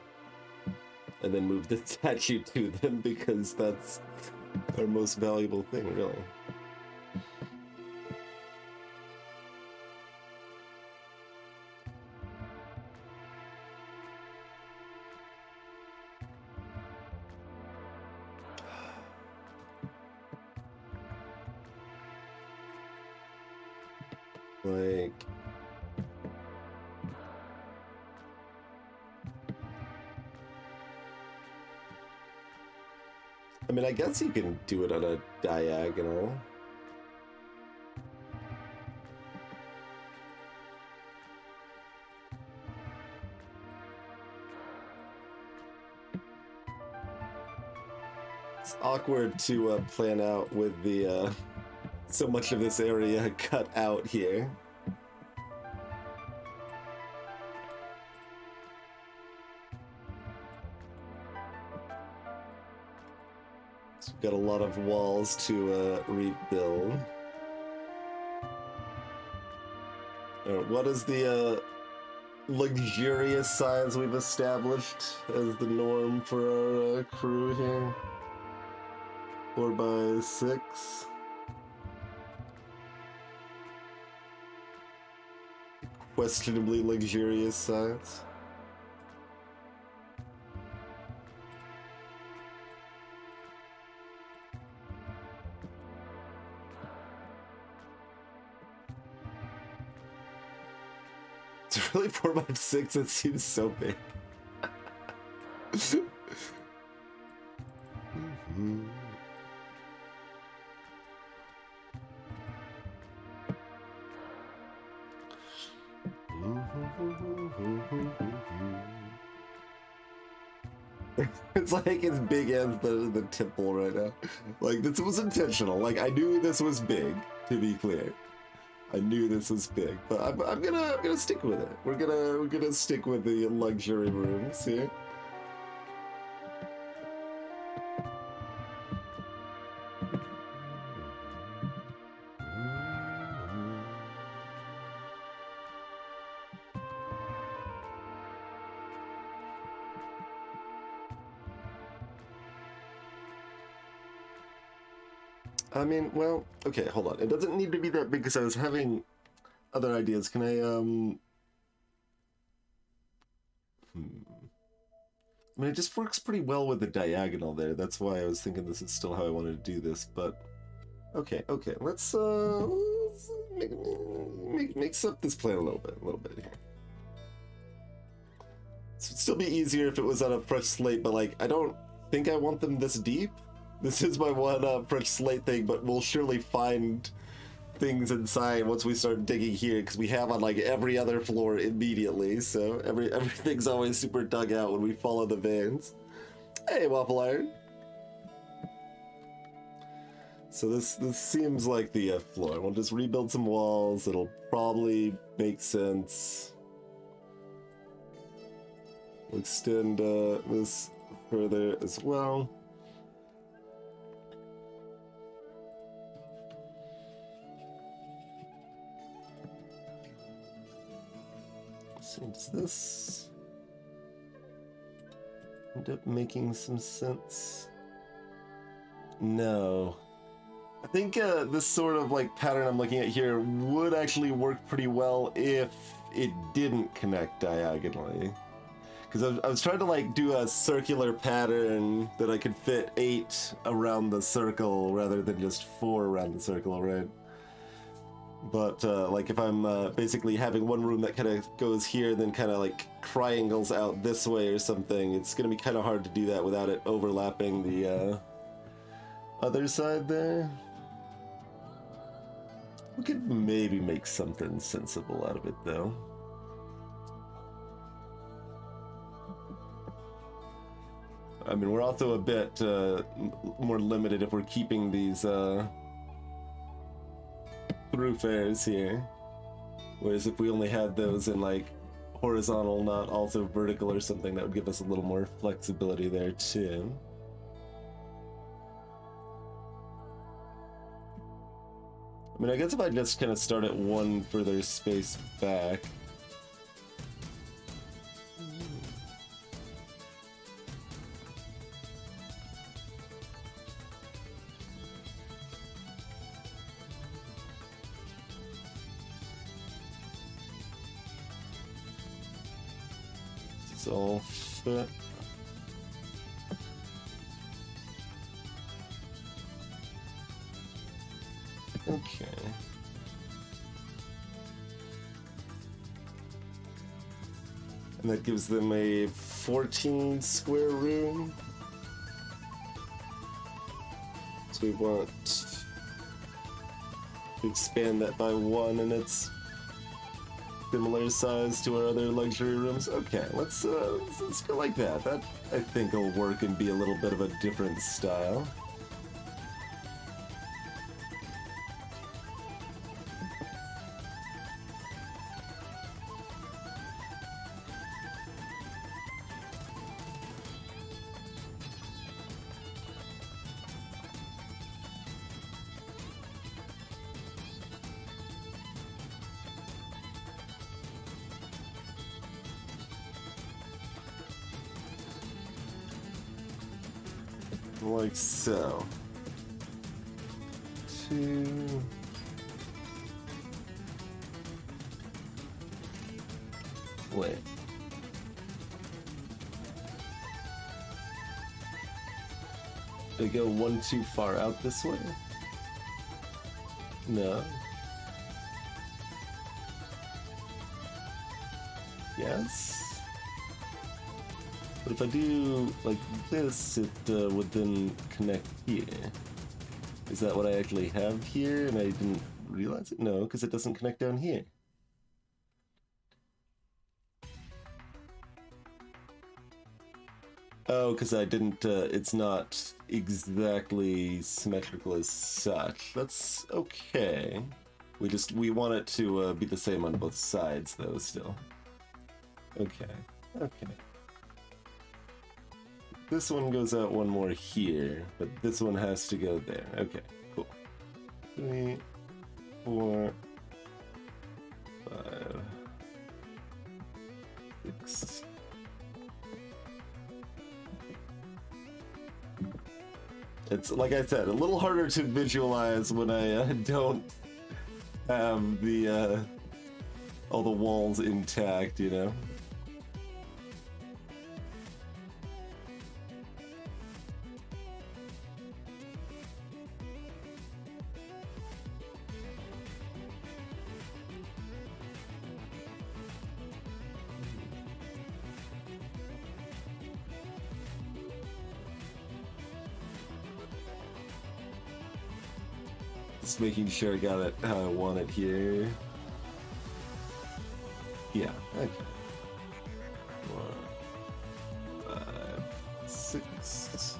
And then move the statue to them, because that's our most valuable thing, really. Like... I mean, I guess you can do it on a diagonal. It's awkward to plan out with the so much of this area cut out here. Got a lot of walls to rebuild. What is the luxurious size we've established as the norm for our crew here? 4x6. Questionably luxurious size. It's really 4x6, it seems so big. It's like as big as the temple right now. Like, this was intentional. Like, I knew this was big, to be clear. I knew this was big, but I'm gonna stick with it. We're gonna stick with the luxury rooms here. I mean, well, okay, hold on. It doesn't need to be that big because I was having other ideas. Can I, I mean, it just works pretty well with the diagonal there. That's why I was thinking this is still how I wanted to do this, but... Okay, let's mix up this plan a little bit here. This would still be easier if it was on a fresh slate, but, like, I don't think I want them this deep. This is my one fresh slate thing, but we'll surely find things inside once we start digging here, because we have on like every other floor immediately, so everything's always super dug out when we follow the veins. Hey, Waffle Iron! So this seems like the floor. We'll just rebuild some walls. It'll probably make sense. We'll extend this further as well. Does this end up making some sense? No. I think this sort of like pattern I'm looking at here would actually work pretty well if it didn't connect diagonally. Because I was trying to like do a circular pattern that I could fit 8 around the circle rather than just 4 around the circle, right? But like if I'm basically having one room that kind of goes here, then kind of like triangles out this way or something, it's going to be kind of hard to do that without it overlapping the other side there. We could maybe make something sensible out of it though. I mean, we're also a bit more limited if we're keeping these thoroughfares here, whereas if we only had those in like horizontal, not also vertical or something, that would give us a little more flexibility there too. I mean, I guess if I just kind of start at one further space back. All fit. Okay. And that gives them a 14 square room. So we want to expand that by 1, and it's similar size to our other luxury rooms. Okay, let's go like that. That I think will work and be a little bit of a different style. like so. 2. Wait. Did I go 1 too far out this way? No. Yes? But if I do like this, it would then connect here. Is that what I actually have here and I didn't realize it? No, because it doesn't connect down here. Oh, because I didn't, it's not exactly symmetrical as such. That's okay. We want it to be the same on both sides, though, still. Okay, okay. This one goes out one more here, but this one has to go there. Okay, cool. 3, 4, 5, 6. It's, like I said, a little harder to visualize when I don't have the, all the walls intact, you know? Just making sure I got it how I want it here. Yeah, okay. 4, 5, 6.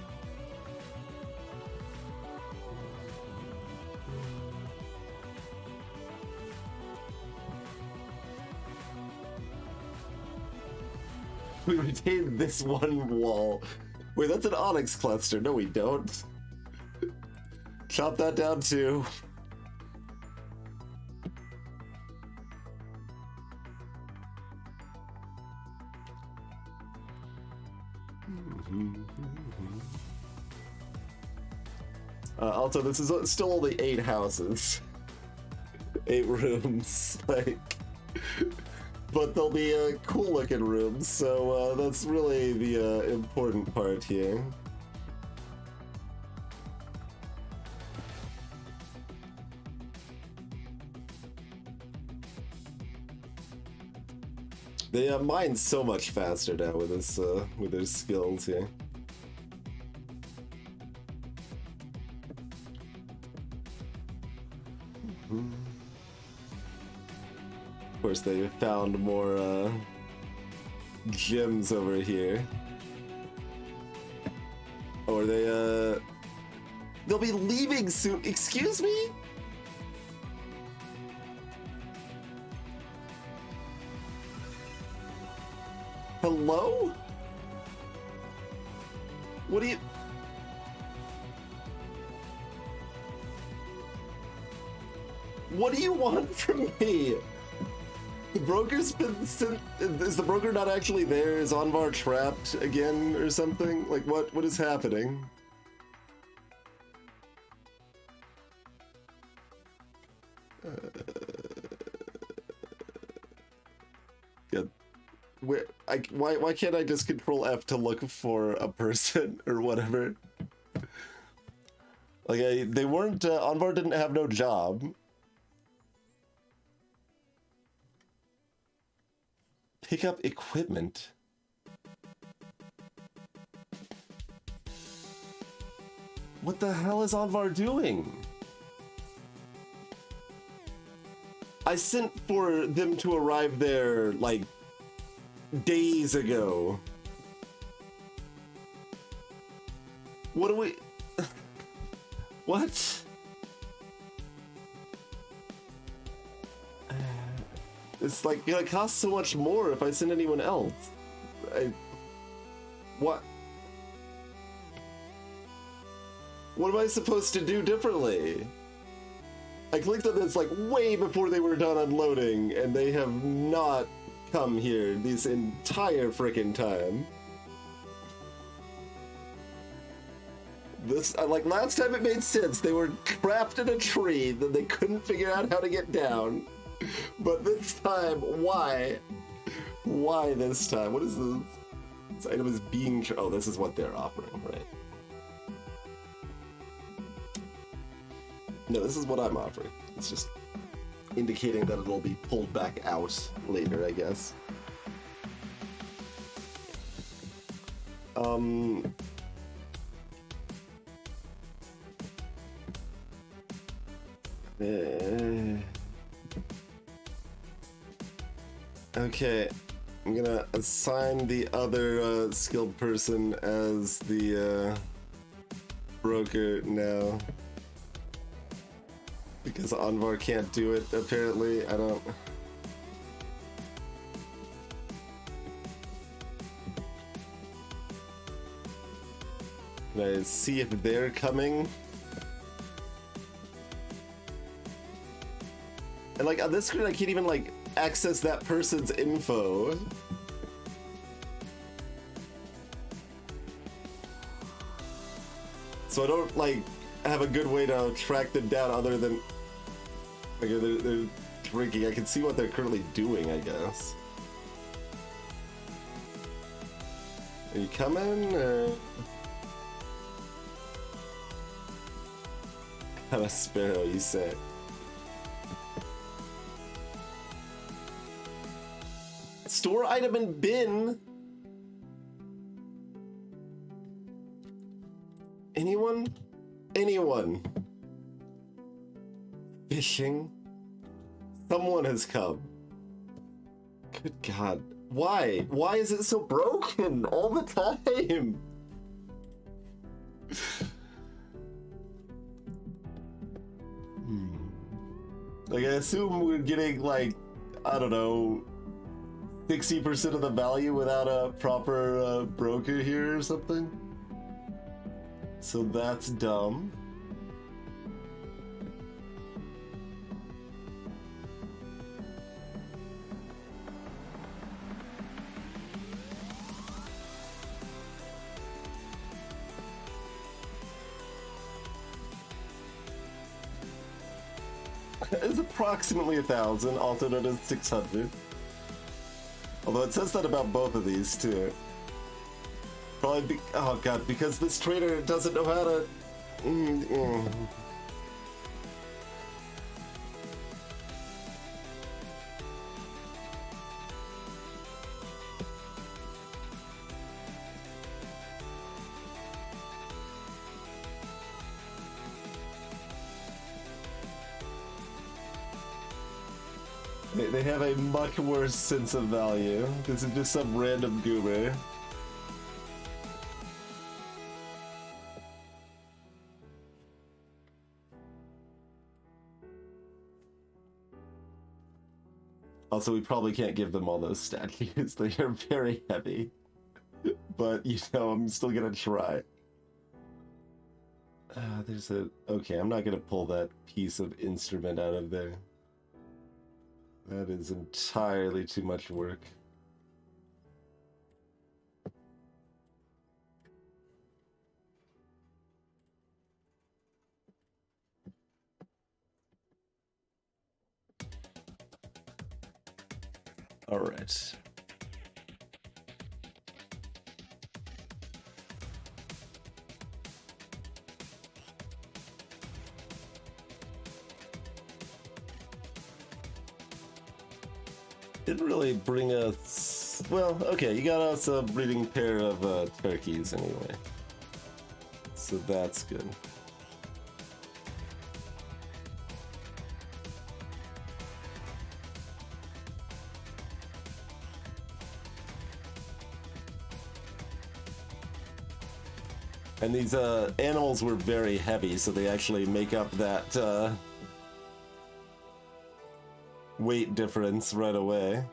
We retain this one wall. Wait, that's an onyx cluster. No, we don't. Chop that down too. Also, this is still only 8 houses. 8 rooms, like... But they'll be cool looking rooms, so that's really the important part here. They mine so much faster now with this with their skills here. Of course, they found more gems over here. Or they'll be leaving soon. Excuse me? Hello? What do you... What do you want from me? The broker's been sent... Is the broker not actually there? Is Anvar trapped again or something? Like, what is happening? Yeah. Why can't I just control F to look for a person or whatever? Like, they weren't... Anvar didn't have no job. Pick up equipment. What the hell is Anvar doing? I sent for them to arrive there, like, days ago. What do we... What? It's like gonna cost so much more if I send anyone else. What? What am I supposed to do differently? I clicked on this like way before they were done unloading, and they have not come here this entire freaking time. This, like last time it made sense. They were trapped in a tree that they couldn't figure out how to get down. But this time, why? Why this time? What is this? This item is being... Oh, this is what they're offering, right? No, this is what I'm offering. It's just indicating that it'll be pulled back out later, I guess. Okay, I'm gonna assign the other skilled person as the broker now. Because Anvar can't do it, apparently. I don't... Can I see if they're coming? And like on this screen I can't even like access that person's info. So I don't like have a good way to track them down other than okay, they're drinking. I can see what they're currently doing, I guess. Are you coming or... Have a sparrow, you say? Store item and bin. Anyone? Anyone? Fishing? Someone has come. Good God. Why? Why is it so broken all the time? Like, I assume we're getting, like, I don't know, 60% of the value without a proper broker here or something? So that's dumb. It's approximately 1,000, also known as 600. Although it says that about both of these too. Probably be, oh god, because this trader doesn't know how to... They have a much worse sense of value. This is just some random goober. Also, we probably can't give them all those statues. They are very heavy. But, you know, I'm still gonna try. There's a... Okay, I'm not gonna pull that piece of instrument out of there. That is entirely too much work. All right. Didn't really bring us... Well, okay, you got us a breeding pair of turkeys anyway. So that's good. And these animals were very heavy, so they actually make up that weight difference right away.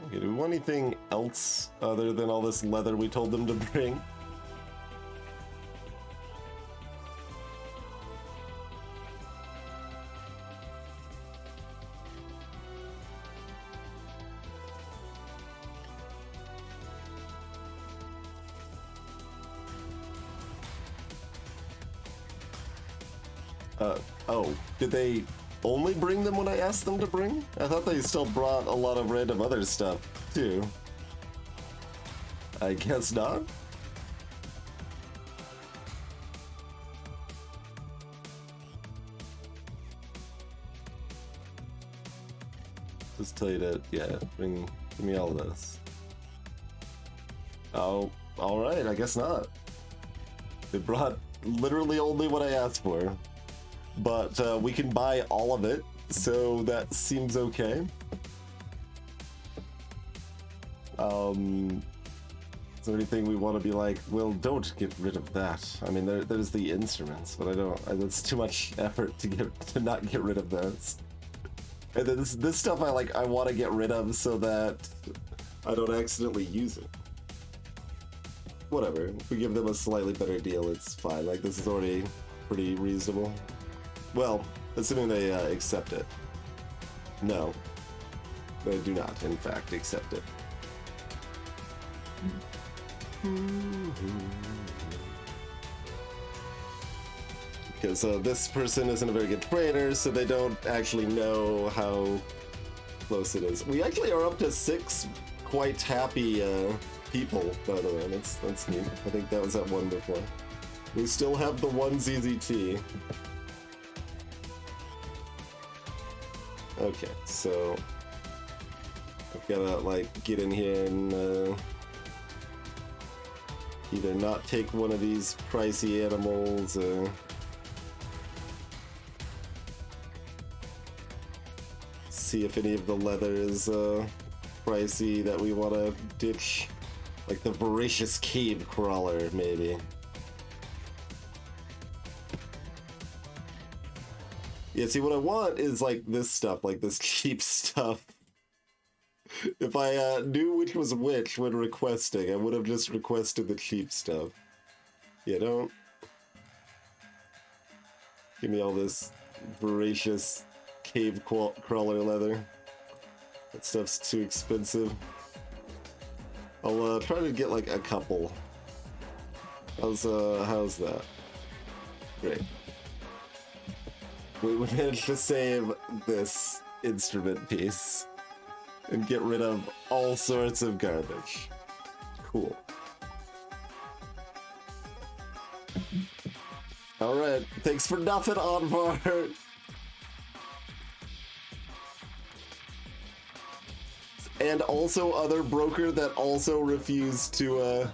Okay, do we want anything else other than all this leather we told them to bring? Oh, did they only bring them when I asked them to bring? I thought they still brought a lot of random other stuff, too. I guess not. Just tell you to, yeah, give me all this. Oh, alright, I guess not. They brought literally only what I asked for. But we can buy all of it, so that seems okay. Is there anything we want to be like, well, don't get rid of that? I mean, there's the instruments, but that's too much effort to not get rid of those. And then this stuff I want to get rid of so that I don't accidentally use it. Whatever, if we give them a slightly better deal, it's fine. Like, this is already pretty reasonable. Well, assuming they accept it. No, they do not, in fact, accept it. Because this person isn't a very good trader, so they don't actually know how close it is. We actually are up to 6 quite happy people, by the way. That's neat. I think that was at 1 before. We still have the 1 ZZT. Okay, so I've gotta get in here and either not take one of these pricey animals or see if any of the leather is pricey that we want to ditch, like the voracious cave crawler maybe. Yeah, see, what I want is this stuff, this cheap stuff. If I knew which was which when requesting, I would have just requested the cheap stuff. Yeah, don't give me all this voracious cave crawler leather. That stuff's too expensive. I'll try to get a couple. How's that? Great. We managed to save this instrument piece and get rid of all sorts of garbage. Cool. Alright, thanks for nothing, Onvar. And also other broker that also refused to,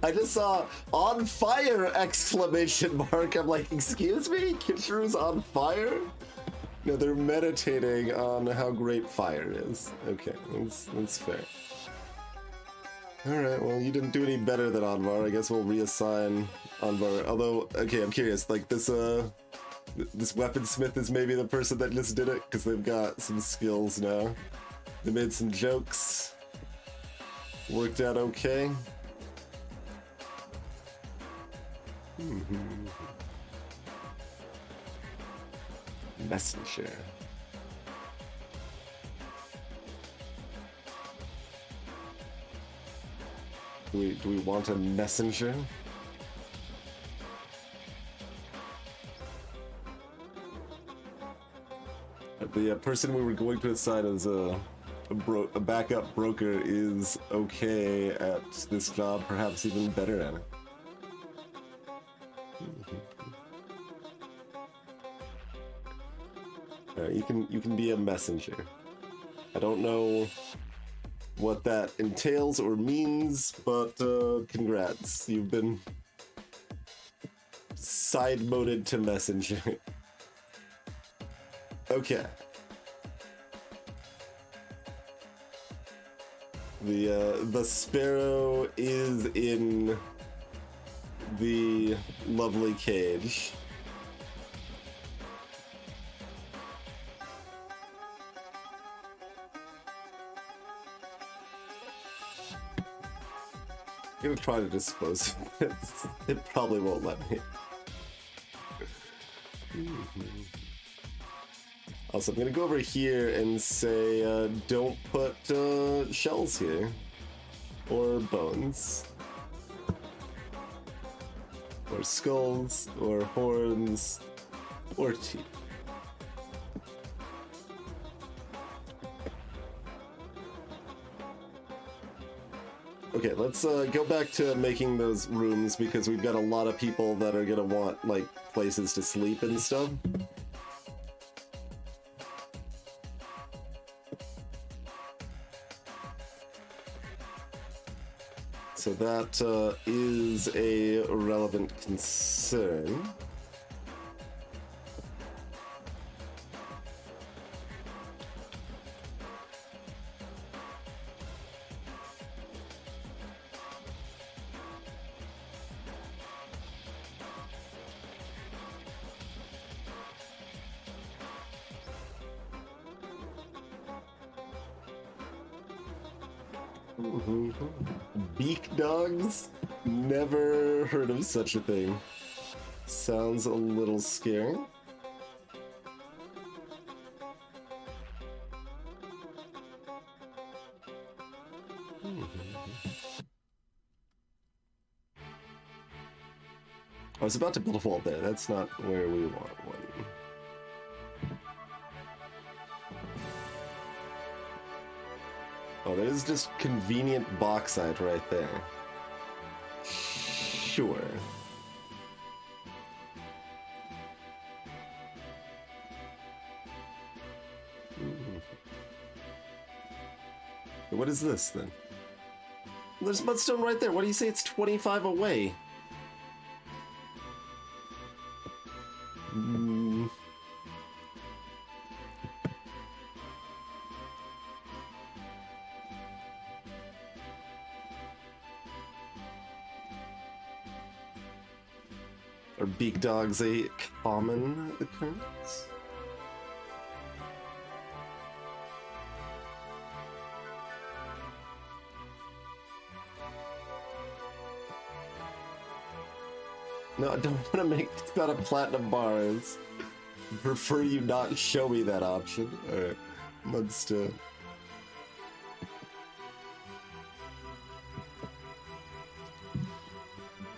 I just saw on fire exclamation mark. I'm like, excuse me? Kishiru's on fire? No, they're meditating on how great fire is. Okay, that's fair. Alright, well, you didn't do any better than Anvar. I guess we'll reassign Anvar. Although, okay, I'm curious, this weaponsmith is maybe the person that just did it, because they've got some skills now. They made some jokes. Worked out okay. Messenger. Do we want a messenger? The person we were going to assign as a backup broker is okay at this job, perhaps even better at it. You can be a messenger. I don't know what that entails or means, but congrats. You've been side-moded to messenger. Okay. The sparrow is in the lovely cage. I'm gonna try to dispose of it. It probably won't let me. Also, I'm gonna go over here and say, don't put shells here. Or bones. Or skulls, or horns, or teeth. Okay, let's go back to making those rooms because we've got a lot of people that are gonna want, like, places to sleep and stuff. So that is a relevant concern. Beak dogs? Never heard of such a thing. Sounds a little scary. I was about to build a wall there. That's not where we want one. Oh, there's just convenient bauxite right there. Sure. What is this then? There's mudstone right there. What do you say it's 25 away? Are beak dogs a common occurrence? No, I don't want to make this out of platinum bars. Prefer you not show me that option. Alright, mudstone.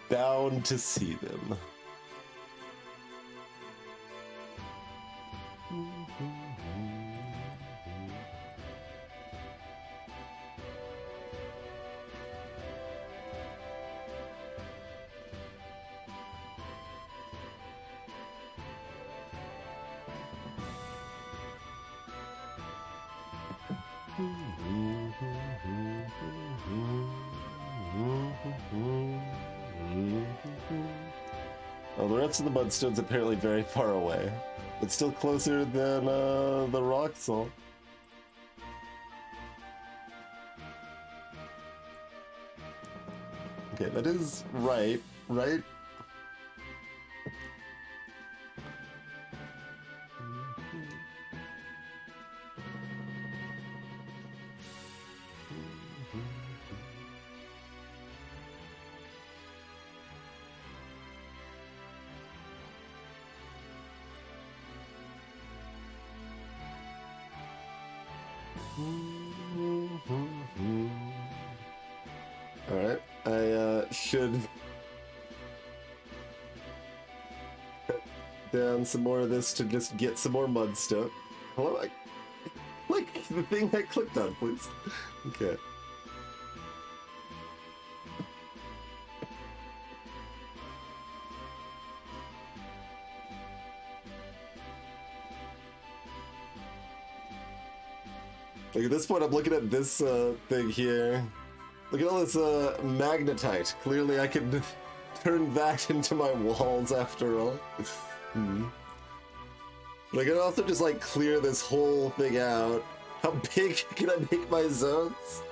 Bound to see them. Oh, the rest of the mudstone's apparently very far away, but still closer than the rock salt. Okay, that is right? Alright, I should down some more of this to just get some more mudstone. Hello, click the thing I clicked on, please. Okay. Like at this point, I'm looking at this thing here. Look at all this magnetite. Clearly, I can turn that into my walls after all. But I can also just like clear this whole thing out. How big can I make my zones?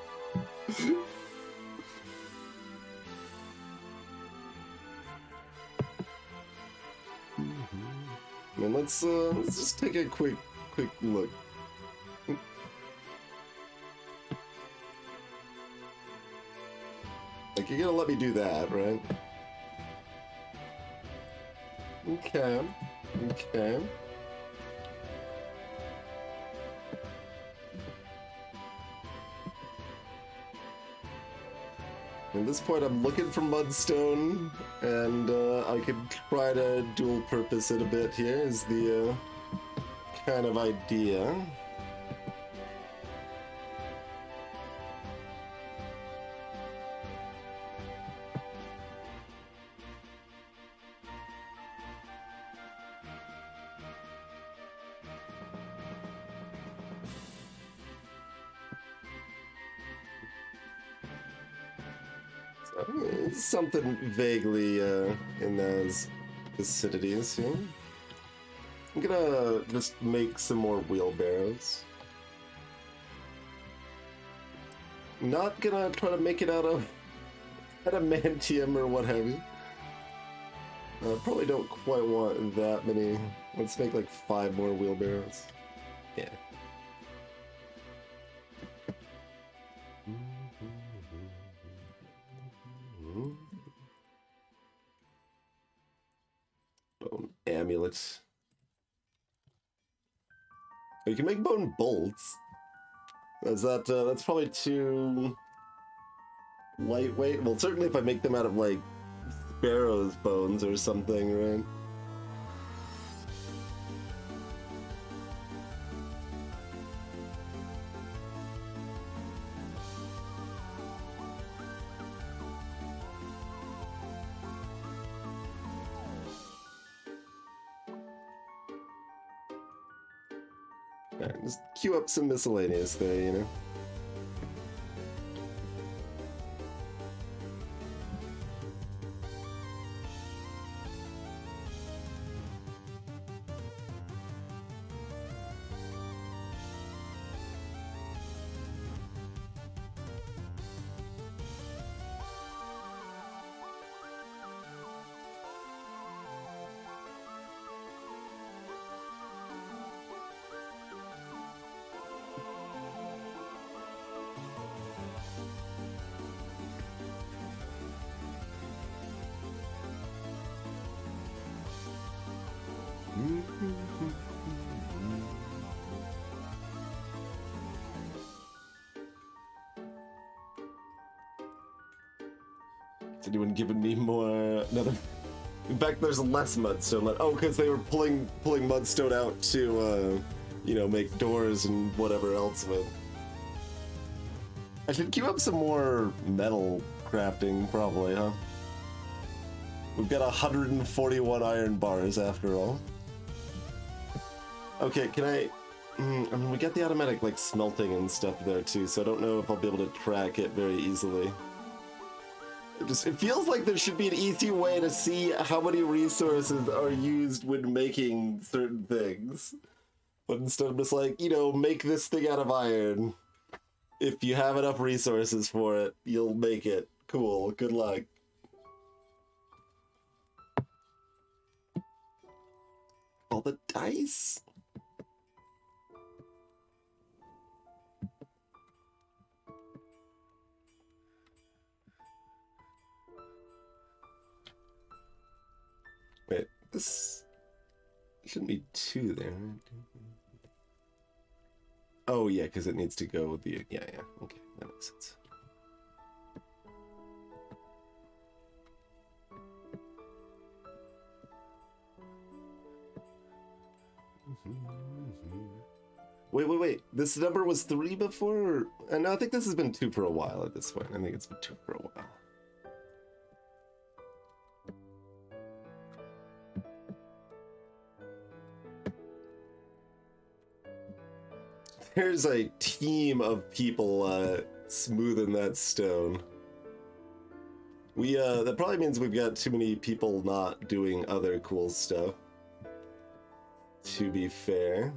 And let's just take a quick look. Like, you're gonna let me do that, right? Okay. At this point, I'm looking for mudstone, and I could try to dual purpose it a bit here, is the kind of idea. Something vaguely in those vicinities here. I'm gonna just make some more wheelbarrows. Not gonna try to make it out of adamantium or what have you. Probably don't quite want that many. Let's make like 5 more wheelbarrows. Yeah. Bone amulets. Oh, you can make bone bolts. Is that that's probably too lightweight? Well, certainly if I make them out of like sparrow's bones or something, right? Alright, just queue up some miscellaneous there, you know? Is anyone giving me more? Another. In fact, there's less mudstone. Oh, because they were pulling mudstone out to, you know, make doors and whatever else with. I should queue up some more metal crafting, probably, huh? We've got 141 iron bars after all. Okay, can I mean, we got the automatic, like, smelting and stuff there, too, so I don't know if I'll be able to track it very easily. It feels like there should be an easy way to see how many resources are used when making certain things. But instead of just like, you know, make this thing out of iron. If you have enough resources for it, you'll make it. Cool, good luck. All the dice? Wait, this shouldn't be 2 there, right? Oh, yeah, because it needs to go with the... Yeah, okay, that makes sense. Wait. This number was 3 before? No, I think this has been 2 for a while at this point. I think it's been 2 for a while. There's a team of people smoothing that stone. That probably means we've got too many people not doing other cool stuff. To be fair.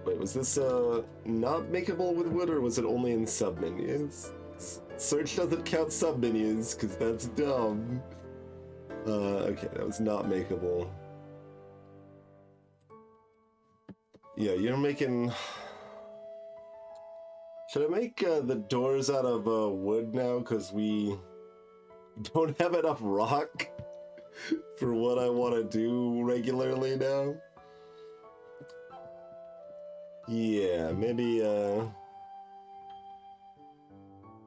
Wait, was this not makeable with wood, or was it only in submenus? Search doesn't count submenus, because that's dumb. Okay, that was not makeable. Yeah, you're making... Should I make the doors out of wood now, because we don't have enough rock? for what I want to do regularly now. Yeah, maybe,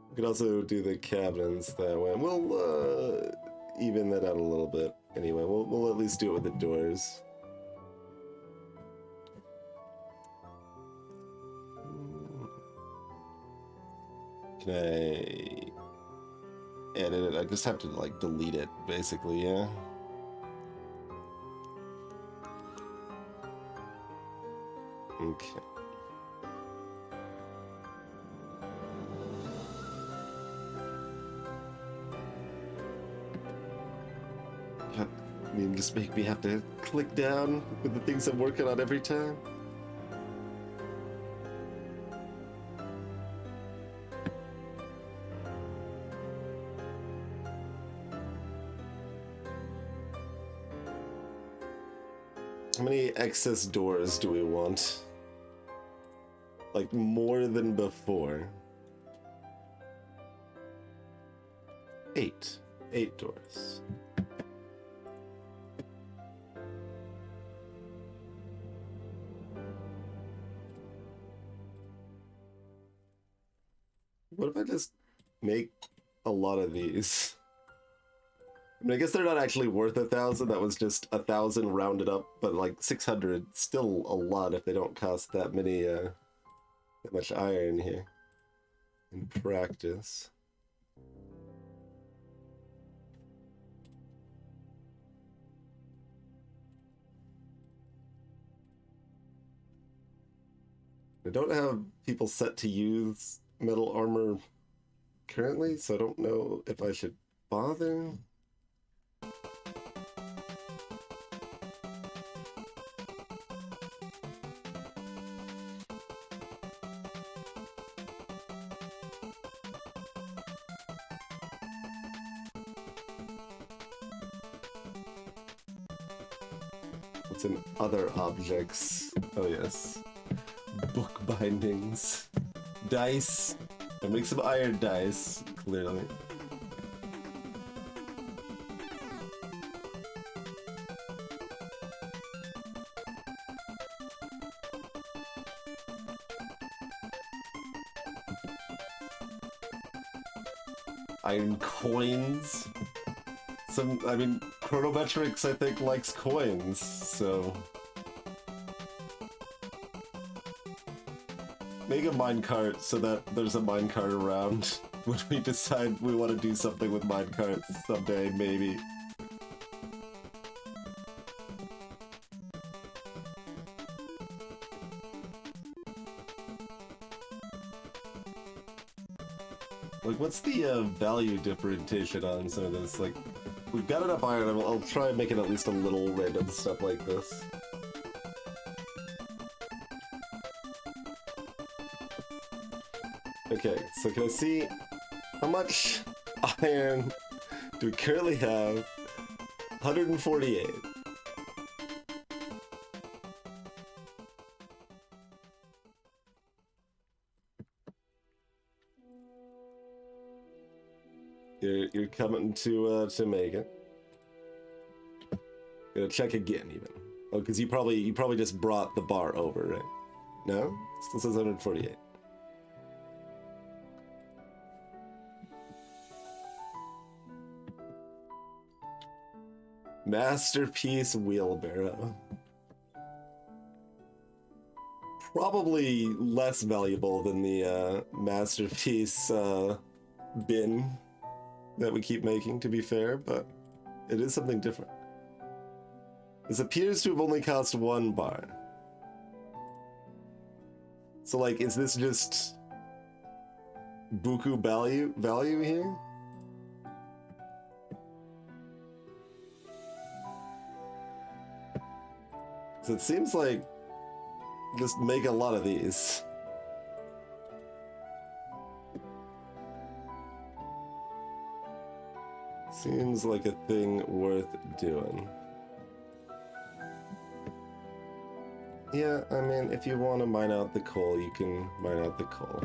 we could also do the cabins that way. We'll, even that out a little bit. Anyway, we'll at least do it with the doors. Can I edit it? I just have to, like, delete it, basically, yeah? Okay. I mean, just make me have to click down with the things I'm working on every time. How many excess doors do we want? Like, more than before. 8. 8 doors. What if I just make a lot of these? I mean, I guess they're not actually worth 1,000. That was just 1,000 rounded up, but like 600, still a lot if they don't cost that many, that much iron here. In practice. I don't have people set to use metal armor currently, so I don't know if I should bother. What's in other objects? Oh yes. Book bindings. Dice. I make some iron dice, clearly. Iron coins. I mean, Chronometrics, I think, likes coins, so... Make a minecart so that there's a minecart around when we decide we want to do something with minecarts someday, maybe. Like, what's the value differentiation on some of this? Like, we've got enough iron, I'll try and make it at least a little random stuff like this. Okay, so can I see how much iron do we currently have? 148. You're coming to make it. Gonna check again even. Oh, because you probably just brought the bar over, right? No? Still says 148. Masterpiece wheelbarrow. Probably less valuable than the masterpiece bin that we keep making, to be fair, but it is something different. This appears to have only cost 1 bar. So, like, is this just buku value here? So it seems like just make a lot of these. Seems like a thing worth doing. Yeah, I mean, if you want to mine out the coal, you can mine out the coal.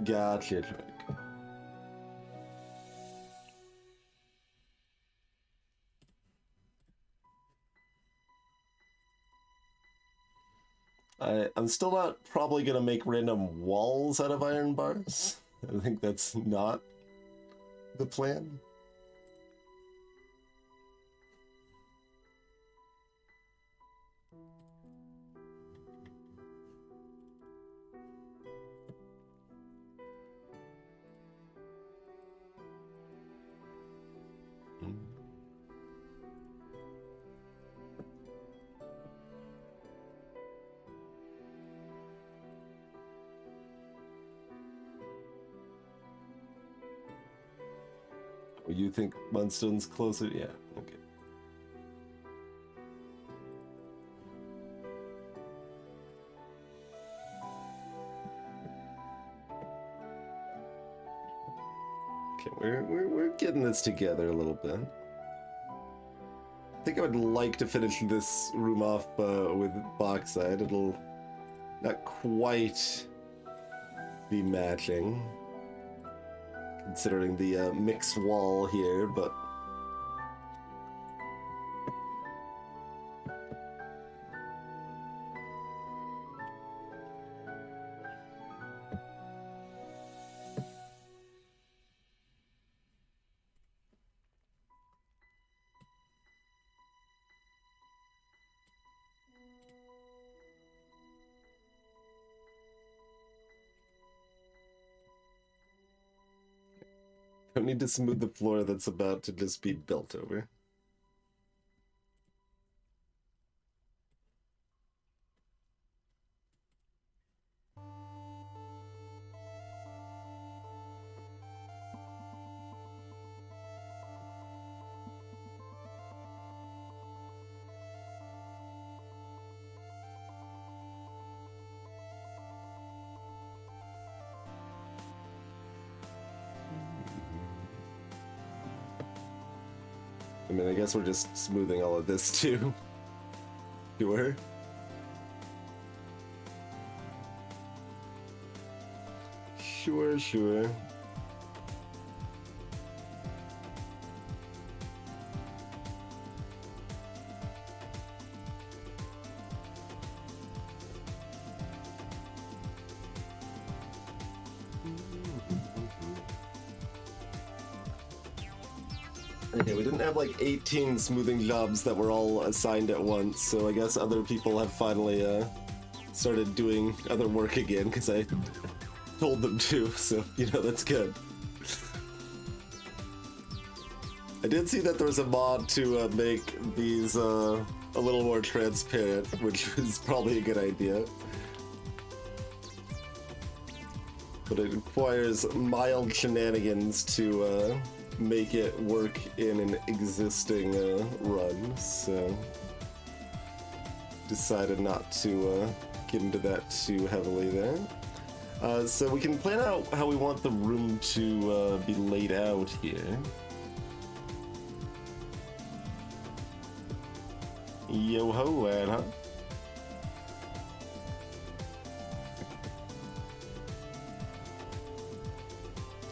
Gotcha, Drake. I'm still not probably gonna make random walls out of iron bars. I think that's not the plan. You think Munstone's closer? Yeah, okay. Okay, we're getting this together a little bit. I think I would like to finish this room off with bauxite. It'll not quite be matching, considering the mixed wall here, but don't need to smooth the floor that's about to just be built over. I mean, I guess we're just smoothing all of this too. Sure. Sure. Okay, we didn't have like 18 smoothing jobs that were all assigned at once, so I guess other people have finally started doing other work again, because I told them to, so, you know, that's good. I did see that there was a mod to make these a little more transparent, which is probably a good idea. But it requires mild shenanigans to make it work in an existing run, so decided not to get into that too heavily there. So we can plan out how we want the room to be laid out here. Yo-ho, lad, huh?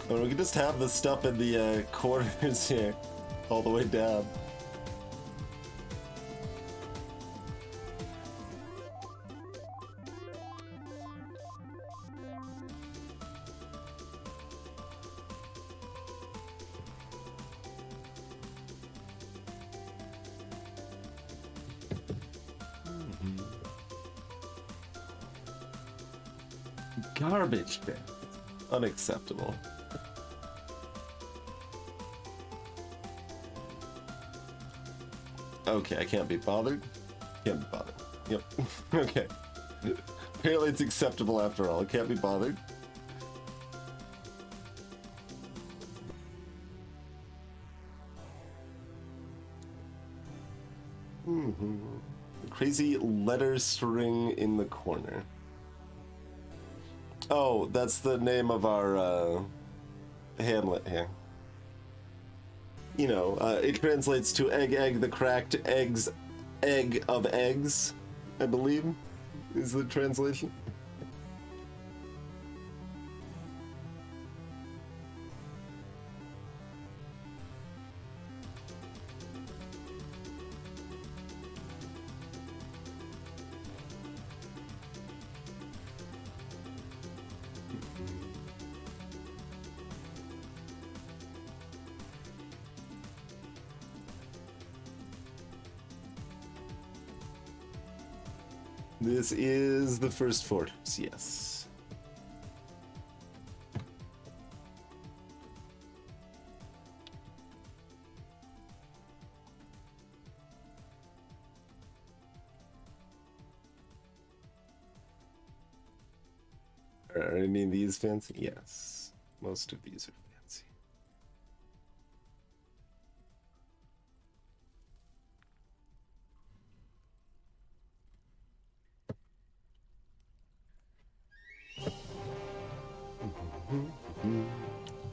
Or we could just have the stuff in the corners here, all the way down. Garbage bin. Unacceptable. Okay, I can't be bothered. Can't be bothered. Yep. Okay. Apparently it's acceptable after all. I can't be bothered. Crazy letter string in the corner. Oh, that's the name of our hamlet here. You know, it translates to egg, the cracked egg of eggs, I believe, is the translation. This is the first fortress, yes. Are any of these fancy? Yes. Most of these are fancy.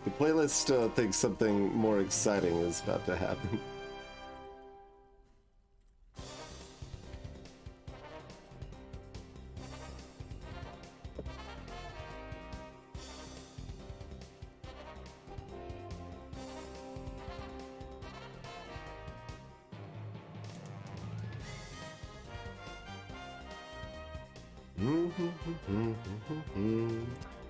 The playlist thinks something more exciting is about to happen.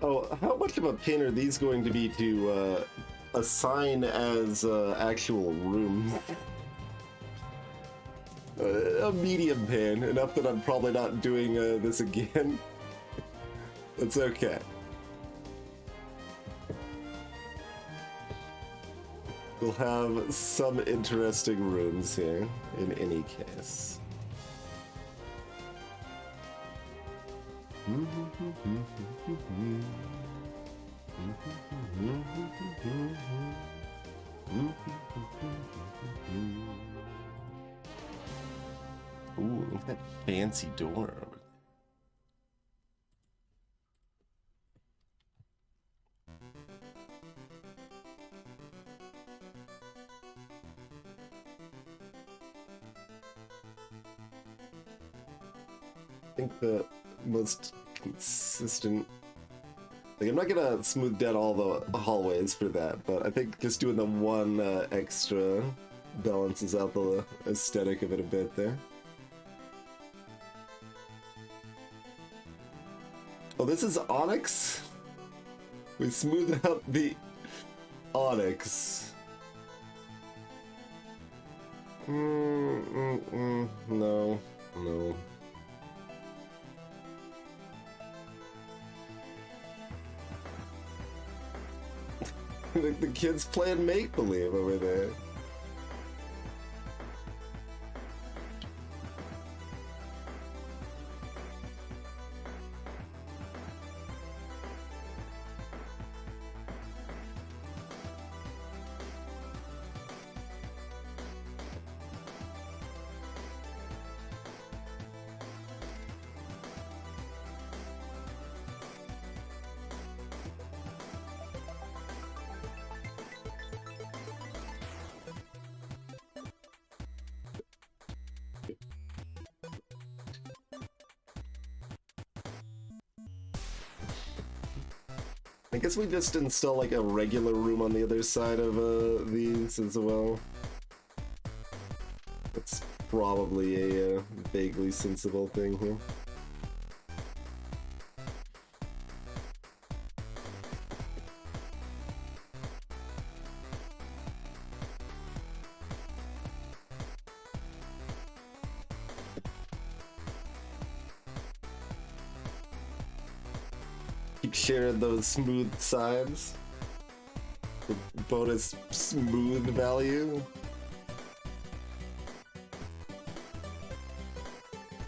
Oh, how much of a pain are these going to be to assign as actual rooms? A medium pain, enough that I'm probably not doing this again. That's okay. We'll have some interesting rooms here, in any case. Ooh, look at that fancy door. I think the most consistent, like, I'm not gonna smooth down all the hallways for that, but I think just doing the one extra balances out the aesthetic of it a bit there. Oh, this is onyx? We smoothed out the onyx. No, no. The kids playing make-believe over there. I guess we just install like a regular room on the other side of these as well. That's probably a vaguely sensible thing here. Keep sharing those smooth sides. The bonus smooth value.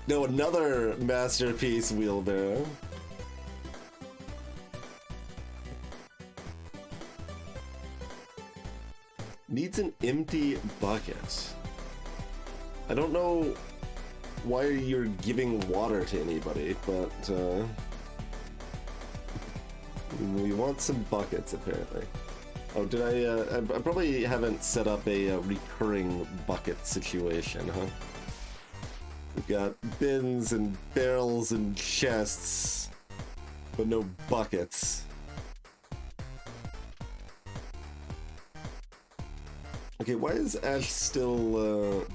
No, another masterpiece wheelbarrow. Needs an empty bucket. I don't know why you're giving water to anybody, but we want some buckets, apparently. Oh, did I probably haven't set up a recurring bucket situation, huh? We've got bins and barrels and chests, but no buckets. Okay, why is ash still,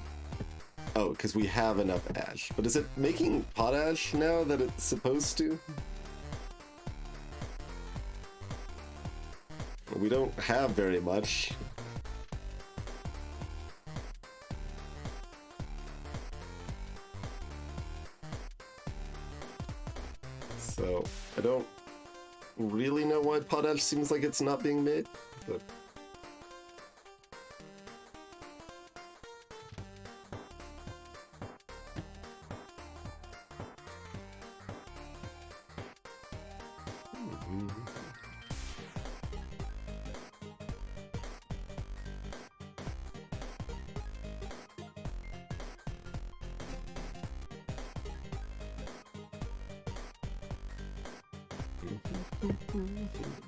oh, because we have enough ash. But is it making potash now that it's supposed to? We don't have very much. So I don't really know why potash seems like it's not being made, but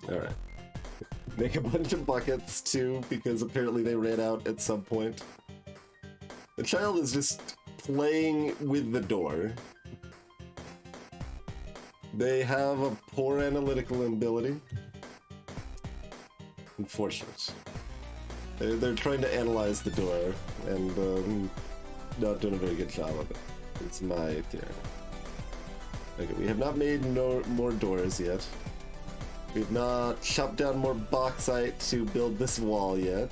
all right. Make a bunch of buckets too, because apparently they ran out at some point. The child is just playing with the door. They have a poor analytical ability. Unfortunate. They're trying to analyze the door, and not doing a very good job of it. It's my theory. Okay, we have not made more doors yet. We've not chopped down more bauxite to build this wall yet.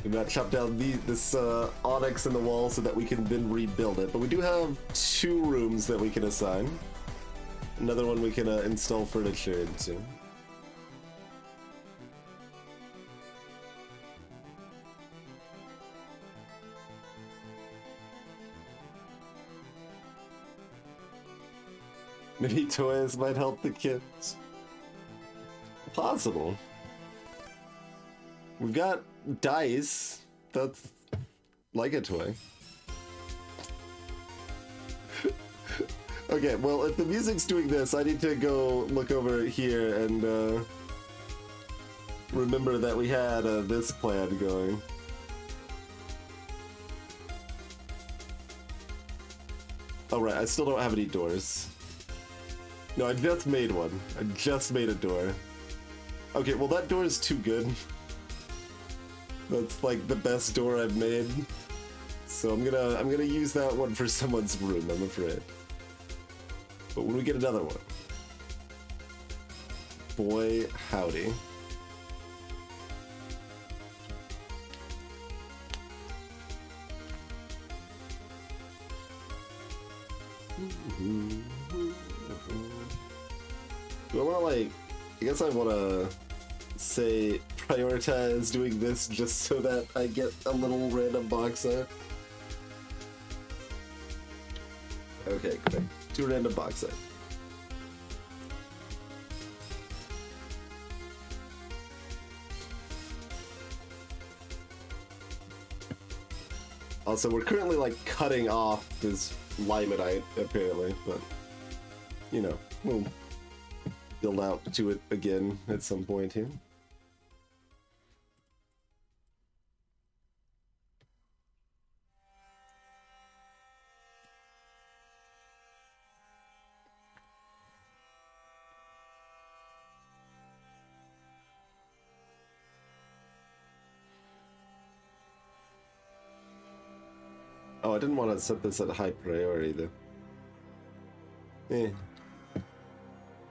We've not chopped down this onyx in the wall so that we can then rebuild it. But we do have 2 rooms that we can assign. Another one we can install furniture into. Maybe toys might help the kids. Possible. We've got dice. That's like a toy. Okay, well, if the music's doing this, I need to go look over here and remember that we had this plan going. Oh, right, I still don't have any doors. No, I just made one. I just made a door. Okay, well that door is too good. That's like the best door I've made. So I'm gonna use that one for someone's room, I'm afraid. But when we get another one, boy howdy. Do I want to, like, I guess I want to say prioritize doing this just so that I get a little random box art. Okay, great. 2 random box art. Also, we're currently, like, cutting off this limonite, apparently, but, you know, we'll build out to it again at some point here. Oh, I didn't want to set this at high priority, though. Eh.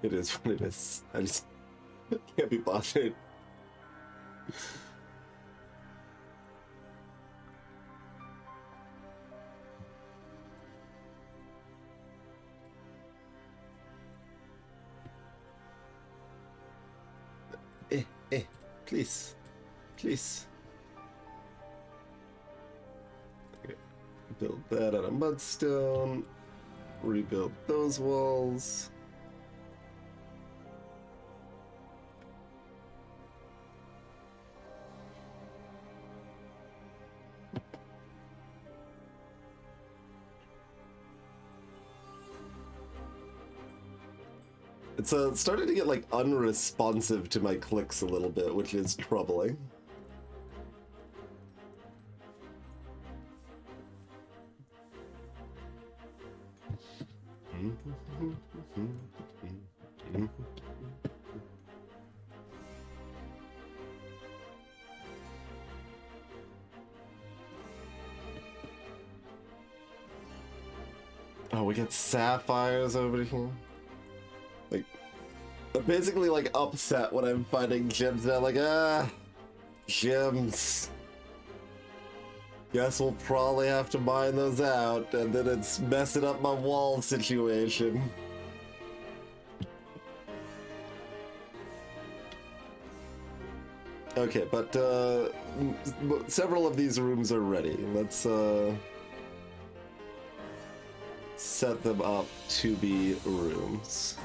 It is what it is. I just can't be bothered. Please. Please. Okay. Build that out of mudstone. Rebuild those walls. It's starting to get, like, unresponsive to my clicks a little bit, which is troubling. Oh, we get sapphires over here. Like, I'm basically like upset when I'm finding gems now, like, gems. Guess we'll probably have to mine those out, and then it's messing up my wall situation. Okay, but several of these rooms are ready. Let's set them up to be rooms.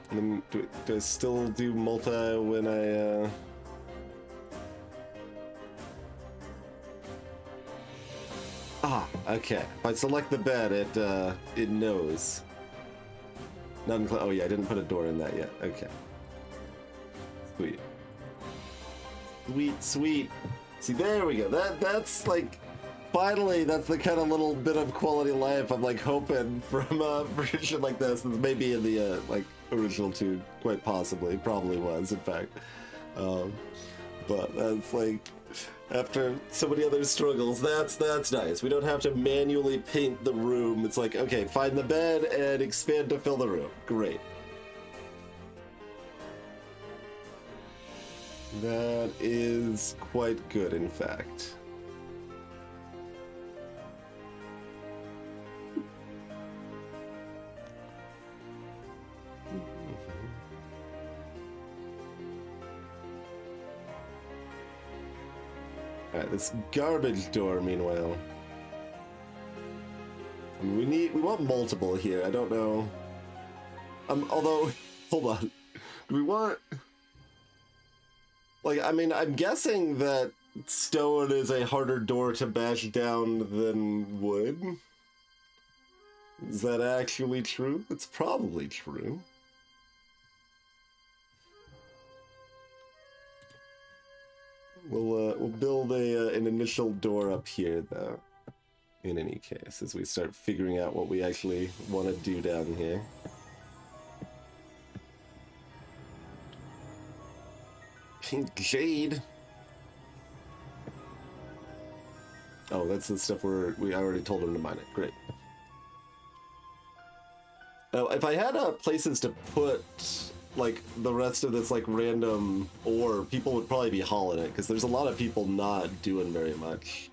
And then do I still do multi when I okay. If I select the bed, it knows. Oh yeah, I didn't put a door in that yet. Okay. Sweet. Sweet, sweet. See, there we go. That's like, finally, that's the kind of little bit of quality life I'm like hoping from a version like this. This may be in the like original 2, quite possibly, probably was, in fact. But that's like, after so many other struggles, that's nice. We don't have to manually paint the room. It's like, okay, find the bed and expand to fill the room. Great. That is quite good, in fact. Alright, this garbage door, meanwhile. I mean, we want multiple here. I don't know. Although, hold on. Do we want... Like, I mean, I'm guessing that stone is a harder door to bash down than wood. Is that actually true? It's probably true. We'll build an initial door up here, though, in any case, as we start figuring out what we actually want to do down here. Pink jade. Oh, that's the stuff we already told him to mine it. Great. Oh, if I had places to put like the rest of this like random ore, people would probably be hauling it because there's a lot of people not doing very much.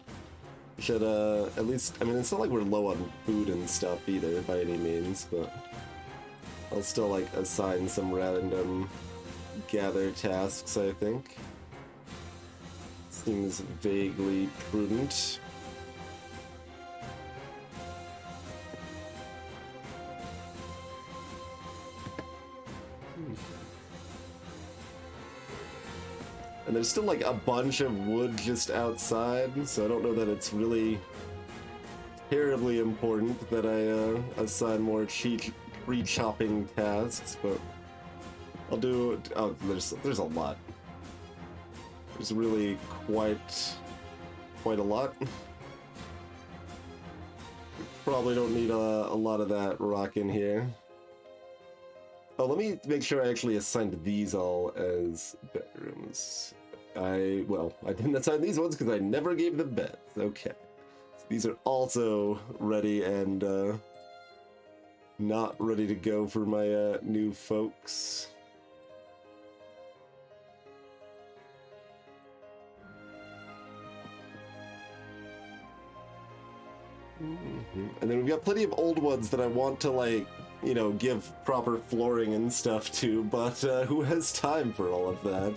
We should at least, I mean, it's not like we're low on food and stuff either by any means, but I'll still like assign some random gather tasks, I think. Seems vaguely prudent. And there's still like a bunch of wood just outside, so I don't know that it's really terribly important that I assign more tree chopping tasks, but I'll do. Oh, there's a lot. There's really quite a lot. Probably don't need a lot of that rock in here. Oh, let me make sure I actually assigned these all as bedrooms. I didn't assign these ones because I never gave them beds. Okay. So these are also ready and not ready to go for my new folks. And then we've got plenty of old ones that I want to, like, you know, give proper flooring and stuff to, but who has time for all of that?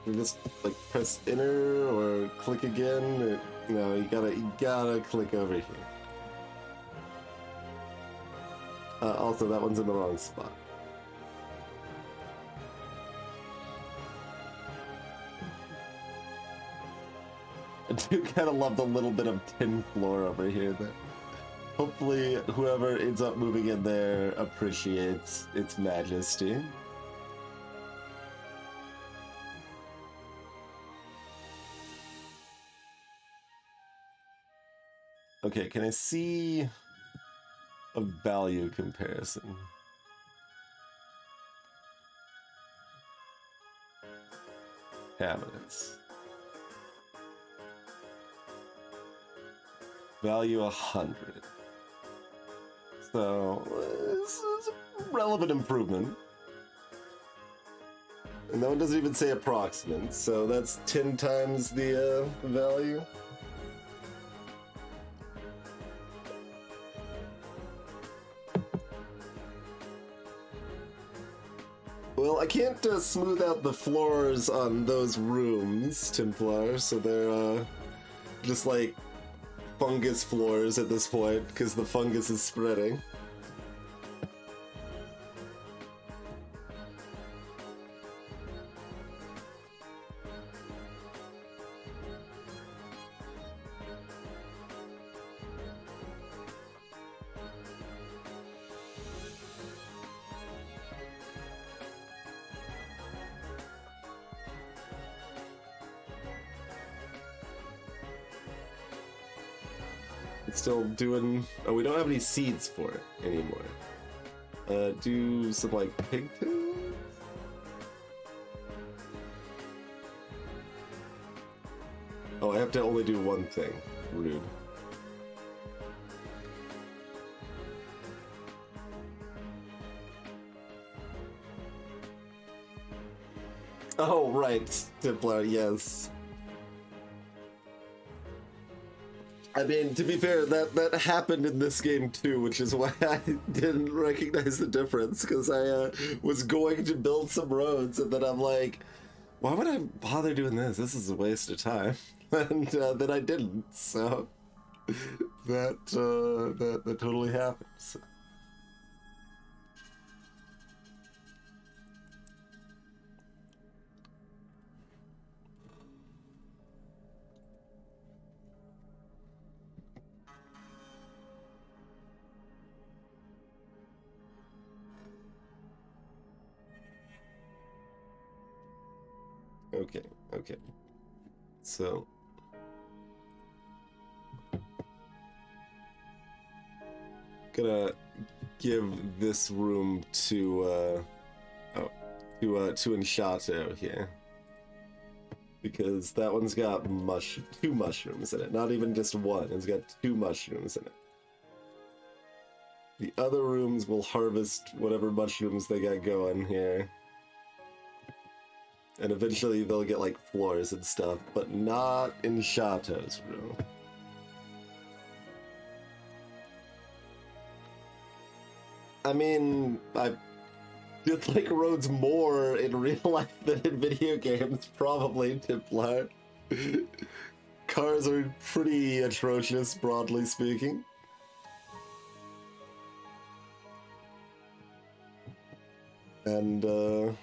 You just like press enter or click again, or no, you gotta click over here. Also, that one's in the wrong spot. I do kind of love the little bit of tin floor over here that hopefully whoever ends up moving in there appreciates its majesty. Okay, can I see a value comparison. Cabinets. Value 100. So, this is a relevant improvement. And that one doesn't even say approximate, so that's 10 times the value. Well, I can't smooth out the floors on those rooms, Templar, so they're just like fungus floors at this point, because the fungus is spreading. Still doing... Oh, we don't have any seeds for it anymore. Do some, like, pigtails? Oh, I have to only do one thing. Rude. Oh, right. Templar, yes. I mean, to be fair, that happened in this game too, which is why I didn't recognize the difference, because I was going to build some roads, and then I'm like, why would I bother doing this? This is a waste of time. And then I didn't, so that totally happens. Okay. So gonna give this room to Inshato here, because that one's got two mushrooms in it. Not even just one. It's got two mushrooms in it. The other rooms will harvest whatever mushrooms they got going here. And eventually they'll get like floors and stuff, but not in Shato's room. I mean, I dislike roads more in real life than in video games, probably, Templar. Cars are pretty atrocious, broadly speaking. And,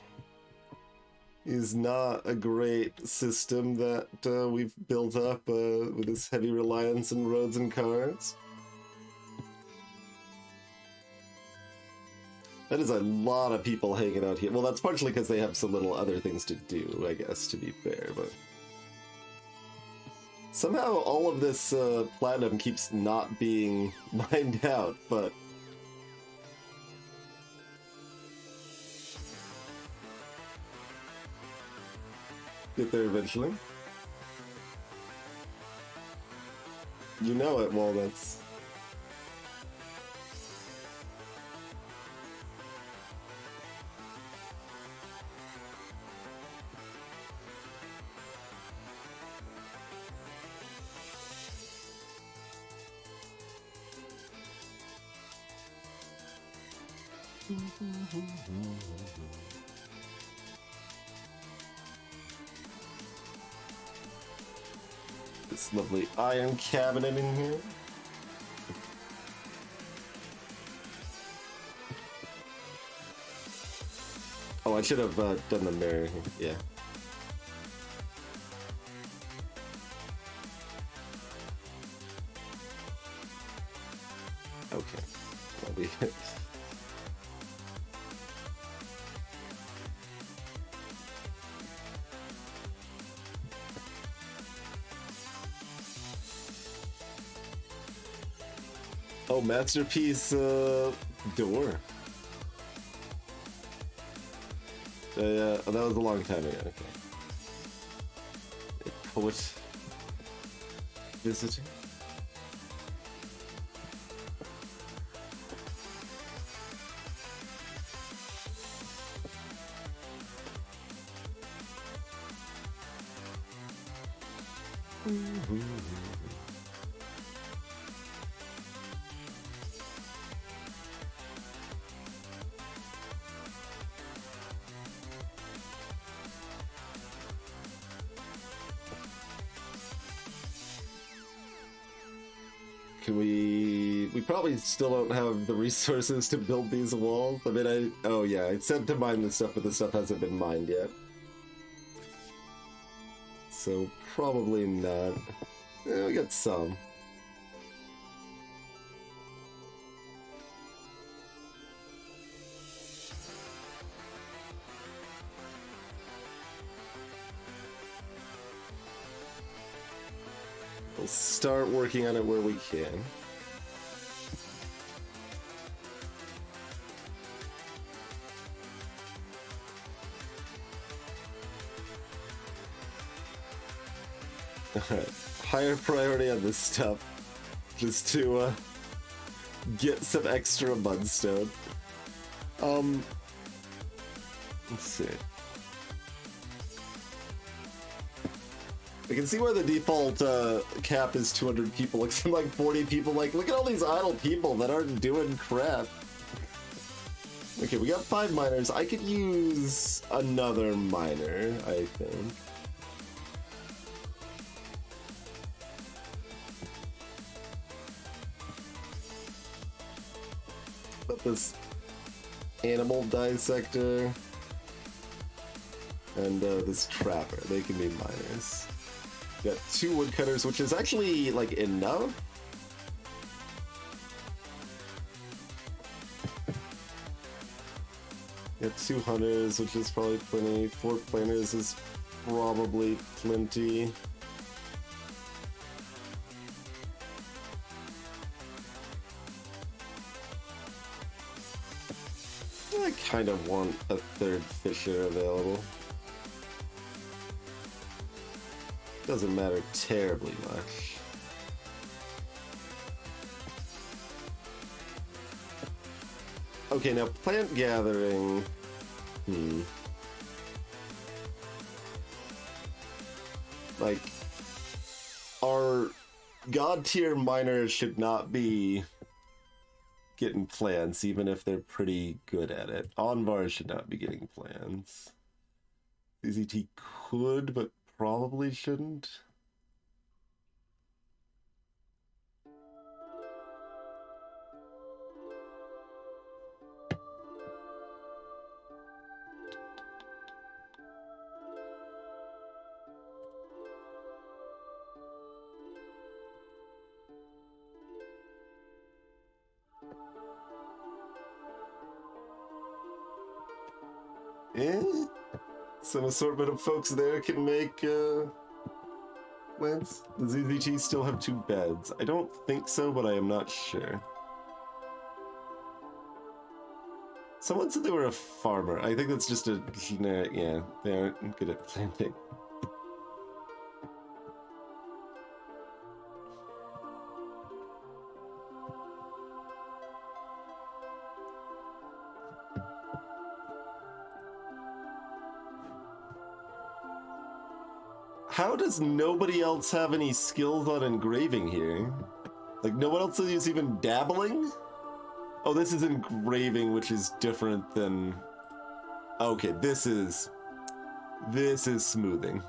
is not a great system that we've built up with this heavy reliance on roads and cars. That is a lot of people hanging out here. Well, that's partially because they have so little other things to do, I guess, to be fair, but... Somehow all of this platinum keeps not being mined out, but... Get there eventually. You know it, well, that's... This lovely iron cabinet in here. Oh, I should have done the mirror. Yeah. Okay. I'll be... Oh, Masterpiece, Dwarf. Yeah, that was a long time ago. Okay. A poet visiting. Can we probably still don't have the resources to build these walls. I mean, oh yeah, I said to mine this stuff, but the stuff hasn't been mined yet. So probably not. Yeah, we got some. We'll start working on it where we can. Alright, higher priority on this stuff. Just to get some extra mudstone. Let's see. I can see why the default cap is 200 people. Looks like 40 people. Like, look at all these idle people that aren't doing crap. Okay, we got 5 miners. I could use another miner, I think. But this animal dissector and this trapper, they can be miners. Got 2 woodcutters, which is actually like enough. Got 2 hunters, which is probably plenty. 4 planters is probably plenty. I kind of want a 3rd fisher available. Doesn't matter terribly much. Okay, now plant gathering. Like, our god tier miners should not be getting plants, even if they're pretty good at it. Anvar should not be getting plants. CZT could, but probably shouldn't. Some assortment of folks there can make plants. Does ZZT still have 2 beds? I don't think so, but I am not sure. Someone said they were a farmer. I think that's just a generic, yeah, they aren't good at planting. How does nobody else have any skills on engraving here? Like, no one else is even dabbling? Oh, this is engraving, which is different than... Okay, this is smoothing.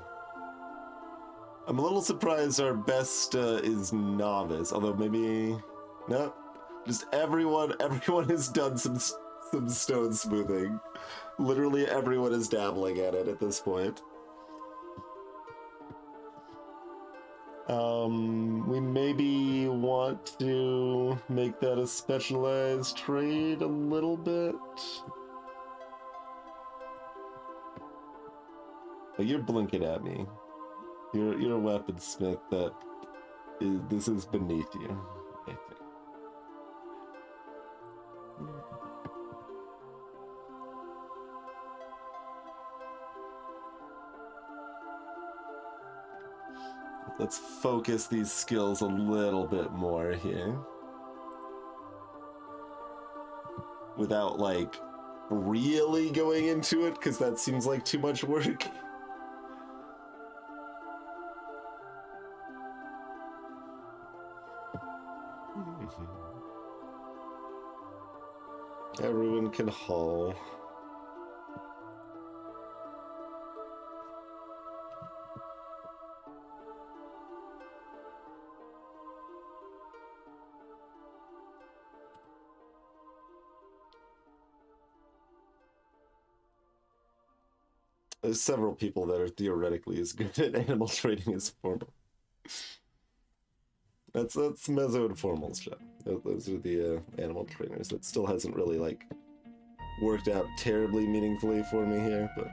I'm a little surprised our best is novice, although maybe... No, just everyone has done some stone smoothing. Literally everyone is dabbling at it at this point. We maybe want to make that a specialized trade a little bit. But you're blinking at me. You're a weaponsmith that this is beneath you, I think. Let's focus these skills a little bit more here. Without, like, really going into it, because that seems like too much work. Everyone can haul. There's several people that are theoretically as good at animal training as Formal. That's Mezzo and Formal's job. Those are the animal trainers. That still hasn't really, like, worked out terribly meaningfully for me here, but...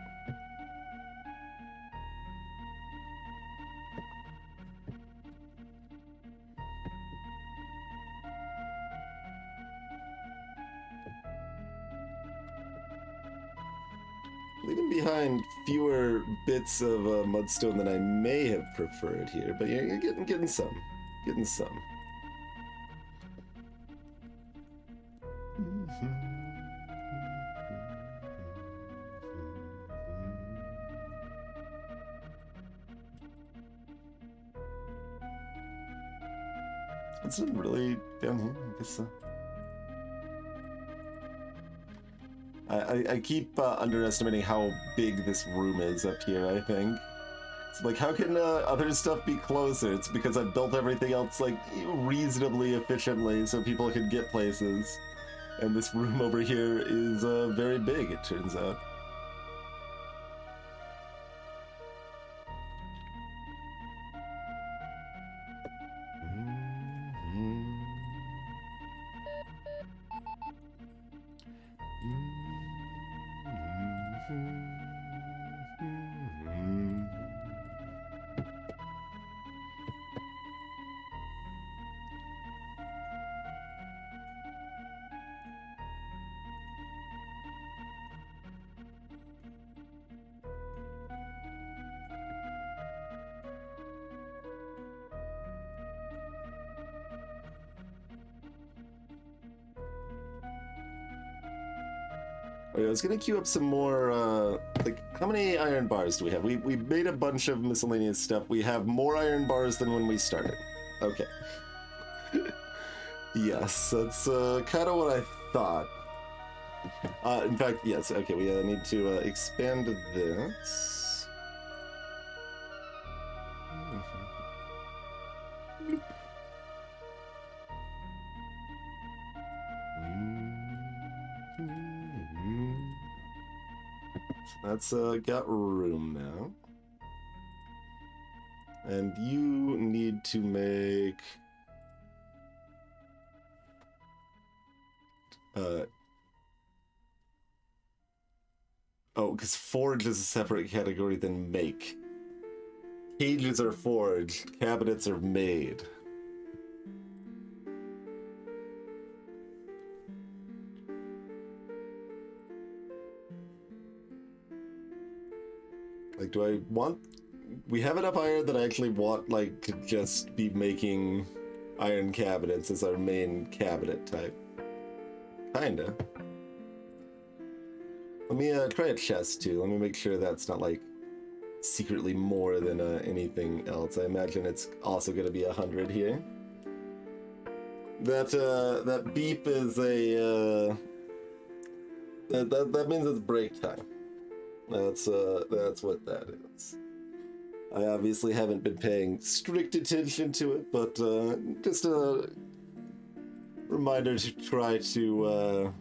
leaving behind fewer bits of mudstone than I may have preferred here, but you're getting some. Getting some. It's really down here, I guess so. I keep underestimating how big this room is up here, I think. It's like, how can other stuff be closer? It's because I've built everything else, like, reasonably efficiently so people can get places. And this room over here is very big, it turns out. I was gonna queue up some more, like, how many iron bars do we have? We made a bunch of miscellaneous stuff. We have more iron bars than when we started. Okay. Yes, that's kind of what I thought. In fact, yes, okay, we need to expand this. That's got room now. And you need to make... oh, because forge is a separate category than make. Cages are forged, cabinets are made. Like, do I want... we have enough iron that I actually want, like, to just be making iron cabinets as our main cabinet type. Kinda. Let me try a chest, too. Let me make sure that's not, like, secretly more than anything else. I imagine it's also gonna be 100 here. That beep is a, that means it's break time. That's what that is. I obviously haven't been paying strict attention to it, but just a reminder to try to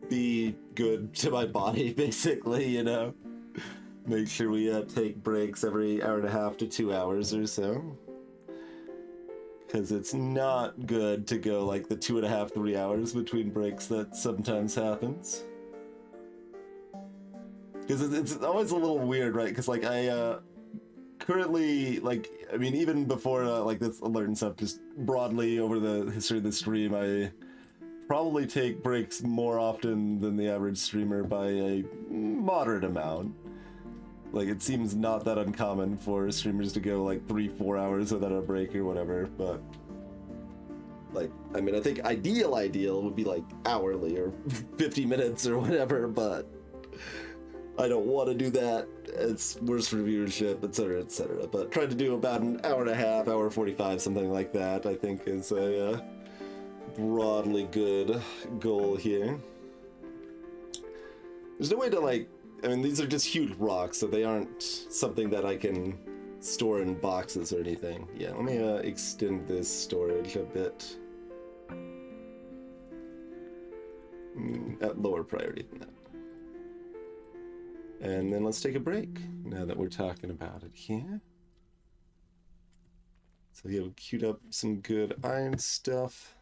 be good to my body, basically, you know? Make sure we take breaks every hour and a half to 2 hours or so. Because it's not good to go like the 2.5, 3 hours between breaks that sometimes happens. Because it's always a little weird, right? Because, like, I currently, like, I mean, even before, like, this alert and stuff, just broadly over the history of the stream, I probably take breaks more often than the average streamer by a moderate amount. Like, it seems not that uncommon for streamers to go like 3-4 hours without a break or whatever, but like, I mean, I think ideal would be like hourly or 50 minutes or whatever, but I don't want to do that. It's worse for viewership, etc., etc. But trying to do about an hour and a half, hour 45, something like that, I think is a broadly good goal here. There's no way to like, I mean, these are just huge rocks, so they aren't something that I can store in boxes or anything. Yeah, let me extend this storage a bit. At lower priority than that. And then let's take a break, now that we're talking about it here. So we have queued up some good iron stuff.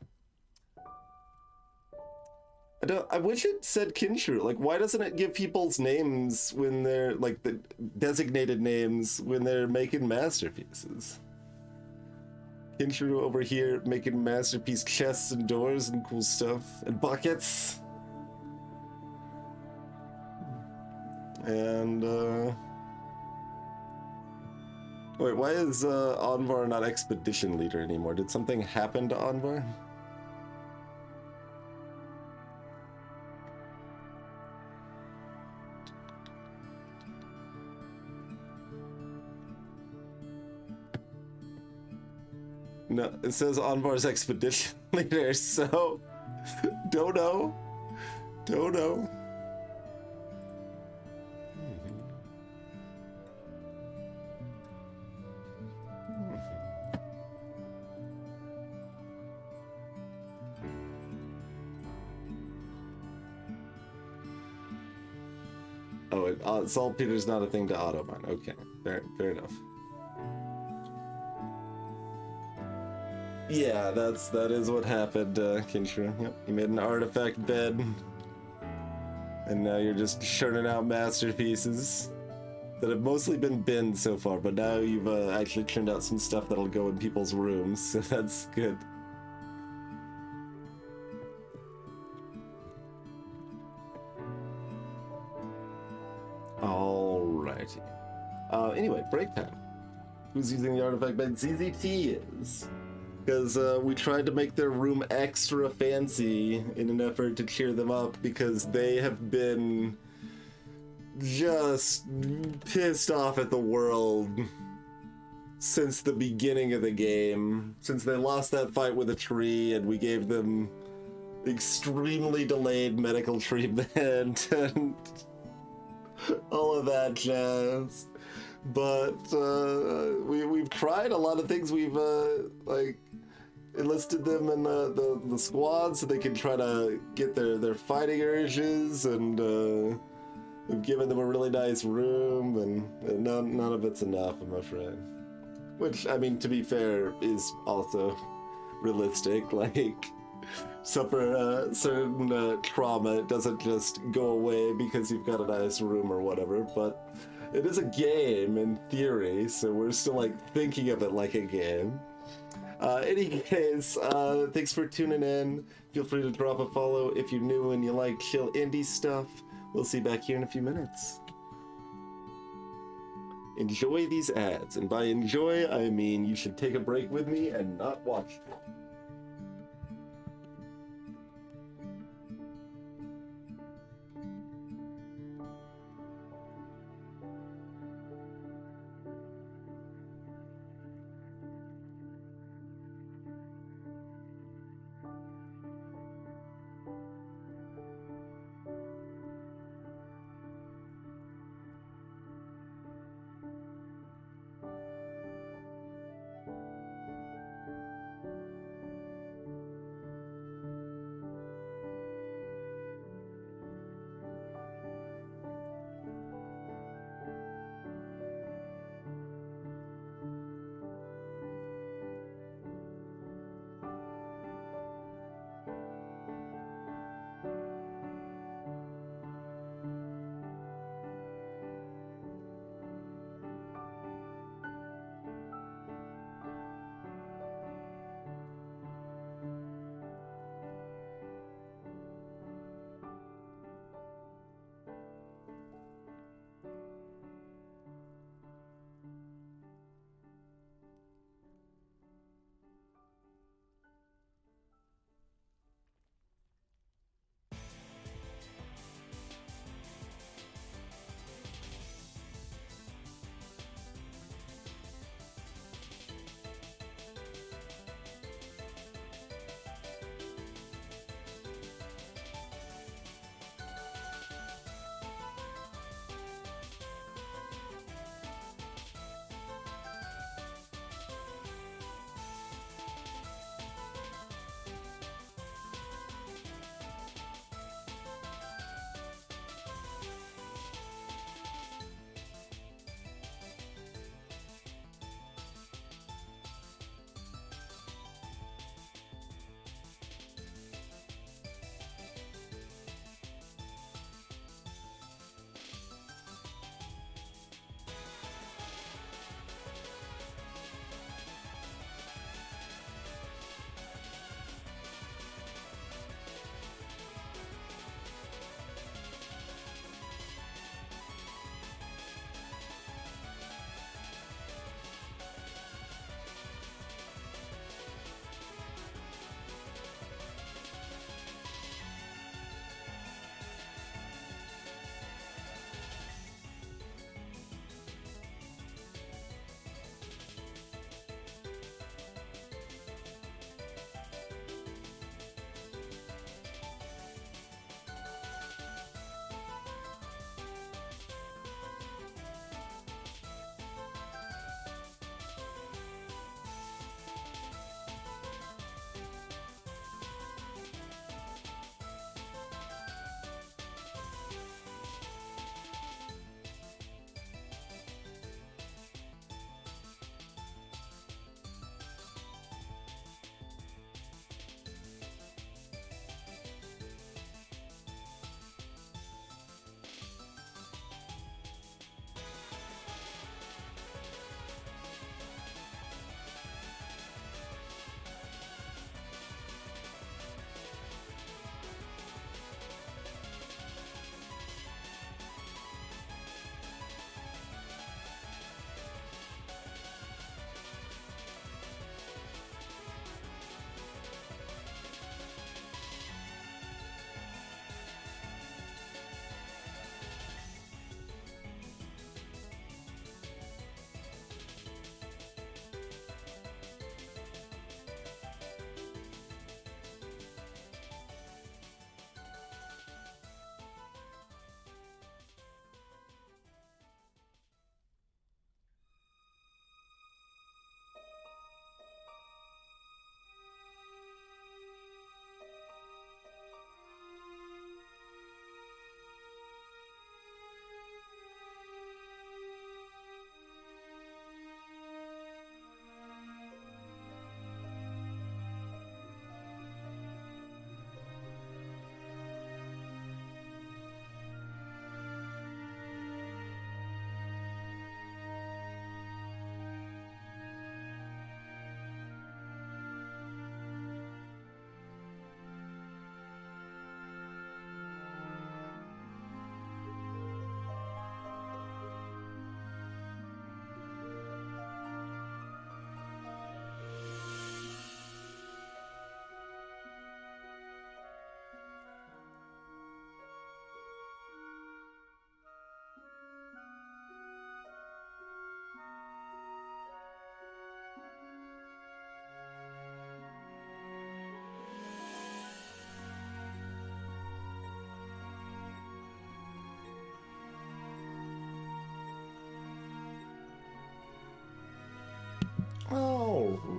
I wish it said Kinshru. Like, why doesn't it give people's names when they're, like, the designated names when they're making masterpieces? Kinshru over here making masterpiece chests and doors and cool stuff. And buckets. And, wait, why is, Anvar not expedition leader anymore? Did something happen to Anvar? No, it says Anvar's expedition leader, so don't know. Don't know. Oh, saltpeter's not a thing to auto mine. Okay, fair enough. Yeah, that is what happened, Kinshru. Yep, you made an artifact bed, and now you're just churning out masterpieces that have mostly been binned so far, but now you've actually churned out some stuff that'll go in people's rooms, so that's good. Alrighty. Anyway, break time. Who's using the artifact bed? ZZT is. Because we tried to make their room extra fancy in an effort to cheer them up, because they have been just pissed off at the world since the beginning of the game. Since they lost that fight with a tree and we gave them extremely delayed medical treatment and all of that jazz. But we've tried a lot of things. We've like enlisted them in the squad so they can try to get their fighting urges, and we've given them a really nice room, and none of it's enough, I'm afraid. Which, I mean, to be fair, is also realistic. Like, suffer certain trauma, it doesn't just go away because you've got a nice room or whatever, but it is a game in theory, so we're still like thinking of it like a game. Any case, thanks for tuning in. Feel free to drop a follow if you're new and you like chill indie stuff. We'll see you back here in a few minutes. Enjoy these ads, and by enjoy, I mean you should take a break with me and not watch them.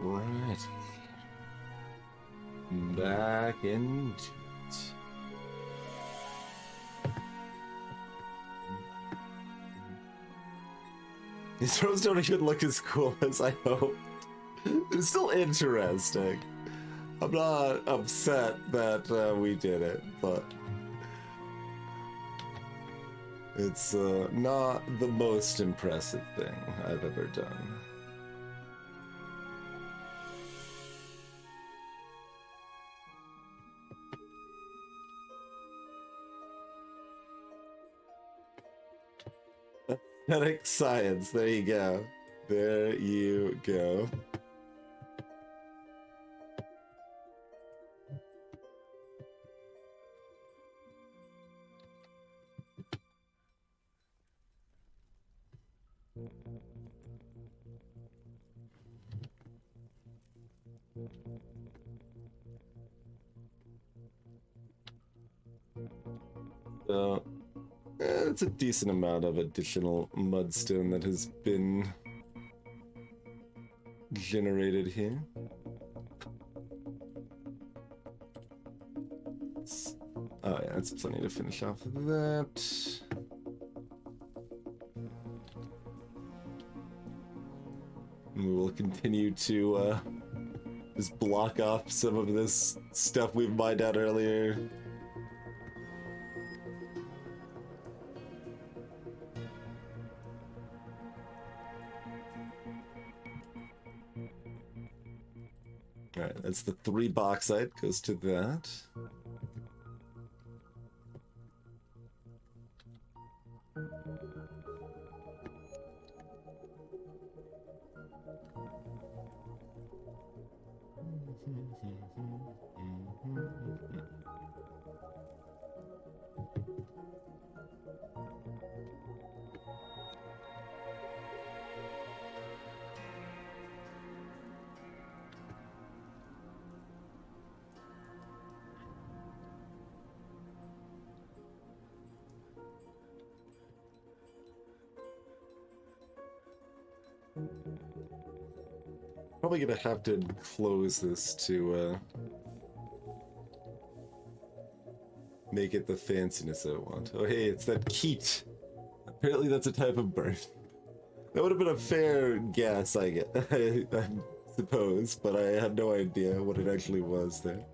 Alright. Back into it. These roads don't even look as cool as I hoped. It's still interesting. I'm not upset that we did it, but it's not the most impressive thing I've ever done. Aesthetic science, there you go. There you go. So, it's a decent amount of additional mudstone that has been generated here. Oh yeah, that's plenty to finish off of that. And we will continue to just block off some of this stuff we've mined out earlier. Alright, that's the 3 bauxite, goes to that. Probably gonna have to close this to make it the fanciness I want. Oh hey, it's that keet. Apparently that's a type of bird. That would have been a fair guess, I suppose, but I had no idea what it actually was there.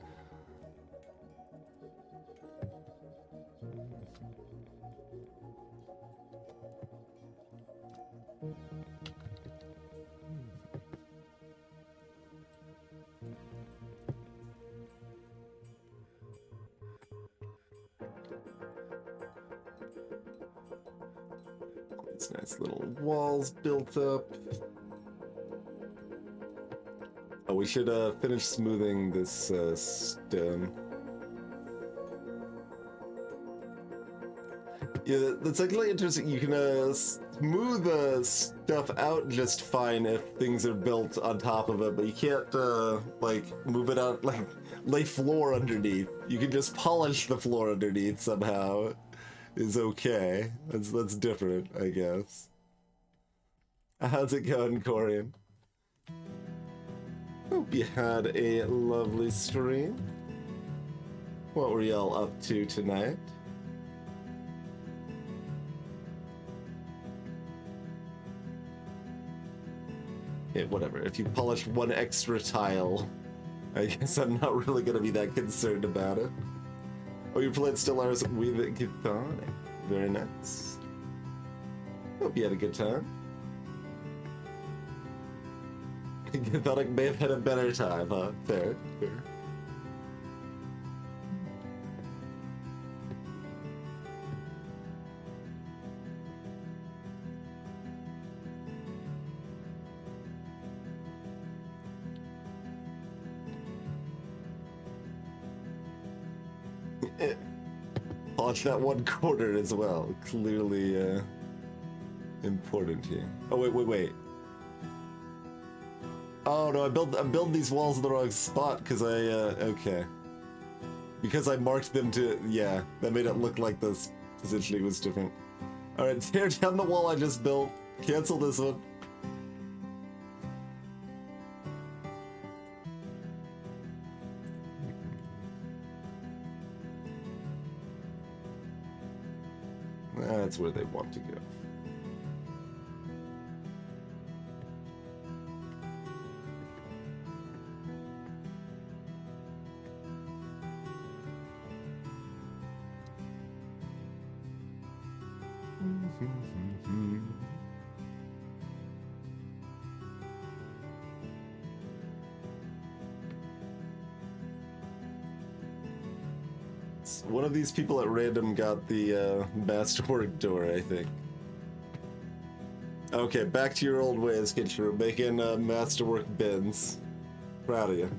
These nice little walls built up. Oh, we should finish smoothing this stone. Yeah, that's actually interesting. You can smooth stuff out just fine if things are built on top of it, but you can't like move it out, like lay floor underneath. You can just polish the floor underneath somehow. Is okay. That's different, I guess. How's it going, Corian? Hope you had a lovely stream. What were y'all up to tonight? Yeah, whatever. If you polish one extra tile, I guess I'm not really gonna be that concerned about it. Oh, you played Stellaris with Githonic. Very nice. Hope you had a good time. Githonic may have had a better time, huh? Fair, fair. Polish that one corner as well. Clearly important here. Oh wait. Oh no, I'm building these walls in the wrong spot because okay. Because I marked them to, yeah, that made it look like this positioning was different. Alright, tear down the wall I just built. Cancel this one. That's where they want to go. One of these people at random got the masterwork door, I think. Okay, back to your old ways, Kitchener, making masterwork bins. Proud of you.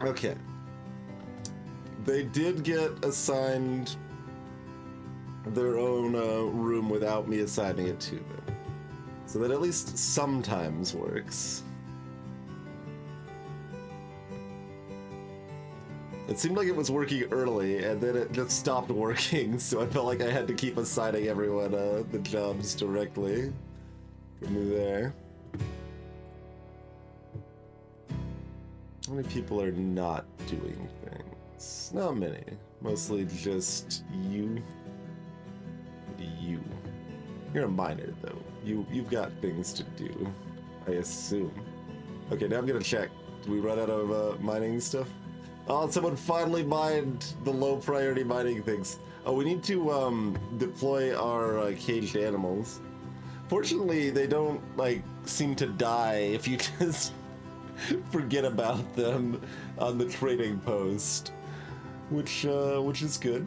Okay. They did get assigned their own room without me assigning it to them. So that at least sometimes works. It seemed like it was working early, and then it just stopped working, so I felt like I had to keep assigning everyone the jobs directly from there. How many people are not doing things? Not many. Mostly just you. You. You're a miner, though. You've got things to do, I assume. Okay, now I'm gonna check. Did we run out of mining stuff? Oh, someone finally mined the low priority mining things. Oh, we need to deploy our caged animals. Fortunately, they don't like seem to die if you just forget about them on the trading post, which is good.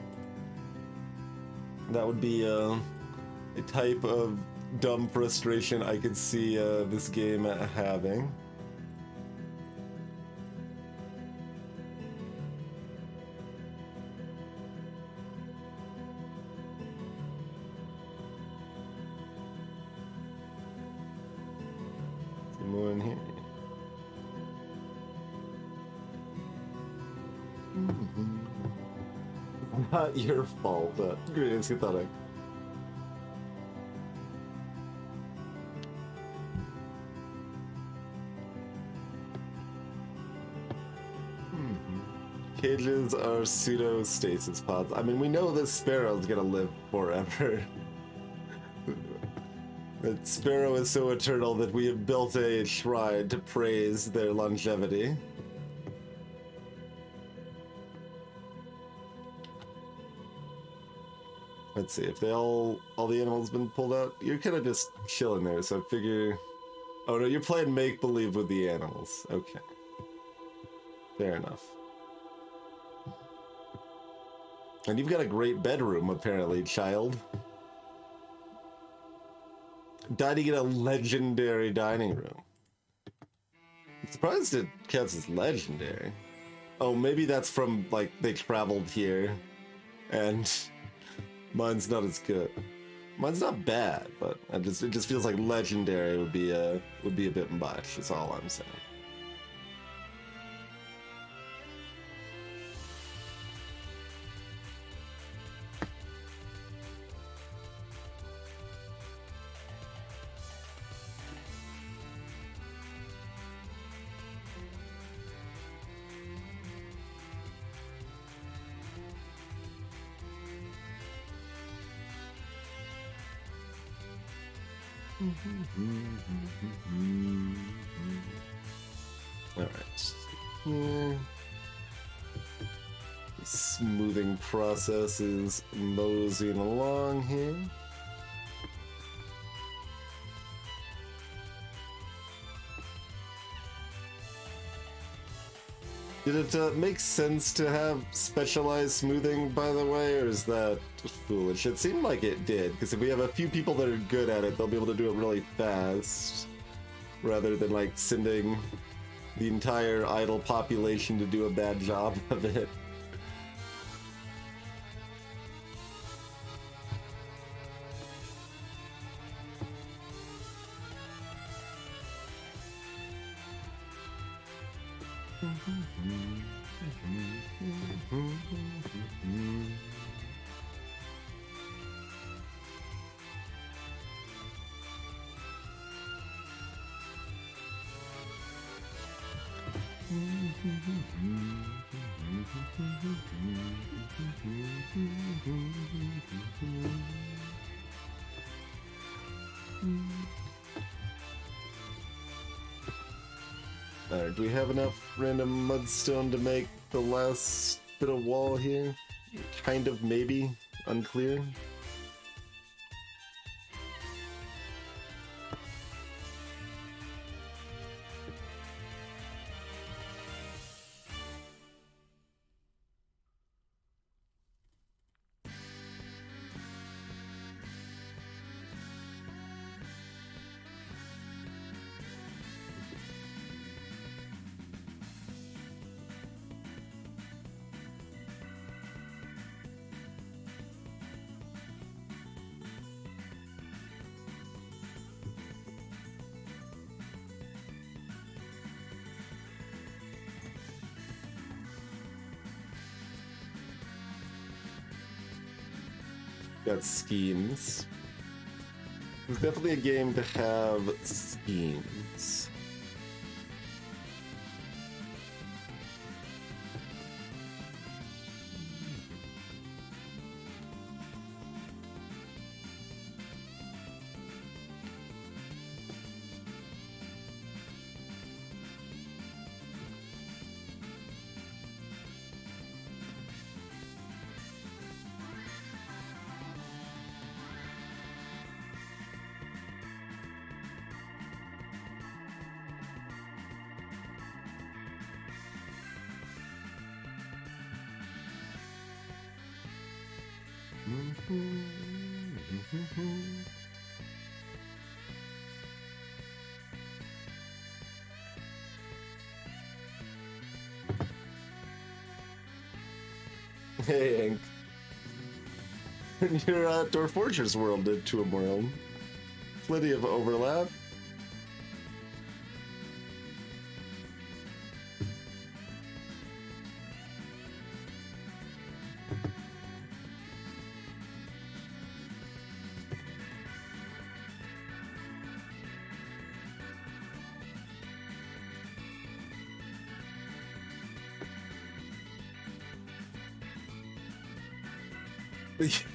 That would be a type of dumb frustration I could see this game having. Some more in here. Not your fault. Greetings, Katana. Cages are pseudo stasis pods. I mean, we know this sparrow's gonna live forever. That sparrow is so eternal that we have built a shrine to praise their longevity. Let's see, if they all the animals been pulled out, you're kind of just chilling there, so I figure... Oh no, you're playing make-believe with the animals. Okay. Fair enough. And you've got a great bedroom, apparently, child. Dining in a legendary dining room. I'm surprised it counts as legendary. Oh, maybe that's from, like, they traveled here, and mine's not as good. Mine's not bad, but it just feels like legendary would be a bit much. That's all I'm saying. Alright. Yeah. The smoothing process is moseying along here. Did it make sense to have specialized smoothing, by the way, or is that foolish? It seemed like it did, because if we have a few people that are good at it, they'll be able to do it really fast, rather than, like, sending the entire idle population to do a bad job of it. Alright, do we have enough random mudstone to make the last bit of wall here? Kind of, maybe. Unclear. Got schemes. It's definitely a game to have schemes. Hey, Hank. Your Dwarf Fortress world did to a world. Plenty of overlap.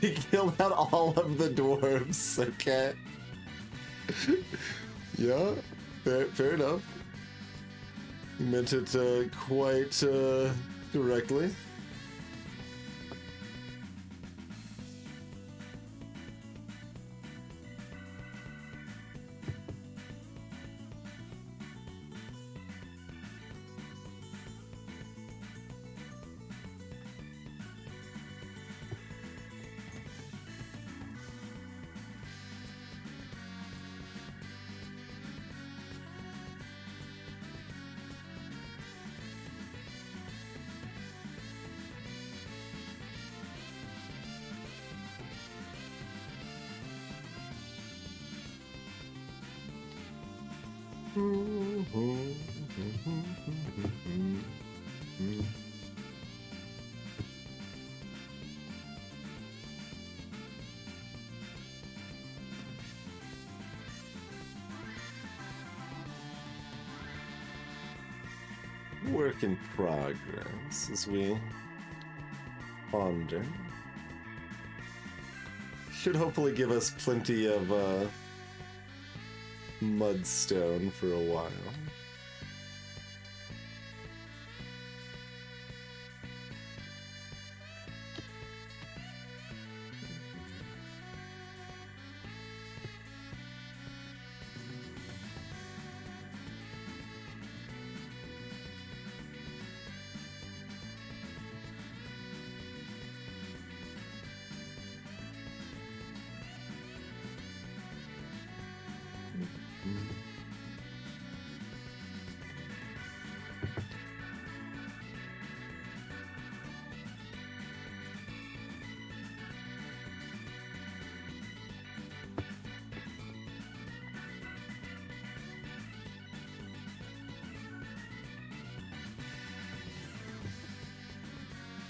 You killed out all of the dwarves, okay? Yeah, fair enough. You meant it quite directly. Work in progress as we ponder. Should hopefully give us plenty of mudstone for a while.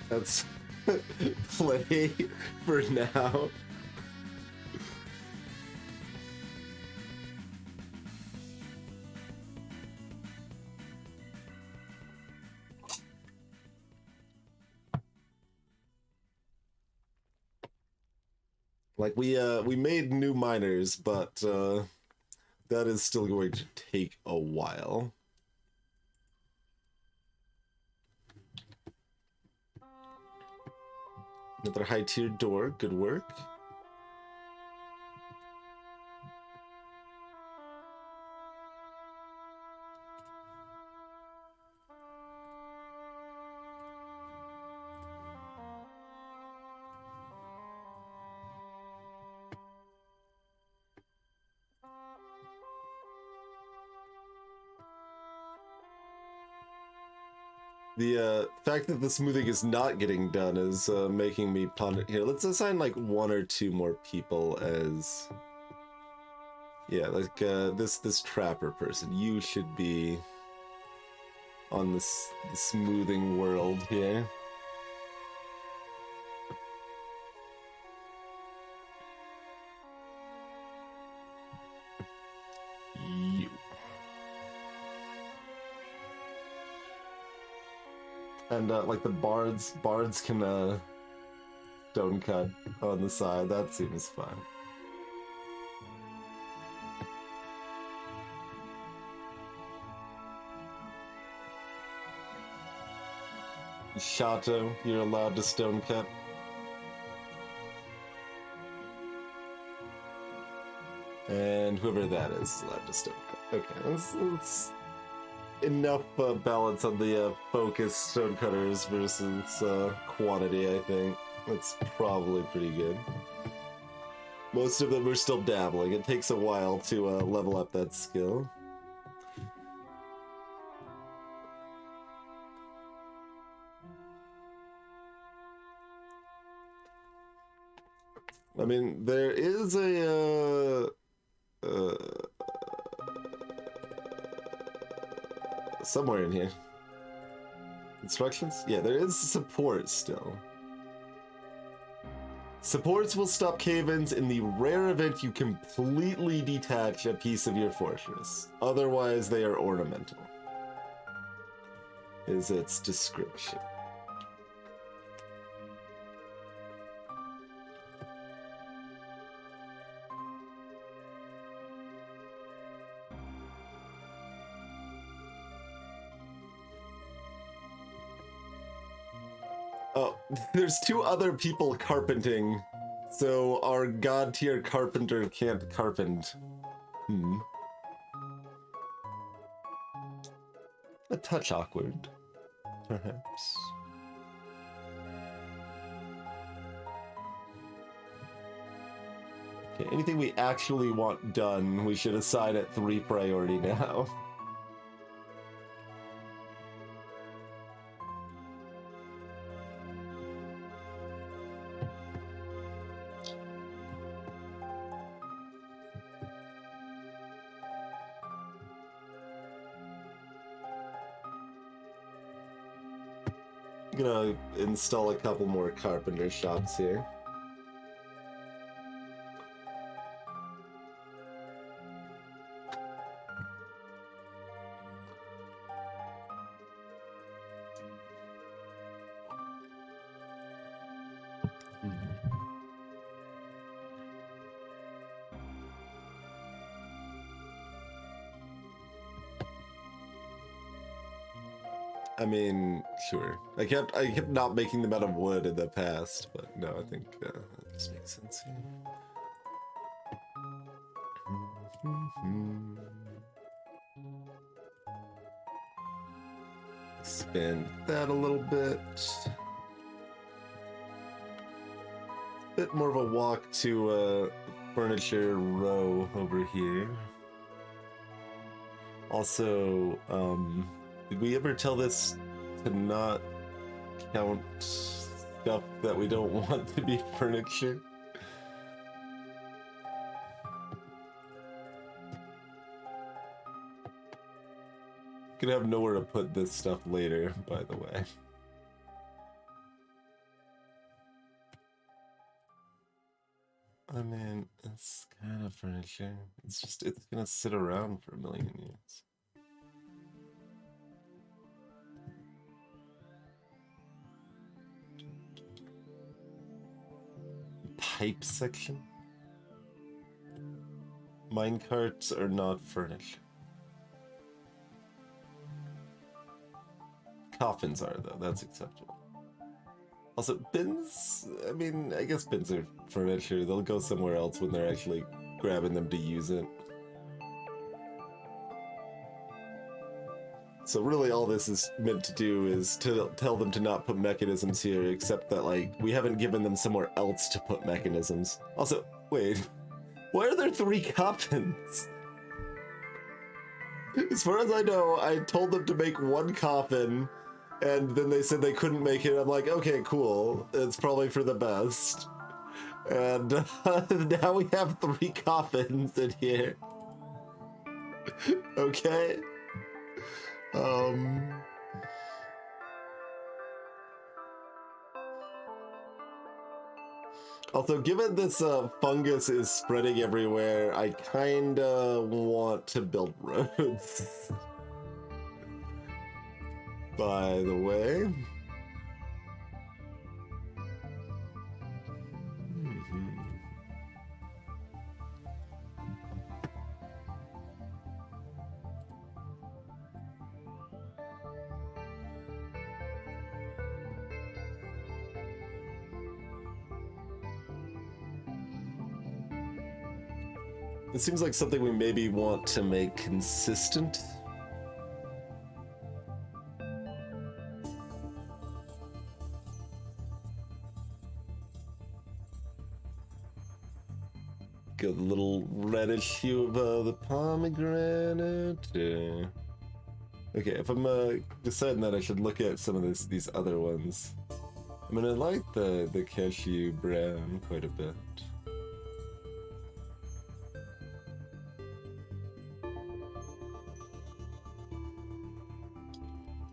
That's play for now. Like we made new miners, but that is still going to take a while. Another high-tiered door, good work. The fact that the smoothing is not getting done is making me ponder. Here, let's assign like 1 or 2 more people as... Yeah, like this trapper person. You should be on the smoothing world here. You. And like the bards can stone cut on the side. That seems fine. Shato, you're allowed to stone cut. And whoever that is allowed to stone cut. Okay, that's enough balance on the focus stone cutters versus quantity, I think. That's probably pretty good. Most of them are still dabbling. It takes a while to level up that skill. I mean, there is a somewhere in here. Instructions? Yeah, there is support still. Supports will stop cave-ins in the rare event you completely detach a piece of your fortress. Otherwise, they are ornamental. Is its description. Oh, there's 2 other people carpenting, so our god tier carpenter can't carpent. A touch awkward, perhaps. Okay, anything we actually want done, we should assign at 3 priority now. I'm gonna install a couple more carpenter shops here. I mean, sure. I kept not making them out of wood in the past, but no, I think that just makes sense here. Expand that a little bit. Bit more of a walk to furniture row over here. Also, did we ever tell this to not count stuff that we don't want to be furniture? Gonna have nowhere to put this stuff later, by the way. I mean, it's kind of furniture. It's gonna sit around for a million years. pipe section. Minecarts are not furnished. Coffins are, though. That's acceptable. Also, bins... I mean, I guess bins are furniture. They'll go somewhere else when they're actually grabbing them to use it. So really all this is meant to do is to tell them to not put mechanisms here, except that, like, we haven't given them somewhere else to put mechanisms. Also, wait, why are there 3 coffins? As far as I know, I told them to make 1 coffin, and then they said they couldn't make it. I'm like, okay, cool. It's probably for the best. And now we have 3 coffins in here. Okay. Also, given this fungus is spreading everywhere, I kinda want to build roads. By the way. It seems like something we maybe want to make consistent. Got a little reddish hue of the pomegranate. Okay, if I'm deciding that I should look at some of these other ones. I mean, I like the cashew brown quite a bit.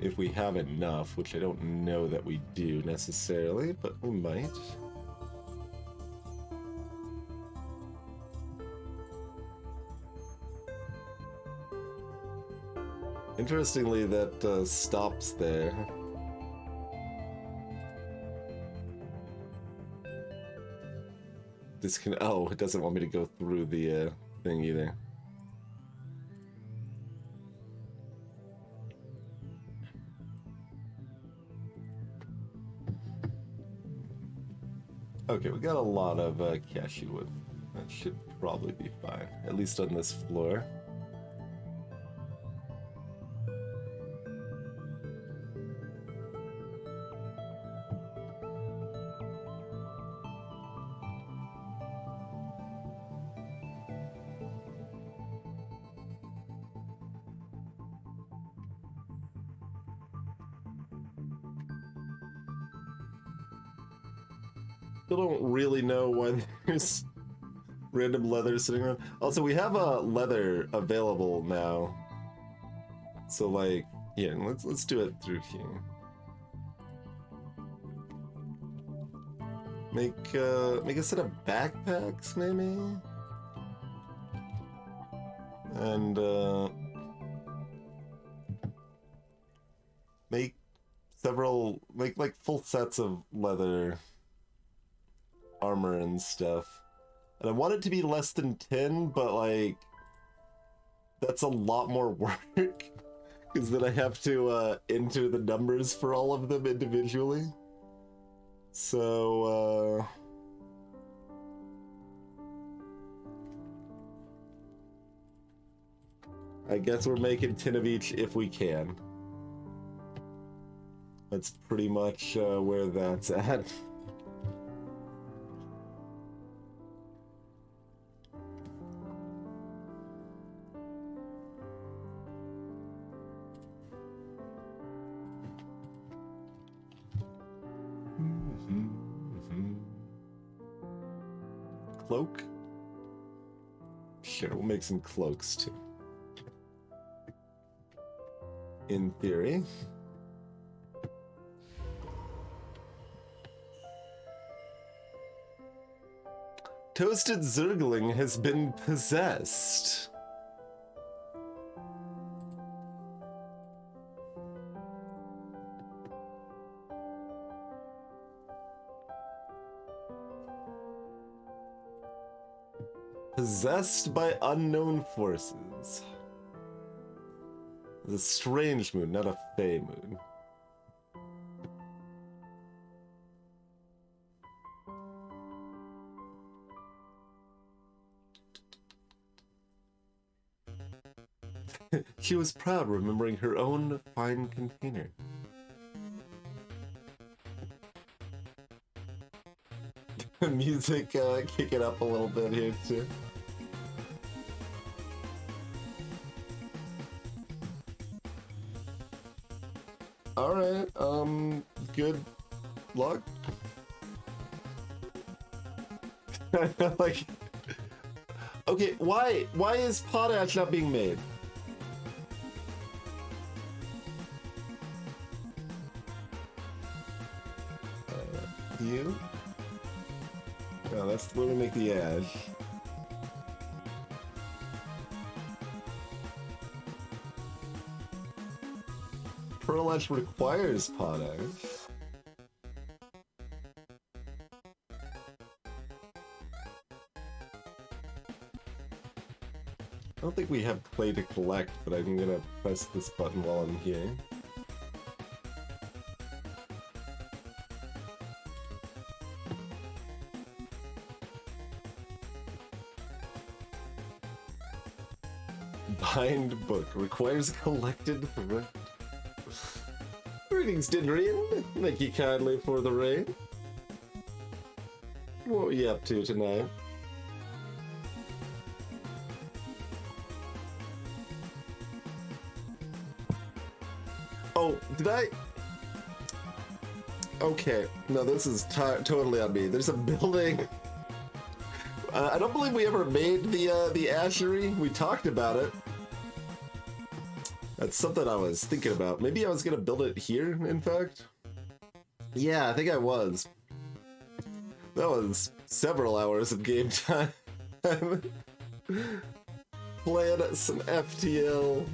If we have enough, which I don't know that we do necessarily, but we might. Interestingly, that stops there. This can... Oh, it doesn't want me to go through the thing either. Okay, we got a lot of cashew wood. That should probably be fine, at least on this floor. Still don't really know why there's random leather sitting around. Also, we have a leather available now. So, like, yeah, let's do it through here. Make a set of backpacks, maybe? And, make like full sets of leather armor and stuff. And I want it to be less than 10, but like that's a lot more work because then I have to enter the numbers for all of them individually. So I guess we're making 10 of each if we can. That's pretty much where that's at. Cloak? Sure, we'll make some cloaks too. In theory. Toasted Zergling has been possessed. Possessed by unknown forces. It's a strange moon, not a fey moon. She was proud, remembering her own fine container. Music kicking up a little bit here too. Alright, good luck. Like, okay, why is potash not being made? You? No, that's where we make the ash. Pearl ash requires potash. I don't think we have clay to collect, but I'm gonna press this button while I'm here. Bind book requires collected thread. Greetings, Dindrian. Thank you kindly for the raid. What are you up to tonight? Oh, did I? Okay, no, this is totally on me. There's a building. I don't believe we ever made the ashery. We talked about it. That's something I was thinking about. Maybe I was gonna build it here, in fact. Yeah, I think I was. That was several hours of game time. Playing some FTL.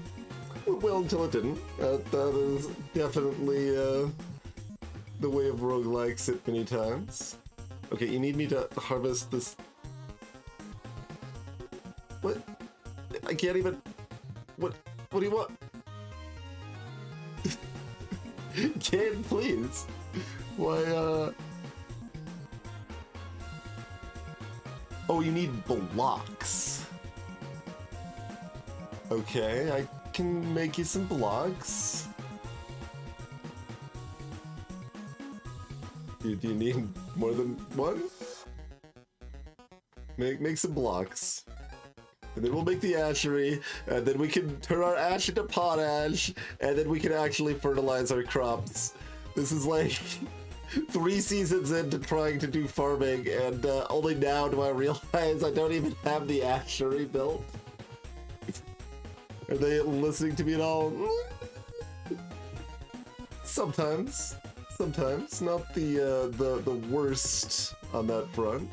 Well, until it didn't. That is definitely the way of roguelikes it many times. Okay, you need me to harvest this. What? I can't even. What do you want? Can please? Why, Oh, you need blocks. Okay, I can make you some blocks. Do you need more than one? Make some blocks. And then we'll make the ashery, and then we can turn our ash into potash, and then we can actually fertilize our crops. This is like 3 seasons into trying to do farming, and only now do I realize I don't even have the ashery built. Are they listening to me at all? Sometimes. Sometimes. Not the worst on that front.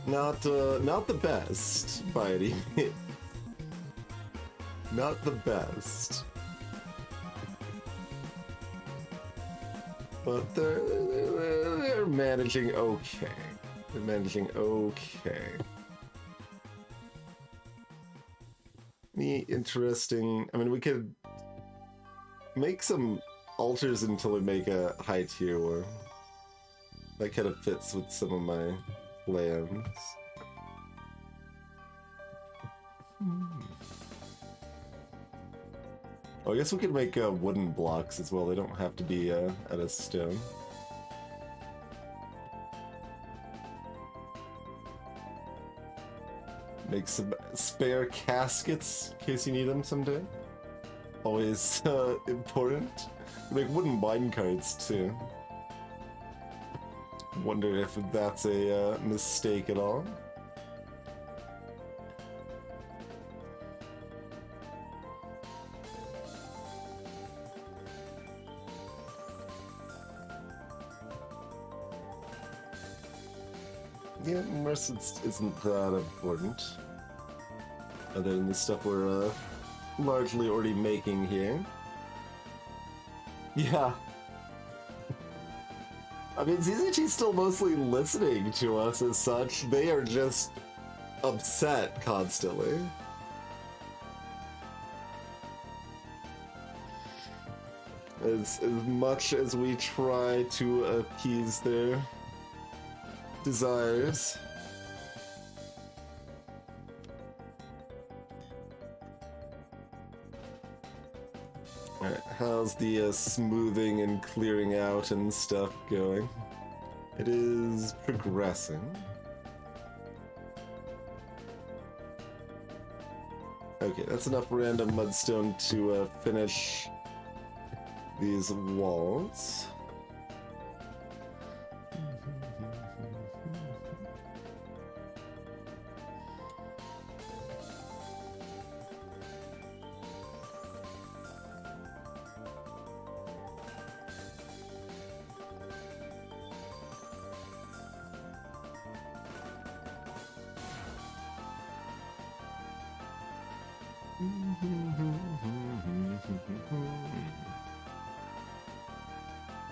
Not the best by any means. Not the best. But they're managing okay. They're managing okay. Any interesting... I mean, we could make some altars until we make a high tier one. That kind of fits with some of my plans. Oh, I guess we could make wooden blocks as well. They don't have to be out of stone. Make some spare caskets in case you need them someday. Always important. Make wooden mine carts too. Wonder if that's a mistake at all. Yeah, most isn't that important. Other than the stuff we're largely already making here. Yeah. I mean, ZZG's still mostly listening to us as such. They are just upset constantly. As much as we try to appease their desires. Alright, how's the smoothing and clearing out and stuff going? It is progressing. Okay, that's enough random mudstone to finish these walls.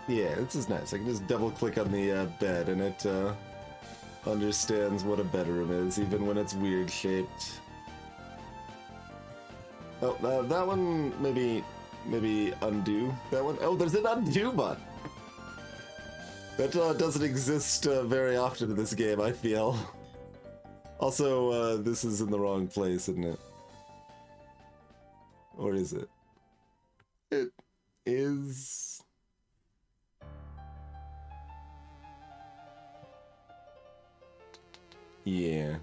Yeah, this is nice. I can just double click on the bed and it understands what a bedroom is, even when it's weird shaped. Oh, that one, maybe undo. That one, oh, there's an undo button. That doesn't exist very often in this game, I feel. Also, this is in the wrong place, isn't it? Or is it? It is... Yeah.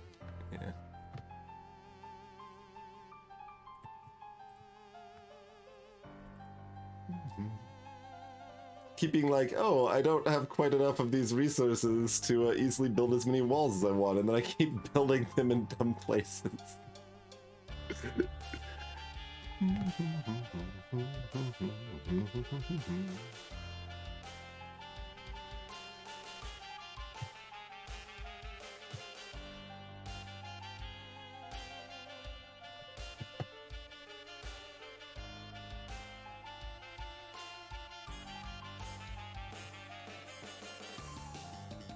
Keeping like, oh, I don't have quite enough of these resources to easily build as many walls as I want, and then I keep building them in dumb places.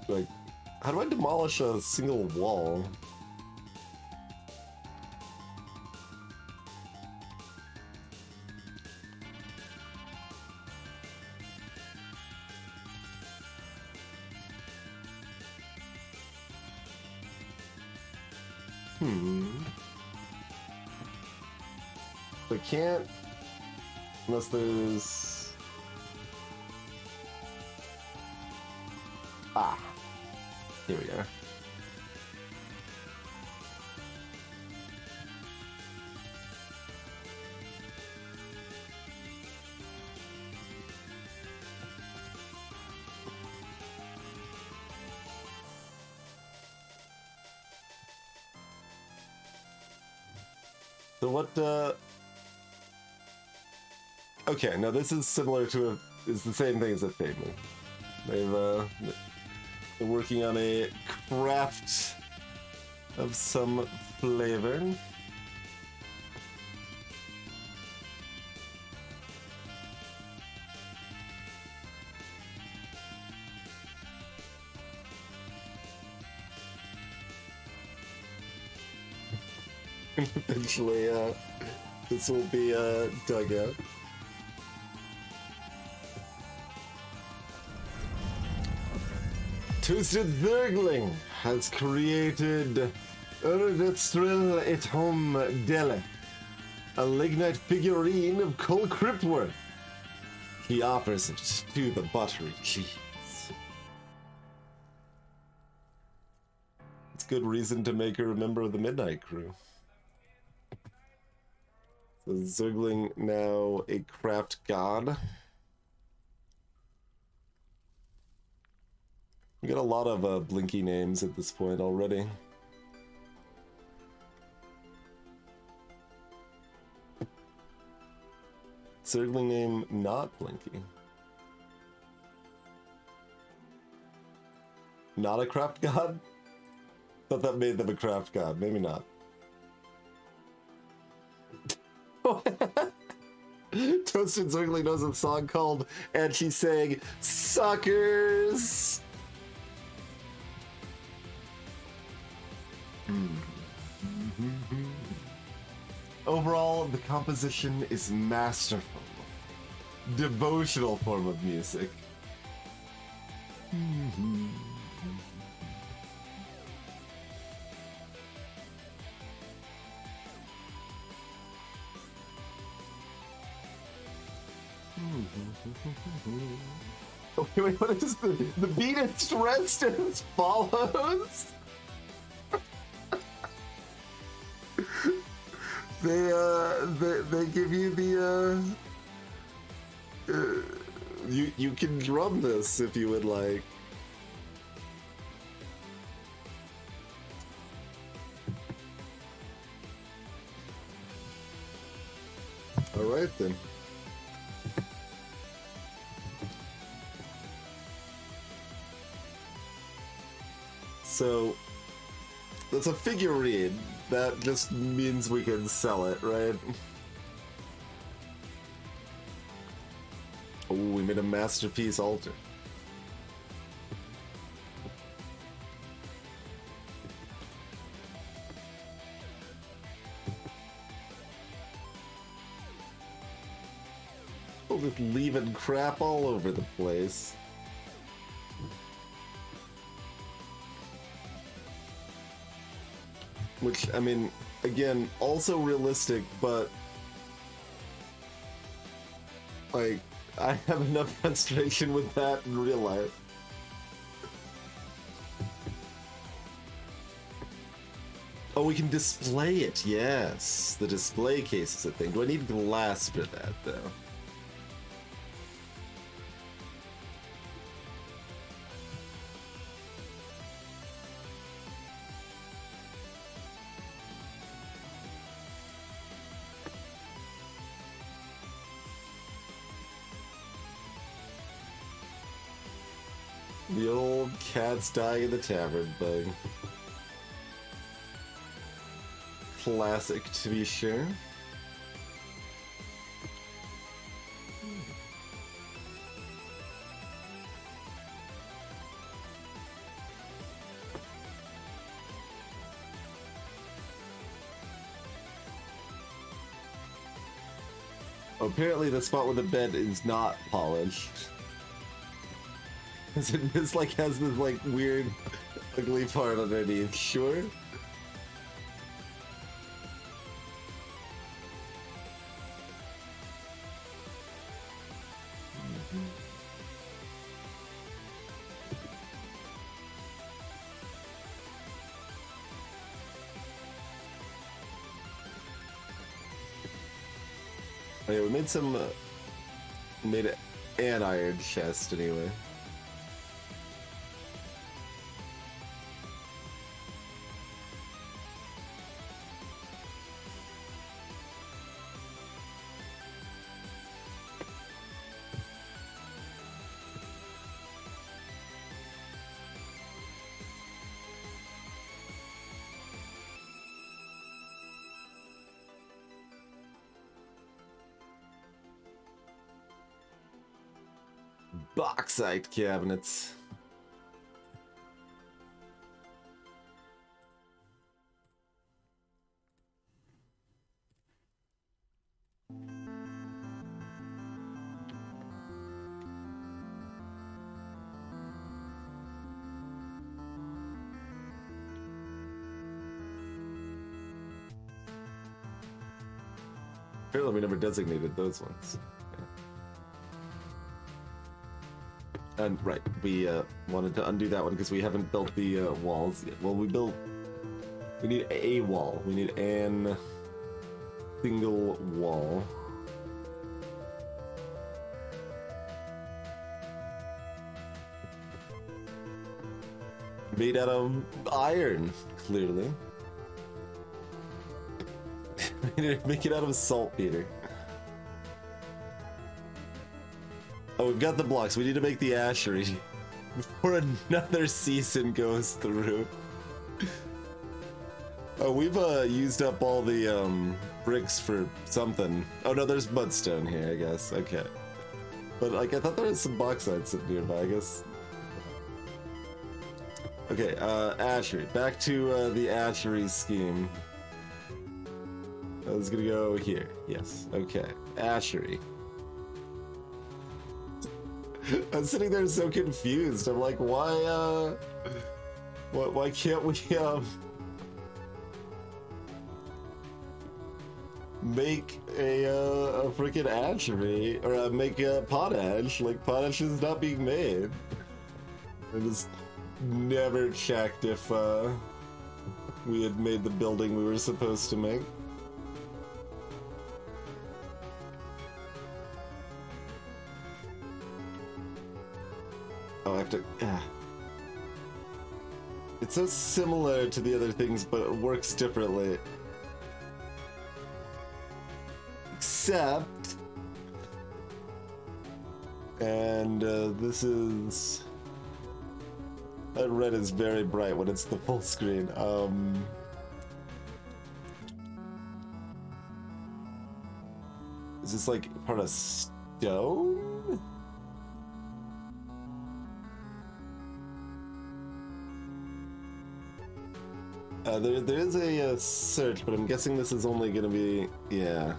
Like, how do I demolish a single wall? I can't, unless there's... Ah, here we are. So what, okay, now this is similar to it's the same thing as a family. They've, they're working on a craft of some flavor. Eventually, this will be dug out. Twisted Zergling has created Erdetstril et Hom Dele, a lignite figurine of Cole Cryptworth. He offers it to the buttery cheese. It's good reason to make her a member of the Midnight Crew. So Zergling now a craft god. We got a lot of blinky names at this point already. Zergling name not blinky. Not a craft god? Thought that made them a craft god. Maybe not. Toasted Zwiggly knows a song called And She Sang Suckers. Overall, the composition is masterful. Devotional form of music. Wait, what is the beat is stressed as follows? They give you the you can drum this if you would like. All right then. So that's a figurine. That just means we can sell it, right? Oh, we made a masterpiece altar. Oh, just leaving crap all over the place. Which, I mean, again, also realistic, but like, I have enough frustration with that in real life. Oh, we can display it, yes. The display case is a thing. Do I need glass for that, though? The old cat's dying in the tavern thing. Classic, to be sure. Apparently the spot where the bed is not polished. It's like has this like weird ugly part underneath, sure? Oh yeah, we made some made an iron chest anyway. Bauxite cabinets. Apparently we never designated those ones. And right, we wanted to undo that one because we haven't built the walls yet. Well, we need a wall. We need an single wall. Made out of iron, clearly. Make it out of saltpeter. Oh, we've got the blocks. We need to make the ashery before another season goes through. Oh, we've used up all the bricks for something. Oh no, there's mudstone here, I guess. Okay. But like, I thought there was some bauxite sitting nearby, I guess. Okay, Ashery. Back to the Ashery scheme. I was gonna go here. Yes. Okay. Ashery. I'm sitting there so confused. I'm like, why can't we make a freaking ashery, or make a potash? Like, potash is not being made. I just never checked if we had made the building we were supposed to make. Oh, I have to... It's so similar to the other things, but it works differently. Except... And this is... That red is very bright when it's the full screen. Is this like part of stone? There is a search, but I'm guessing this is only gonna be, yeah.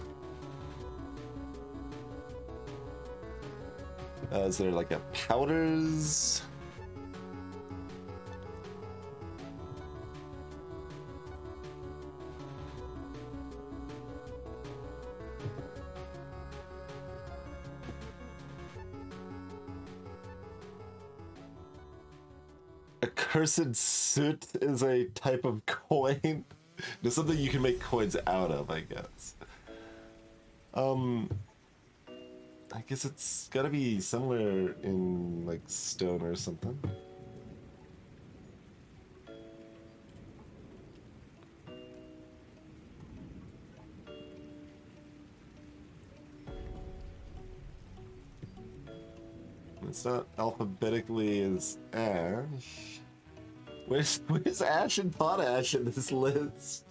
Is there like a powders? Accursed soot is a type of coin. There's something you can make coins out of, I guess. I guess it's gotta be somewhere in, like, stone or something. It's not alphabetically as ash. Where's ash and potash in this list?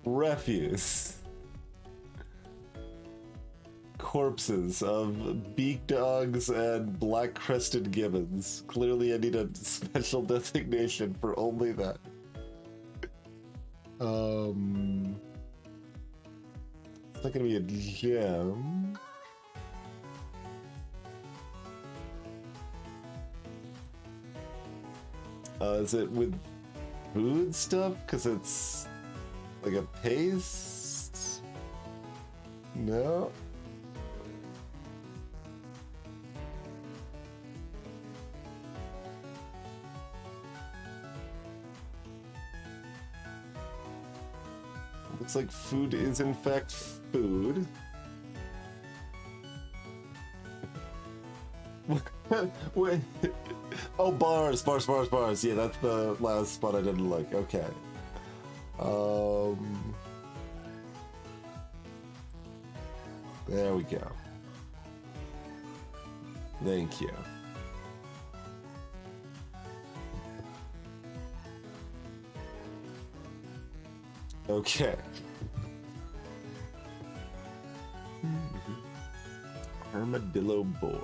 Refuse. Corpses of beak dogs and black-crested gibbons. Clearly I need a special designation for only that. It's not gonna be a gem. Is it with food stuff? Because it's like a paste? No? Looks like food is in fact food. Wait. Oh, bars. Yeah, that's the last spot I didn't like. Okay. There we go. Thank you. Okay. Armadillo boar.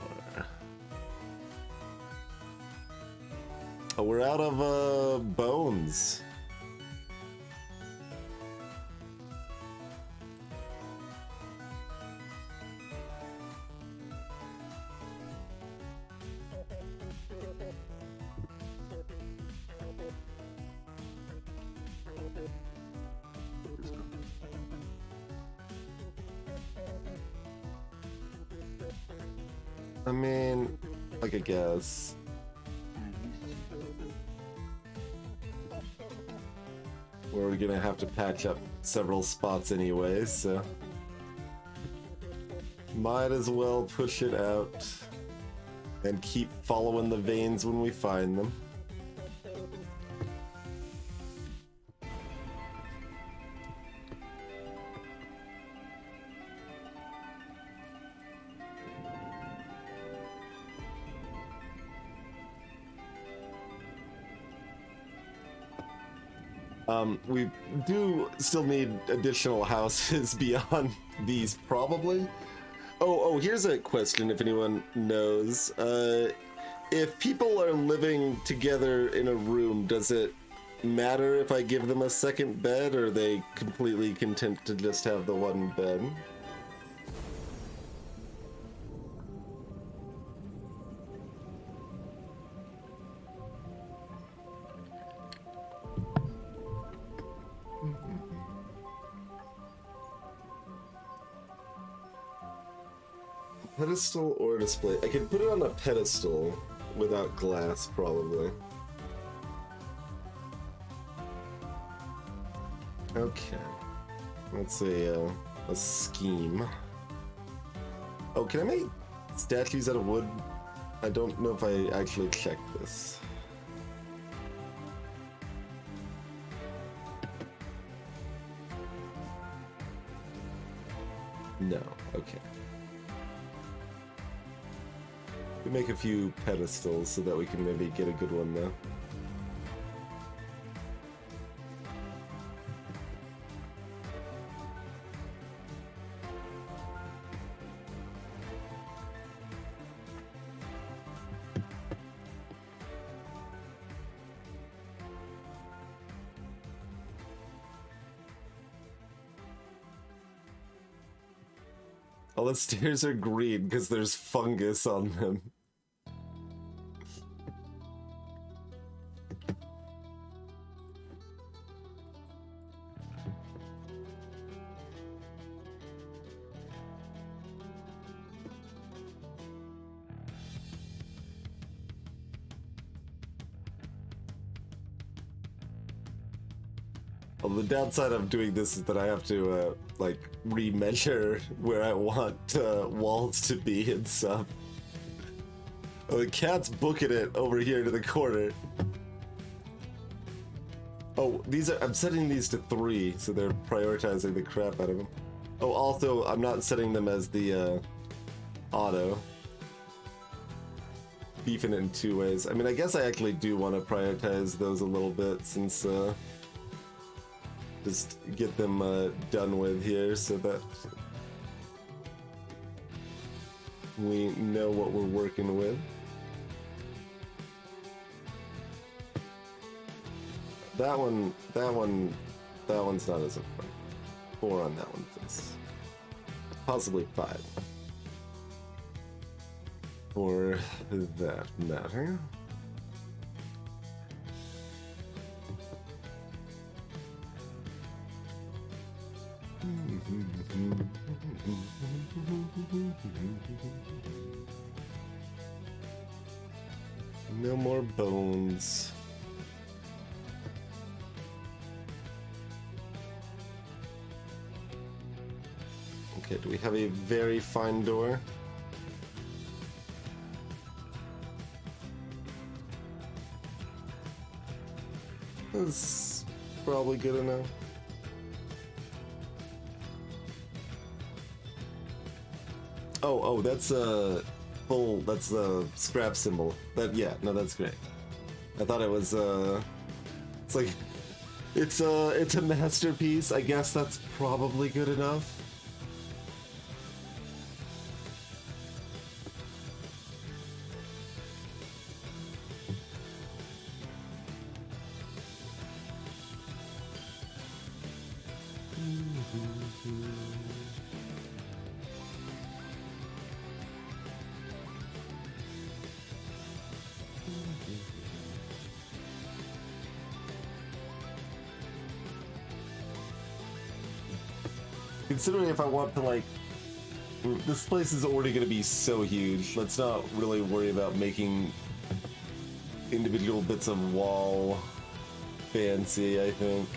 Oh, we're out of bones. I mean, like, I guess. We're gonna have to patch up several spots anyway, so might as well push it out and keep following the veins when we find them. We do still need additional houses beyond these, probably. Oh, here's a question if anyone knows. If people are living together in a room, does it matter if I give them a second bed, or are they completely content to just have the one bed? Pedestal or display? I could put it on a pedestal without glass, probably. Okay. Let's say a scheme. Oh, can I make statues out of wood? I don't know if I actually checked this. No, okay. We make a few pedestals so that we can maybe get a good one though. All the stairs are green because there's fungus on them. Well, the downside of doing this is that I have to, like, remeasure where I want walls to be and stuff. Oh, the cat's booking it over here to the corner. Oh, I'm setting these to 3, so they're prioritizing the crap out of them. Oh, also, I'm not setting them as the, auto. Beefing it in 2 ways. I mean, I guess I actually do want to prioritize those a little bit, since, just get them done with here so that we know what we're working with. That one's not as important. 4 on that one, please. Possibly 5. For that matter. No more bones. Okay, do we have a very fine door? This is probably good enough. Oh, that's a full. That's a scrap symbol. No, that's great. I thought it was it's like, it's a masterpiece. I guess that's probably good enough. Considering if I want to, like, this place is already going to be so huge, let's not really worry about making individual bits of wall fancy, I think.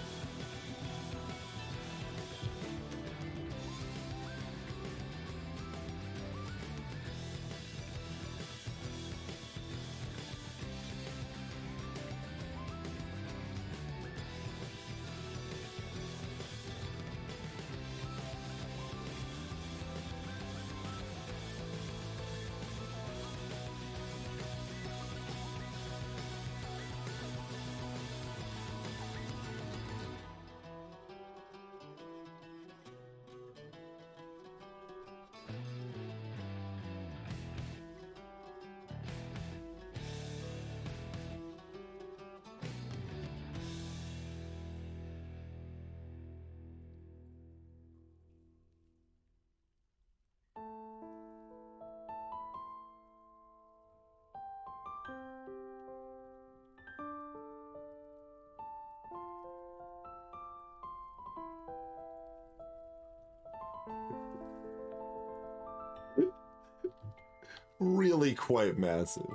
really quite massive.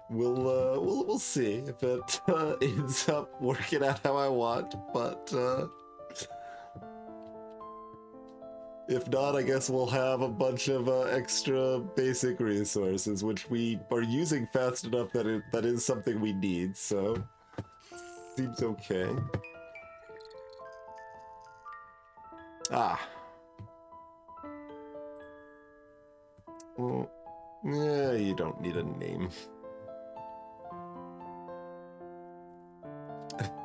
We'll see if it ends up working out how I want, but if not, I guess we'll have a bunch of extra basic resources, which we are using fast enough that that is something we need, so seems okay. Ah. Well, yeah, you don't need a name.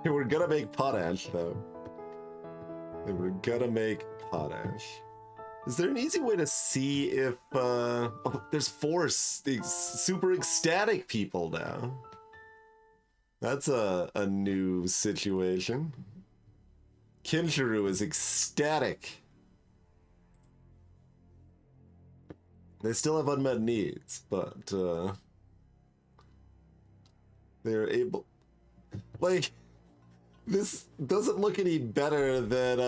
We're gonna make potash, though. We're gonna make potash. Is there an easy way to see if, oh, there's four super ecstatic people now. That's a new situation. Kinshuru is ecstatic. They still have unmet needs, but, they're able... Like... This doesn't look any better than,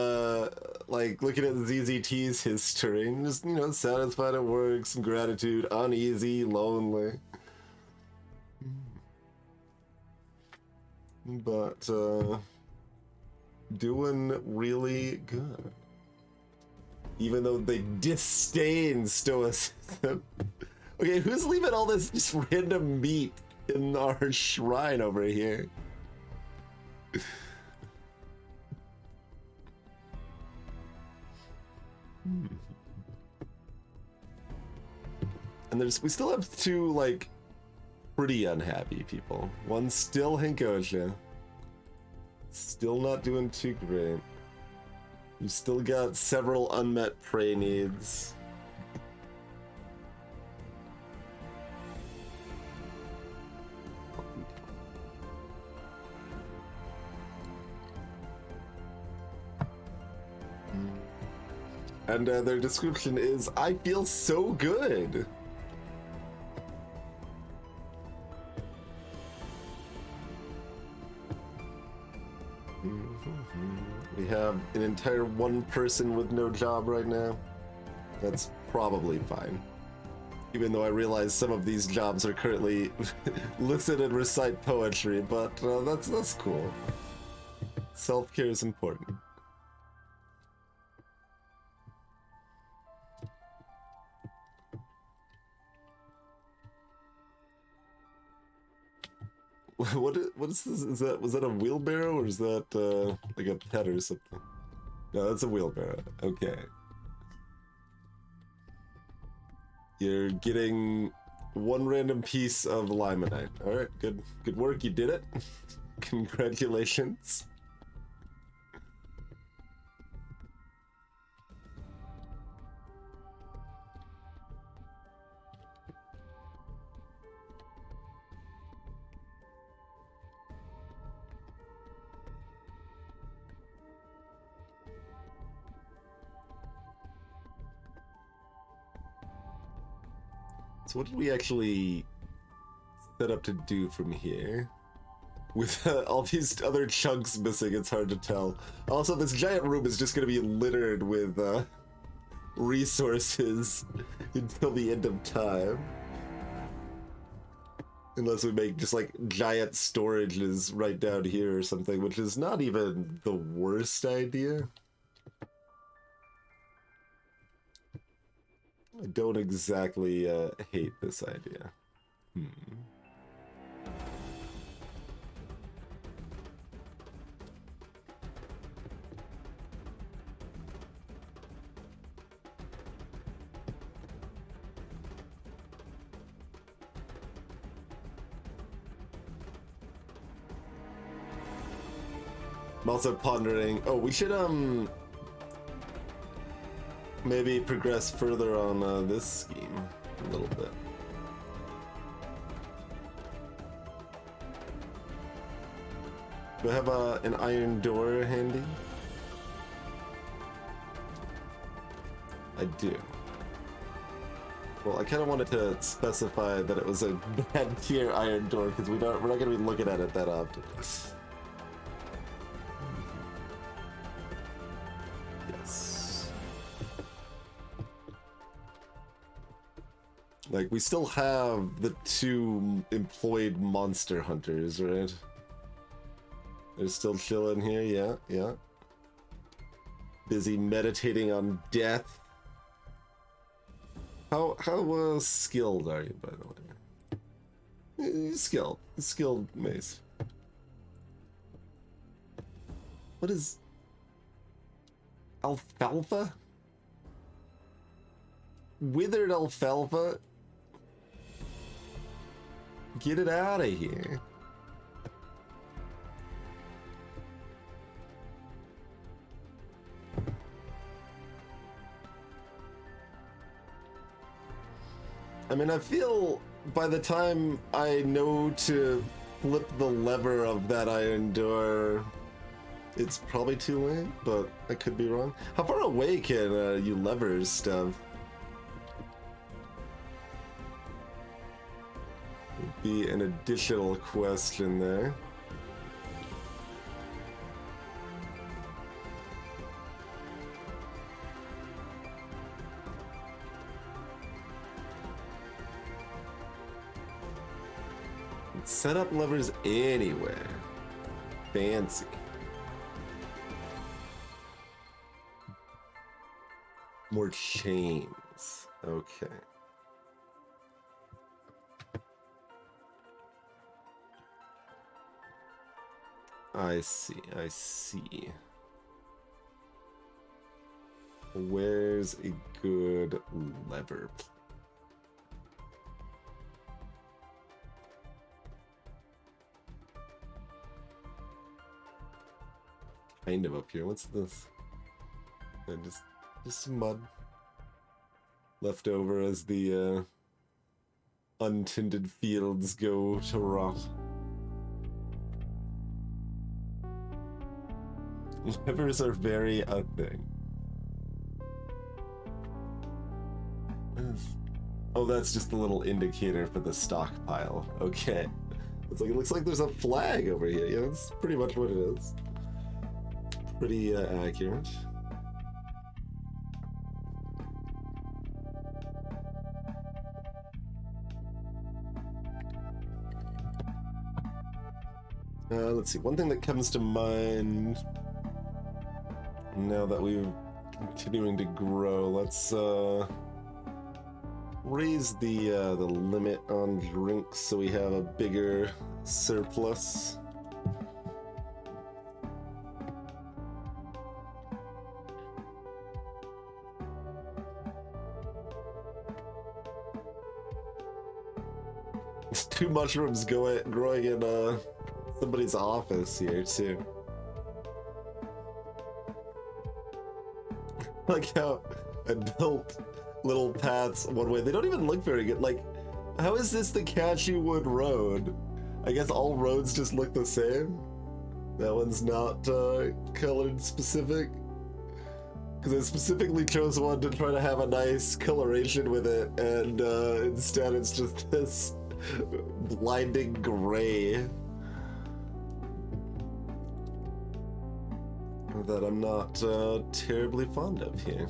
like, looking at ZZT's history. Just, you know, satisfied at work, some gratitude, uneasy, lonely. But, doing really good. Even though they disdain stoicism. Okay, who's leaving all this just random meat in our shrine over here? And we still have two, like, pretty unhappy people. One's still Hinkosha. Still not doing too great. We've still got several unmet prey needs. And their description is, I feel so good. We have an entire one person with no job right now. That's probably fine. Even though I realize some of these jobs are currently listen and recite poetry, but that's cool. Self-care is important. What is this? Was that a wheelbarrow, or is that like a pet or something? No, that's a wheelbarrow. Okay. You're getting one random piece of limonite. All right, good work. You did it. Congratulations. So what did we actually set up to do from here? With all these other chunks missing, it's hard to tell. Also, this giant room is just going to be littered with resources until the end of time. Unless we make just like giant storages right down here or something, which is not even the worst idea. I don't exactly hate this idea. I'm also pondering, oh, we should maybe progress further on this scheme a little bit. Do I have an iron door handy? I do. Well, I kind of wanted to specify that it was a bad tier iron door because we're not going to be looking at it that often. Like, we still have the 2 employed monster hunters, right? They're still chilling here, yeah, yeah. Busy meditating on death. How skilled are you, by the way? Skilled mace. What is alfalfa? Withered alfalfa? Get it out of here. I mean, I feel by the time I know to flip the lever of that I endure, it's probably too late, but I could be wrong. How far away can you levers stuff? Would be an additional question there. Set up levers anywhere. Fancy. More chains. Okay. I see, I see. Where's a good lever? Kind of up here. What's this? And just some mud left over as the untended fields go to rot. Levers are very a thing. Oh, that's just the little indicator for the stockpile. Okay. It's like, it looks like there's a flag over here. Yeah, that's pretty much what it is. Pretty accurate. Let's see, one thing that comes to mind now that we're continuing to grow, let's raise the limit on drinks so we have a bigger surplus. There's 2 mushrooms growing in somebody's office here too. Like how I built little paths one way. They don't even look very good. Like, how is this the Cashewwood Road? I guess all roads just look the same. That one's not colored specific. Because I specifically chose one to try to have a nice coloration with it, and instead it's just this blinding gray that I'm not terribly fond of here.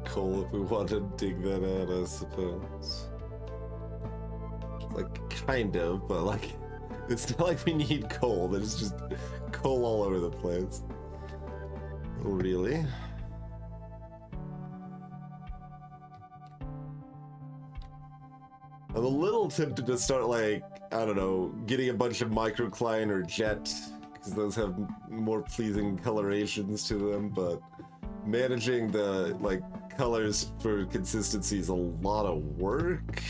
Coal if we want to dig that out, I suppose. Like, kind of, but like, it's not like we need coal. There's just coal all over the place. Really? I'm a little tempted to start, like, I don't know, getting a bunch of microcline or jet, because those have more pleasing colorations to them, but managing the, like, colors for consistency is a lot of work.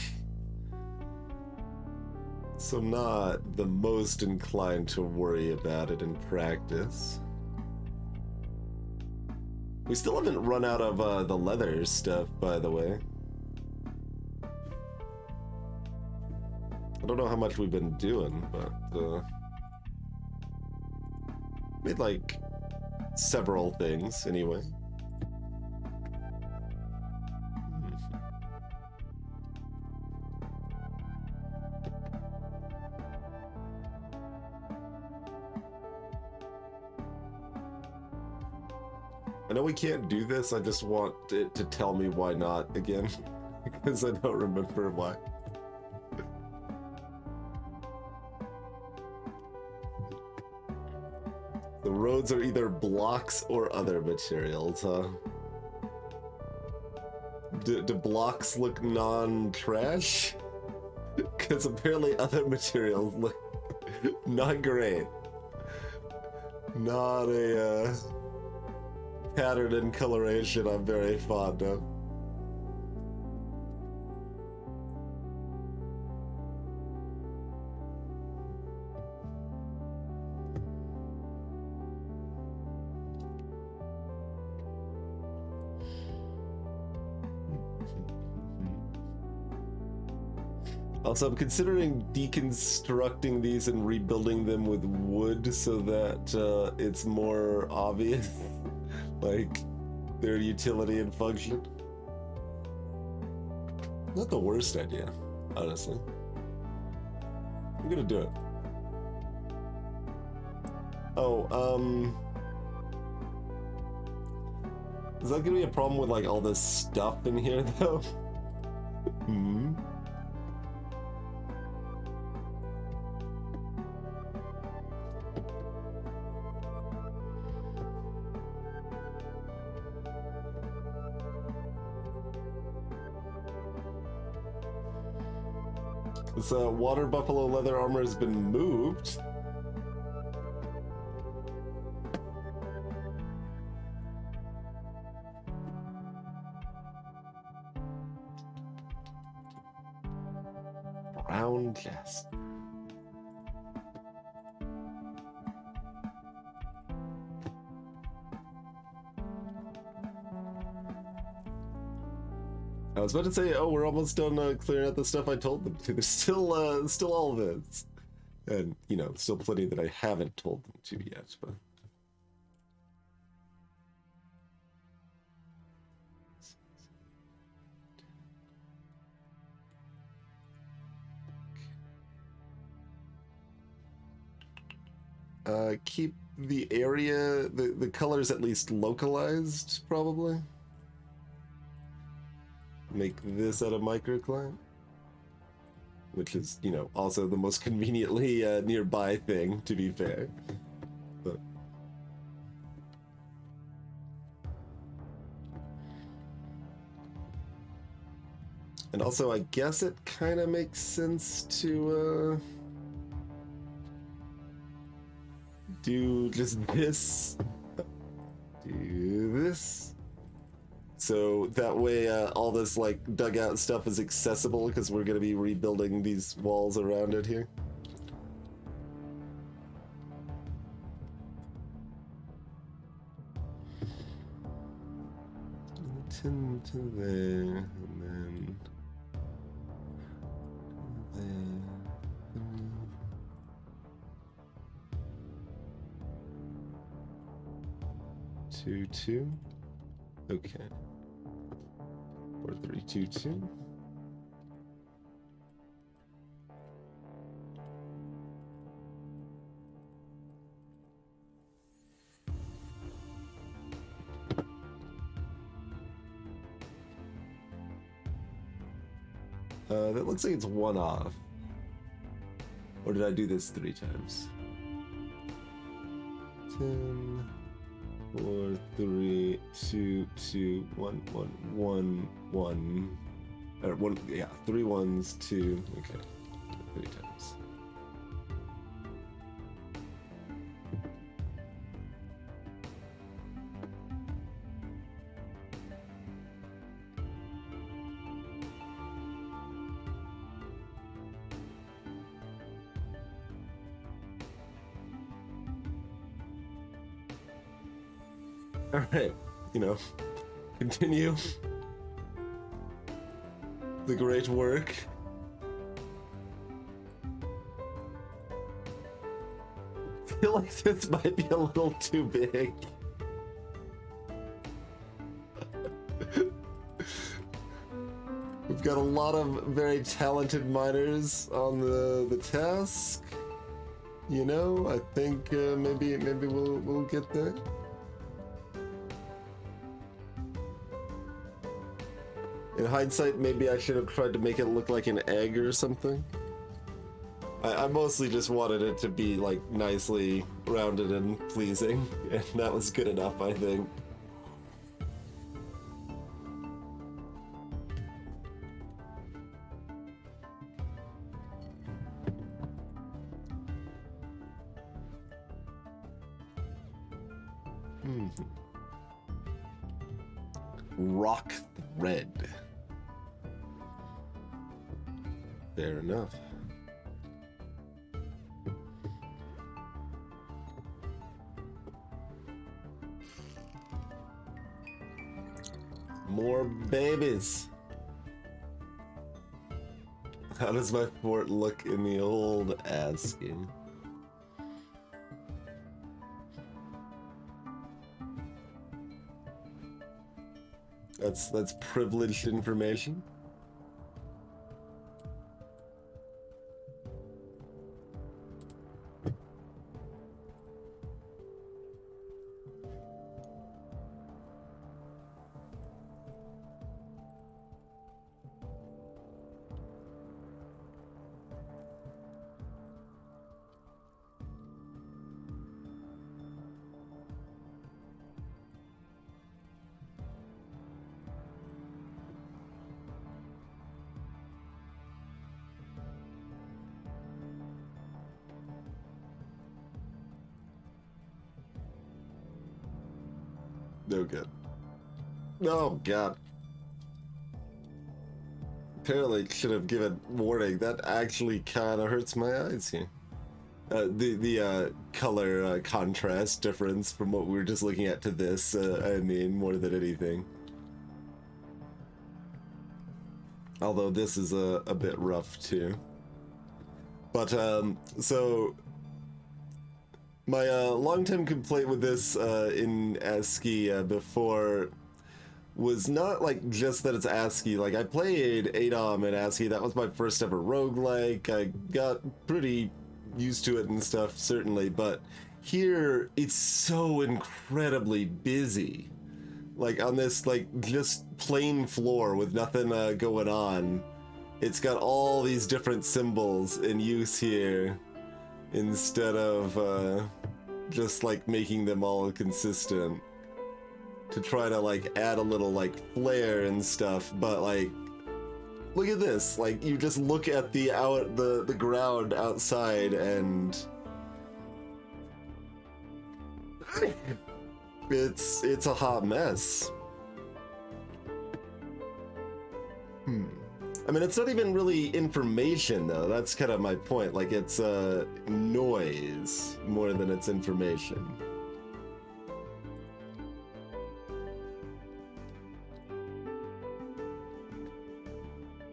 So I'm not the most inclined to worry about it in practice. We still haven't run out of the leather stuff, by the way. I don't know how much we've been doing, but made like several things anyway. I know we can't do this, I just want it to tell me why not again, because I don't remember why. The roads are either blocks or other materials, huh? Do blocks look non-trash? Because apparently other materials look not great. Not a pattern and coloration I'm very fond of. Also, I'm considering deconstructing these and rebuilding them with wood so that it's more obvious, like, their utility and function. Not the worst idea, honestly. I'm gonna do it. Oh, is that gonna be a problem with, like, all this stuff in here, though? Hmm? This water buffalo leather armor has been moved. Brown glass. I was about to say, oh, we're almost done clearing out the stuff I told them to. There's still all this. And, you know, still plenty that I haven't told them to yet, but... keep the area, the colors at least localized, probably. Make this at a microclimate, which is, you know, also the most conveniently nearby thing, to be fair. But and also, I guess it kind of makes sense to do just this, do this. So that way all this like dugout stuff is accessible because we're going to be rebuilding these walls around it here. To there, and then there. 2, 2. Okay. 4, 3, 2, 2. That looks like it's one off. Or did I do this 3 times? 10, 4, 3, 2, 2, 1, 1, 1, 1. Or 1, yeah, 3 ones, 2. Okay, 3 times. All right, you know, continue the great work. I feel like this might be a little too big. We've got a lot of very talented miners on the task. You know, I think maybe we'll get there. In hindsight, maybe I should have tried to make it look like an egg or something. I mostly just wanted it to be like nicely rounded and pleasing, and that was good enough, I think. Rock thread. Fair enough. More babies. How does my fort look in the old ASCII? That's privileged information. No good. Oh god. Apparently should have given warning. That actually kind of hurts my eyes here. The color contrast difference from what we were just looking at to this, I mean, more than anything. Although this is a bit rough too. But, so... my long-time complaint with this in ASCII before was not like just that it's ASCII. Like I played ADOM in ASCII. That was my first ever roguelike. I got pretty used to it and stuff, certainly. But here it's so incredibly busy. Like on this like just plain floor with nothing going on. It's got all these different symbols in use here. Instead of just like making them all consistent, to try to like add a little like flair and stuff. But like, look at this, like you just look at the ground outside and it's a hot mess. I mean, it's not even really information, though. That's kind of my point. Like, it's noise more than it's information.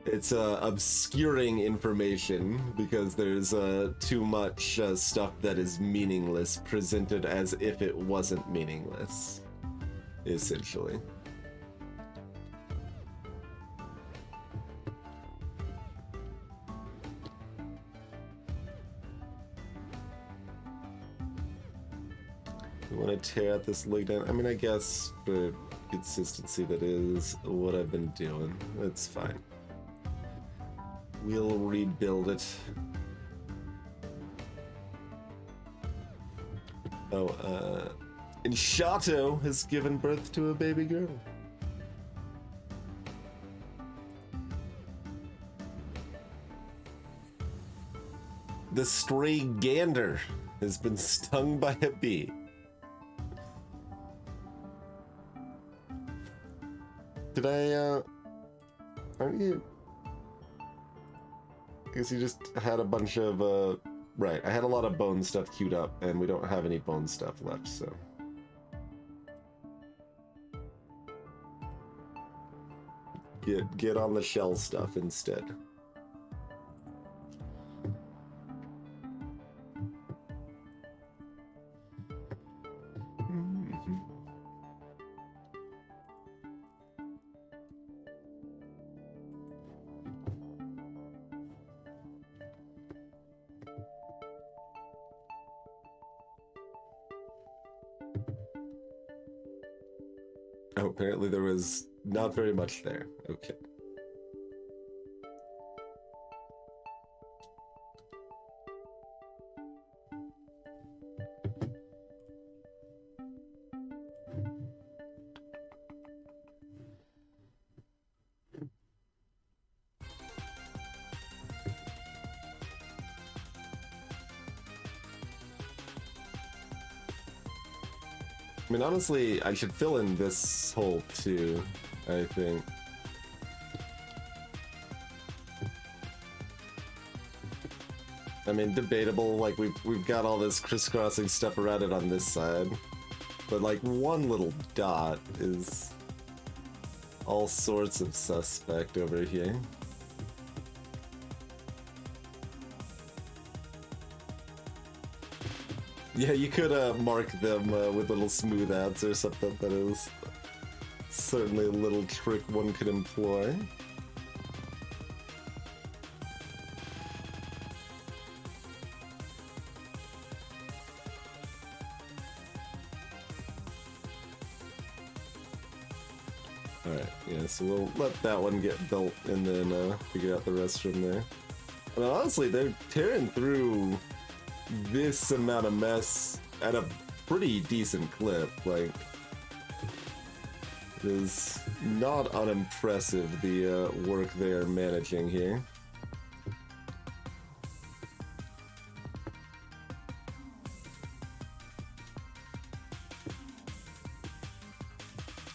It's obscuring information because there's too much stuff that is meaningless presented as if it wasn't meaningless, essentially. Want to tear out this leg down? I mean, I guess for consistency, that is what I've been doing. That's fine. We'll rebuild it. Oh, and Shato has given birth to a baby girl. The stray gander has been stung by a bee. Did aren't you? I guess you just had a bunch of, right, I had a lot of bone stuff queued up, and we don't have any bone stuff left, so. Get on the shell stuff instead. Oh, apparently there was not very much there. Okay. I mean, honestly, I should fill in this hole too, I think. I mean, debatable, like we've got all this crisscrossing stuff around it on this side, but like one little dot is all sorts of suspect over here. Yeah, you could mark them with little smooth ads or something. That is certainly a little trick one could employ. Alright, yeah, so we'll let that one get built and then figure out the rest from there. I mean, honestly, they're tearing through this amount of mess at a pretty decent clip. Like, it is not unimpressive, the work they are managing here.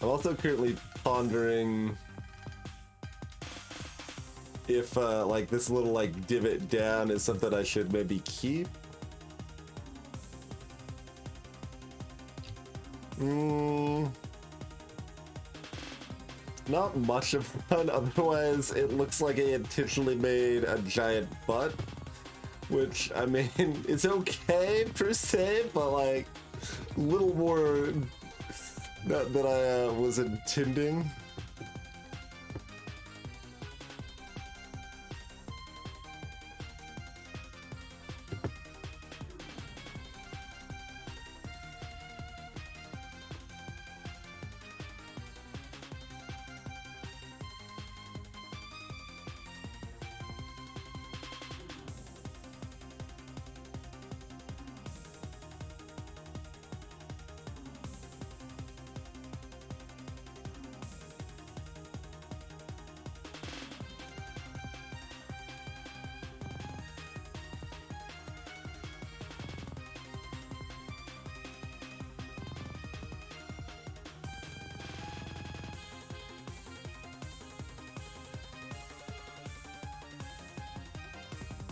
I'm also currently pondering if like this little like divot down is something I should maybe keep. Not much of one, otherwise it looks like I intentionally made a giant butt, which, I mean, is okay per se, but like a little more than I was intending.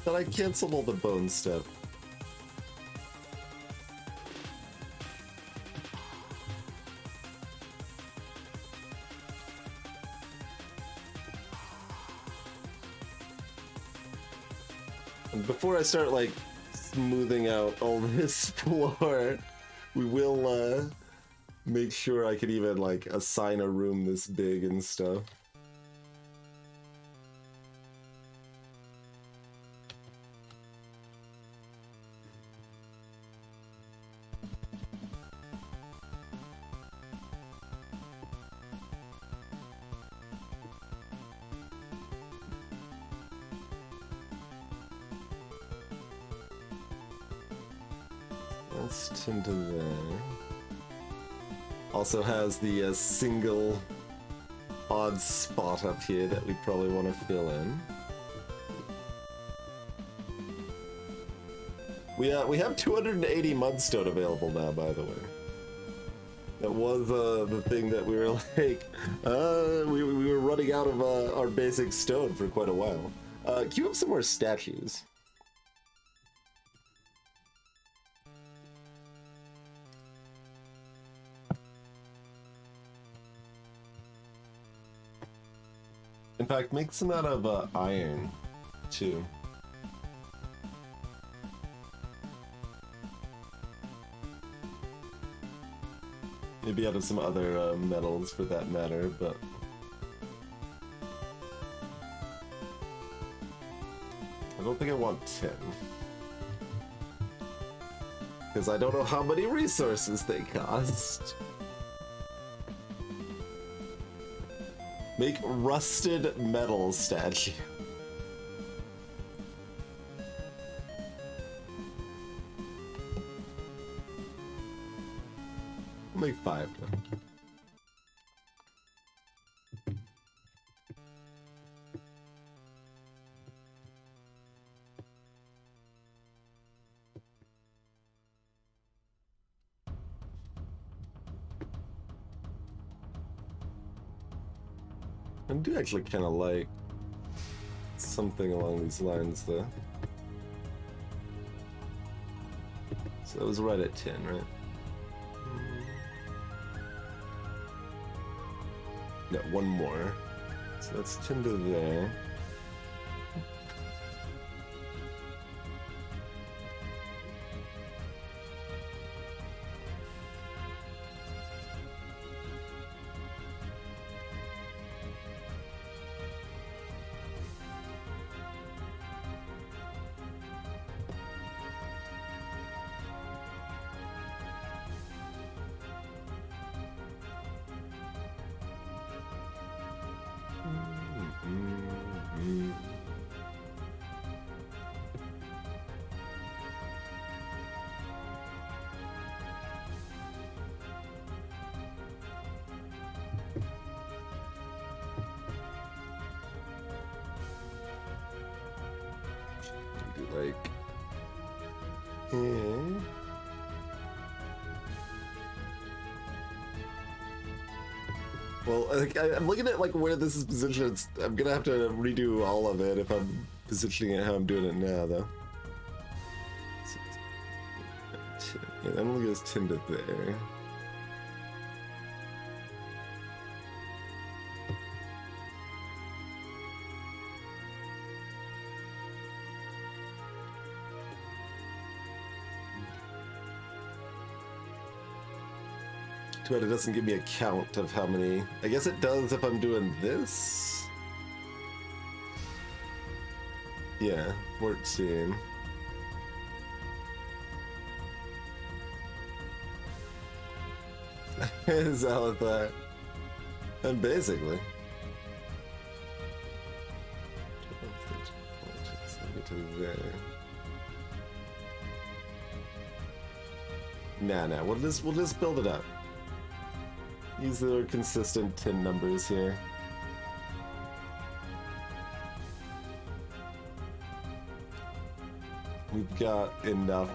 But I canceled all the bone stuff. And before I start like smoothing out all this floor, we will make sure I could even like assign a room this big and stuff. Let's tend to there. Also has the single odd spot up here that we probably want to fill in. We have 280 mudstone available now, by the way. That was the thing that we were like, we were running out of our basic stone for quite a while. Queue up some more statues. In fact, make some out of iron, too. Maybe out of some other metals for that matter, but... I don't think I want tin. Because I don't know how many resources they cost. Make rusted metal statue. Make 5 then. I do actually kind of like something along these lines, though. So that was right at 10, right? No, one more. So that's 10 to there. Like, well, I'm looking at like where this is positioned. I'm gonna have to redo all of it if I'm positioning it how I'm doing it now, though. Yeah, that only goes 10 to there. Too bad it doesn't give me a count of how many. I guess it does if I'm doing this. Yeah, 14. Is that what that? And basically. To there. Nah, we'll just build it up. These are consistent 10 numbers here. We've got enough.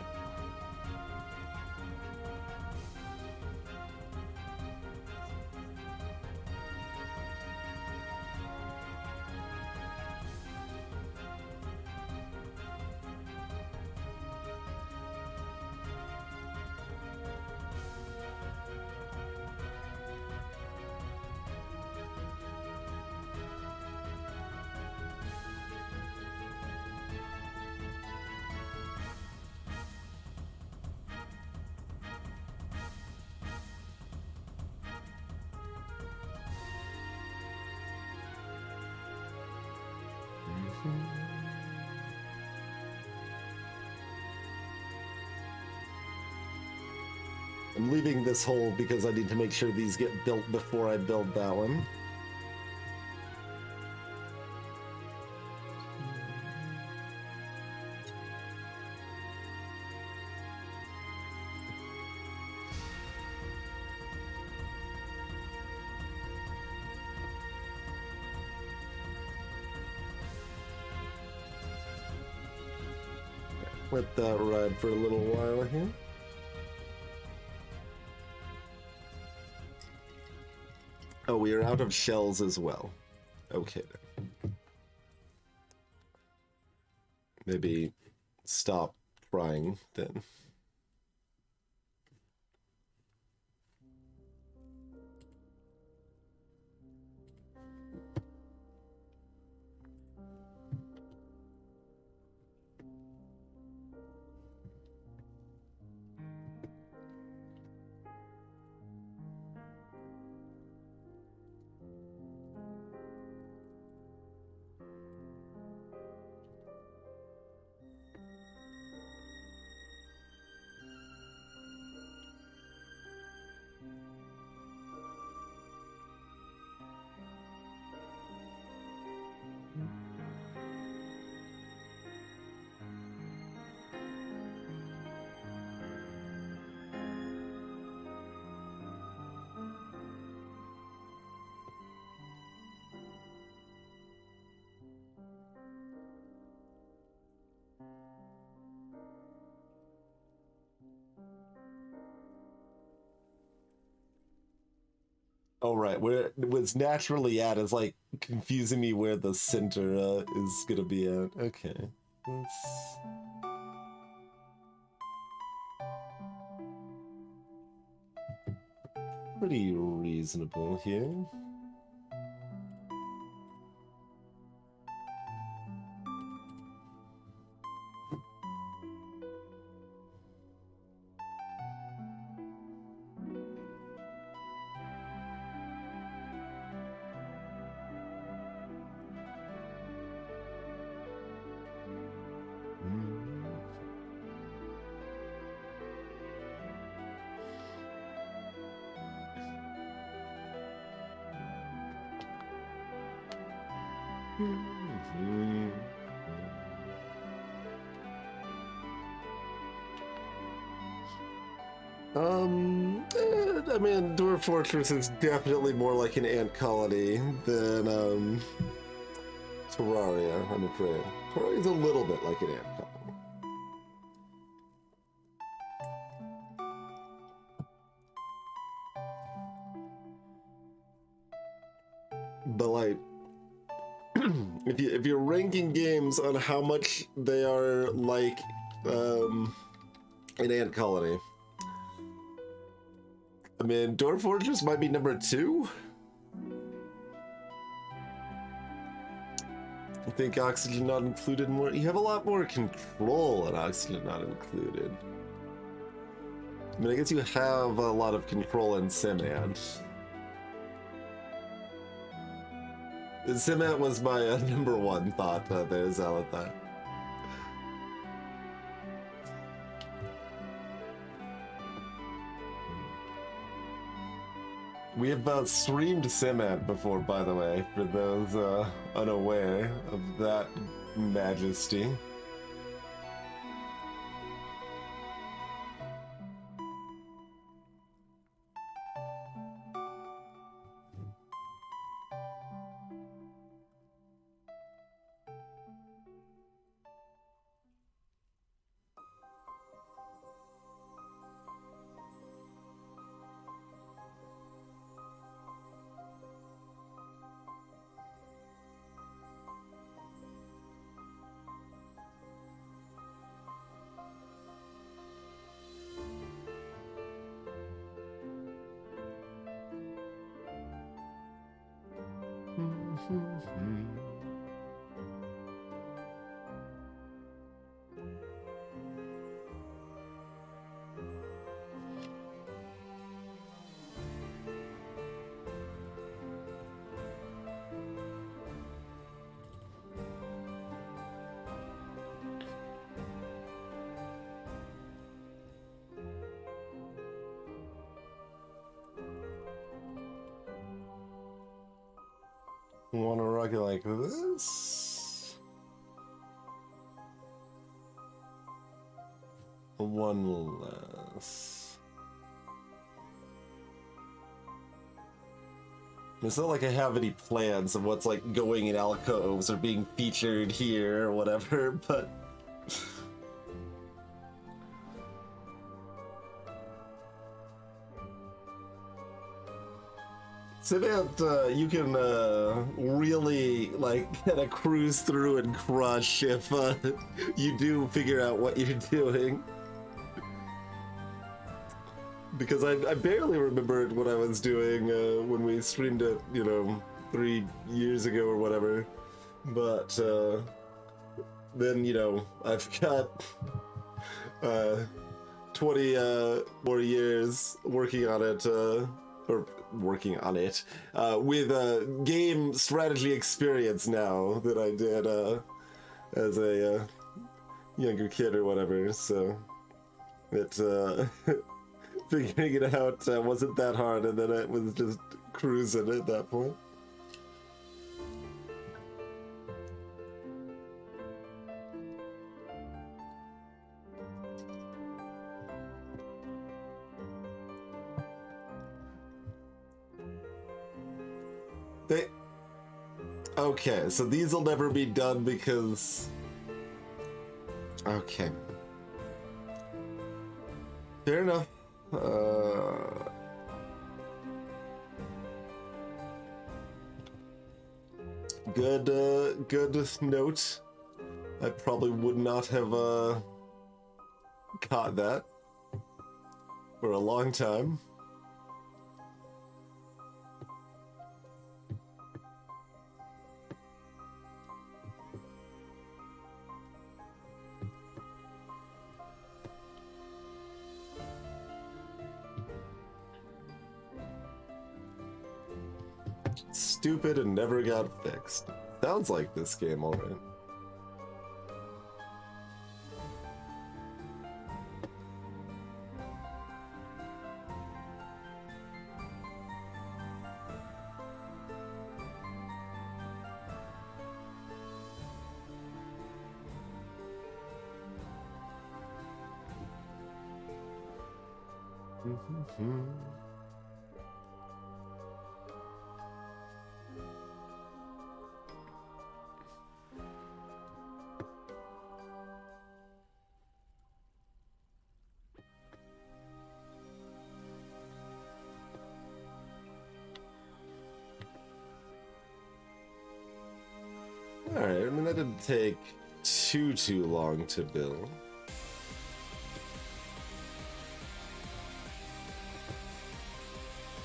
I'm leaving this hole because I need to make sure these get built before I build that one. Let that ride for a little while here. Oh, we are out of shells as well. Okay then. Maybe stop trying then. Oh, right. Where it was naturally at is like confusing me where the center is gonna be at. Okay. That's pretty reasonable here. I mean, Dwarf Fortress is definitely more like an ant colony than, Terraria, I'm afraid. Terraria's a little bit like an ant colony. But, like, if you're ranking games on how much they are like, an ant colony, I mean, Dwarf Fortress might be number 2. I think Oxygen Not Included more. You have a lot more control in Oxygen Not Included. I mean, I guess you have a lot of control in Simant. Simant was my number 1 thought there, Zalathar. We have streamed Simant before, by the way, for those unaware of that majesty. Want to rock it like this? One less. It's not like I have any plans of what's like going in alcoves or being featured here or whatever, but Simant, you can really like kind of cruise through and crush if you do figure out what you're doing. Because I barely remembered what I was doing when we streamed it, 3 years ago or whatever. But then, I've got 20 more years working on it, with game strategy experience now that I did as a younger kid or whatever, so it figuring it out wasn't that hard, and then it was just cruising at that point. Okay, so these will never be done because... Okay. Fair enough. Good note. I probably would not have caught that for a long time. Stupid and never got fixed. Sounds like this game, alright. Alright, I mean that didn't take too long to build.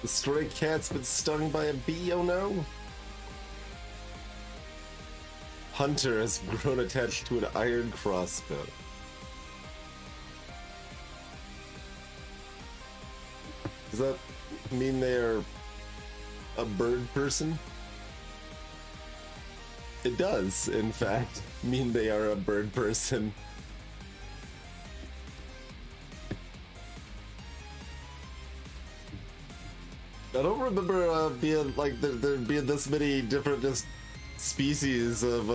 The stray cat's been stung by a bee, oh no! Hunter has grown attached to an iron crossbow. Does that mean they are a bird person? It does, in fact, mean they are a bird person. I don't remember being like there being this many different just species of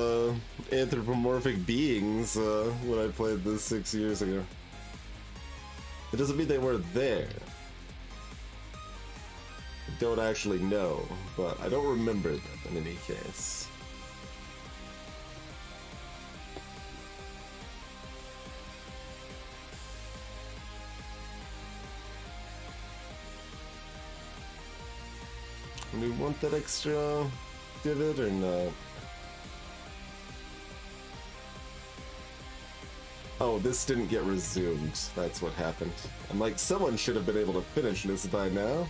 anthropomorphic beings when I played this 6 years ago. It doesn't mean they weren't there. I don't actually know, but I don't remember them in any case. Do we want that extra divot or not? Oh, this didn't get resumed. That's what happened. I'm like, someone should have been able to finish this by now.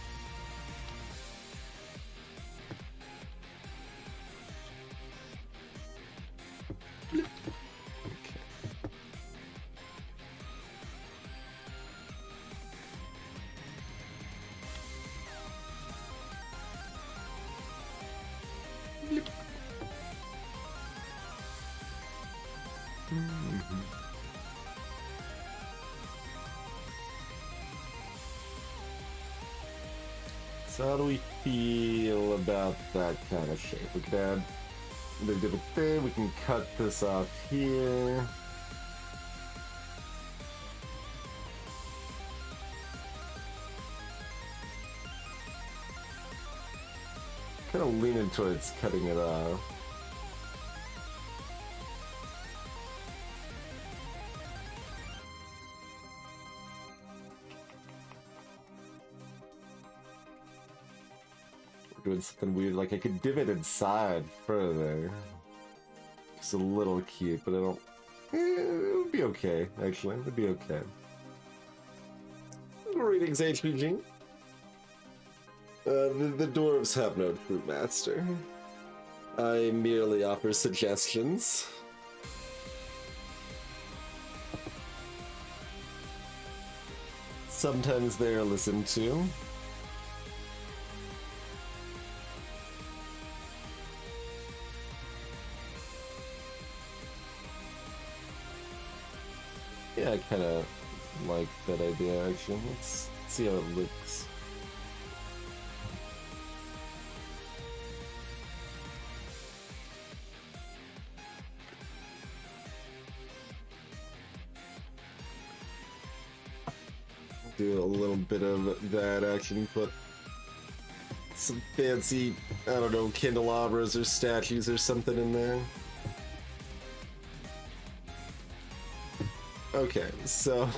So how do we feel about that kind of shape? We could add the divot there, we can cut this off here. Kind of leaning towards cutting it off. Doing something weird, like I could divot inside further. Just a little cute, but I don't. It would be okay, actually. It would be okay. Greetings, HPG. The dwarves have no true master. I merely offer suggestions. Sometimes they are listened to. Yeah, I kind of like that idea, actually. Let's see how it looks. Do a little bit of that action, put some fancy, I don't know, candelabras or statues or something in there. Okay, so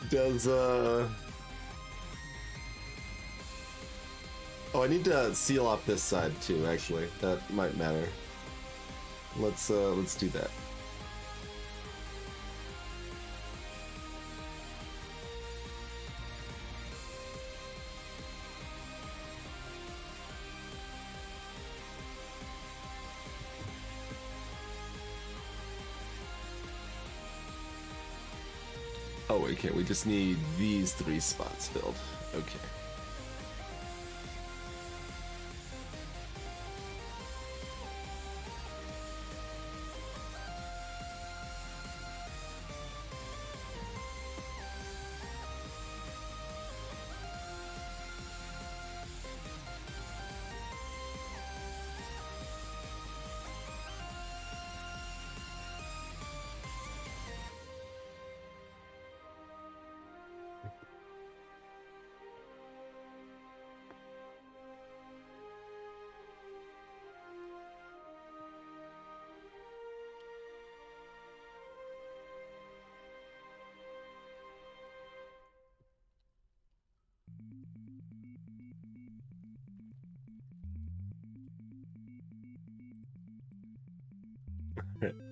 does Oh, I need to seal off this side too, actually. That might matter. Let's do that. Oh, wait, okay, we just need these 3 spots filled. Okay.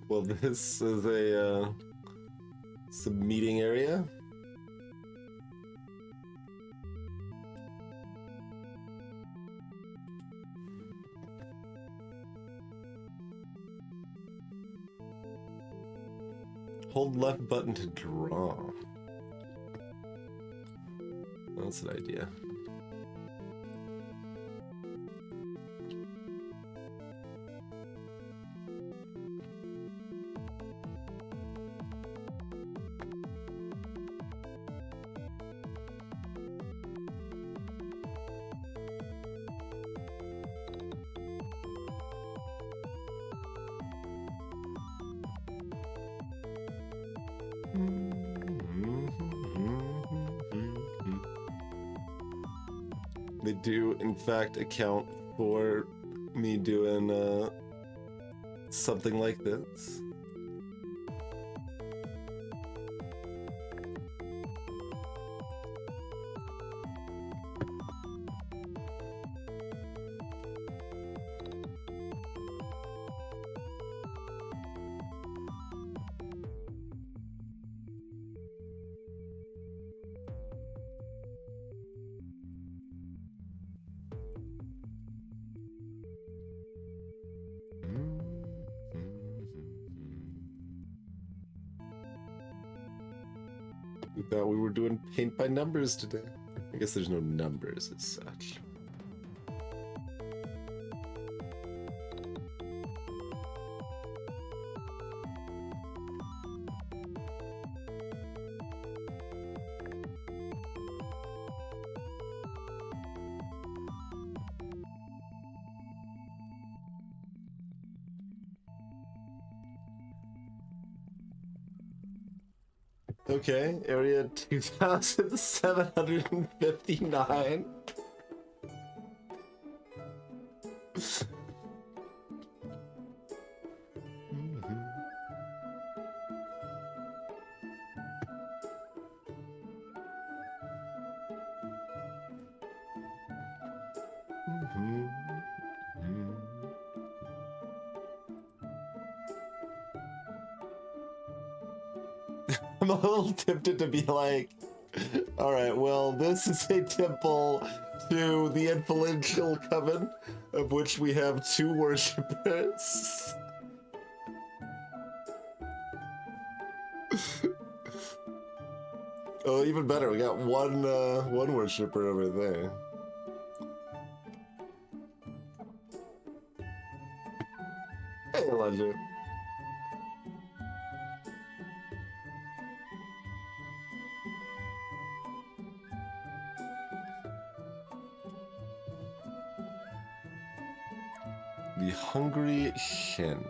Well, this is a meeting area. Hold left button to draw. That's an idea. They do, in fact, account for me doing something like this. We thought we were doing paint by numbers today. I guess there's no numbers as such. Okay, area 2759. I'm a little tempted to be like, alright, well, this is a temple to the influential coven, of which we have 2 worshippers. Oh, even better, we got one worshipper over there. Hey, Elijah. The Hungry Shin.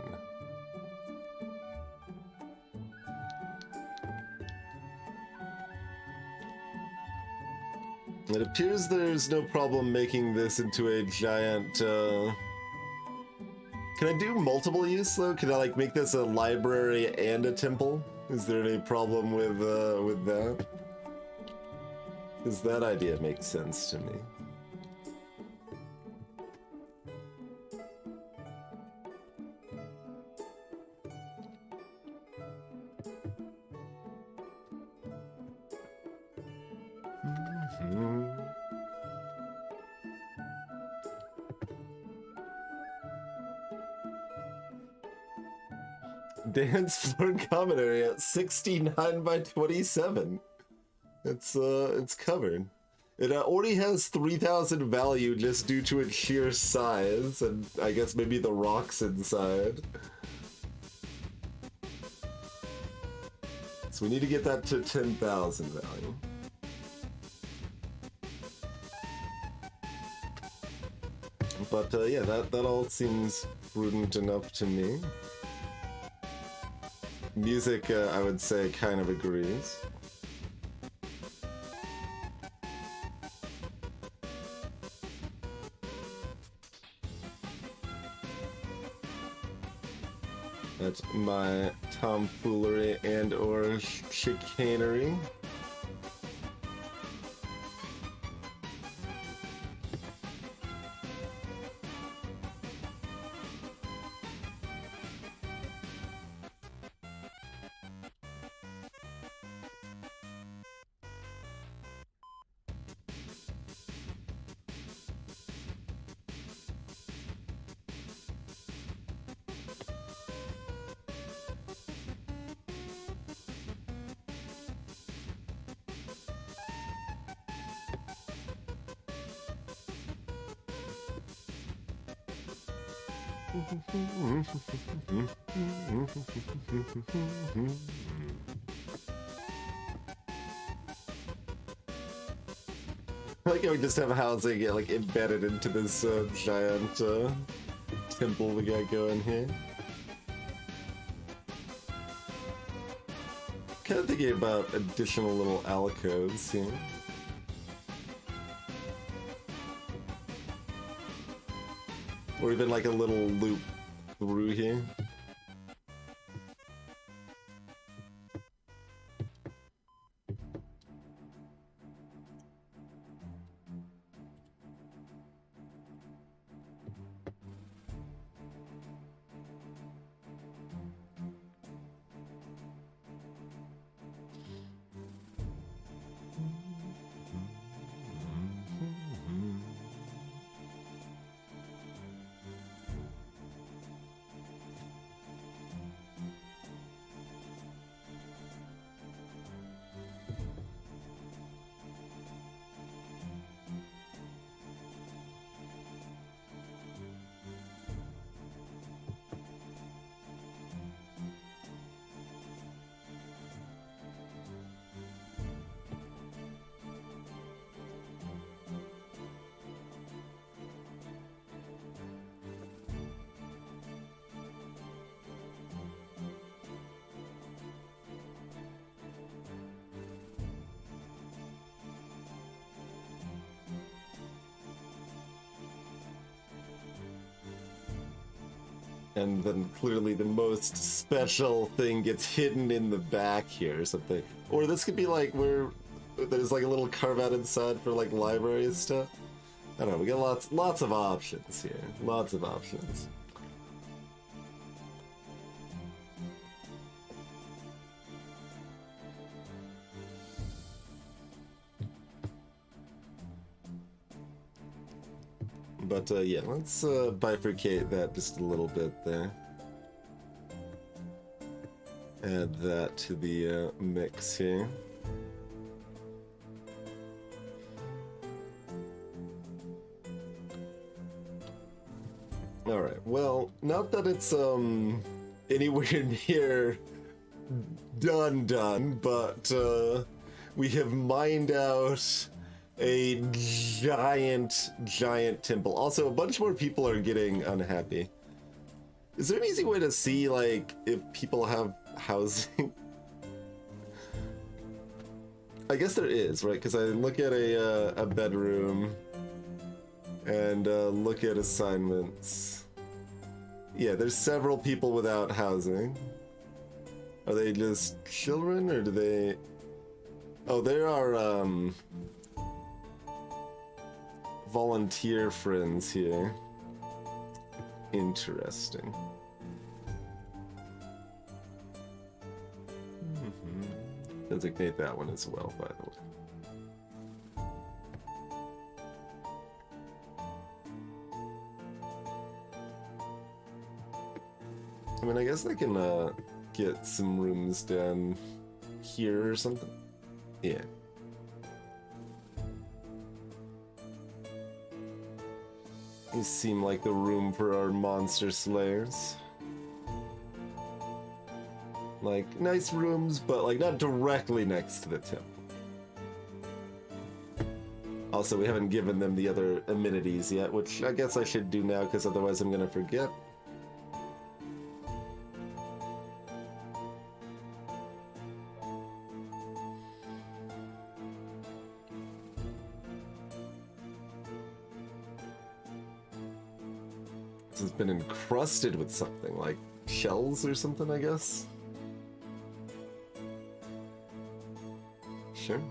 It appears there's no problem making this into a giant, Can I do multiple use, though? Can I, like, make this a library and a temple? Is there any problem with that? Because that idea makes sense to me. Dance floor commentary at 69 by 27. It's covered. It already has 3,000 value just due to its sheer size, and I guess maybe the rocks inside. So we need to get that to 10,000 value. But yeah, that all seems prudent enough to me. Music, I would say, kind of agrees. That's my tomfoolery and or chicanery. I like how we just have housing like embedded into this giant temple we got going here. Kind of thinking about additional little alcoves here. Or even like a little loop through here. And then clearly the most special thing gets hidden in the back here or something. Or this could be like where there's like a little carve out inside for like library and stuff. I don't know, we got lots of options here. Lots of options. But yeah, let's bifurcate that just a little bit there. Add that to the mix here. Alright, well, not that it's anywhere near done, but we have mined out a giant temple. Also, a bunch more people are getting unhappy. Is there an easy way to see, like, if people have housing? I guess there is, right? Because I look at a bedroom and look at assignments. Yeah, there's several people without housing. Are they just children, or do they... Oh, there are, volunteer friends here. Interesting. Designate that one as well, by the way. I mean, I guess I can get some rooms down here or something. Yeah. These seem like the room for our monster slayers. Like, nice rooms, but like not directly next to the temple. Also, we haven't given them the other amenities yet, which I guess I should do now, because otherwise I'm gonna forget. This has been encrusted with something, like shells or something, I guess? Sure.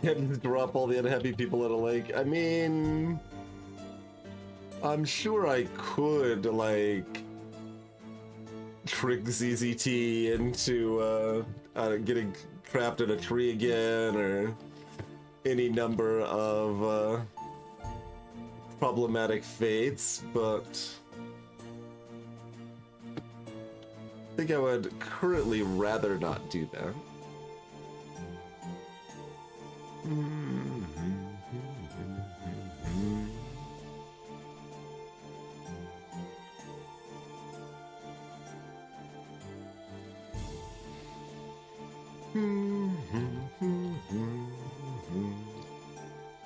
Can't just drop all the unhappy people at a lake. I mean, I'm sure I could, like, trick ZZT into getting trapped in a tree again, or any number of problematic fates, but I think I would currently rather not do that.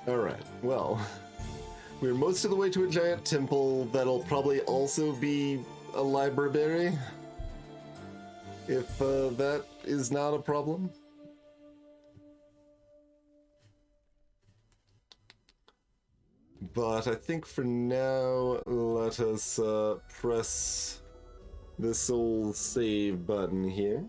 Alright, well, we're most of the way to a giant temple that'll probably also be a library, if that is not a problem. But I think for now, let us press this old save button here.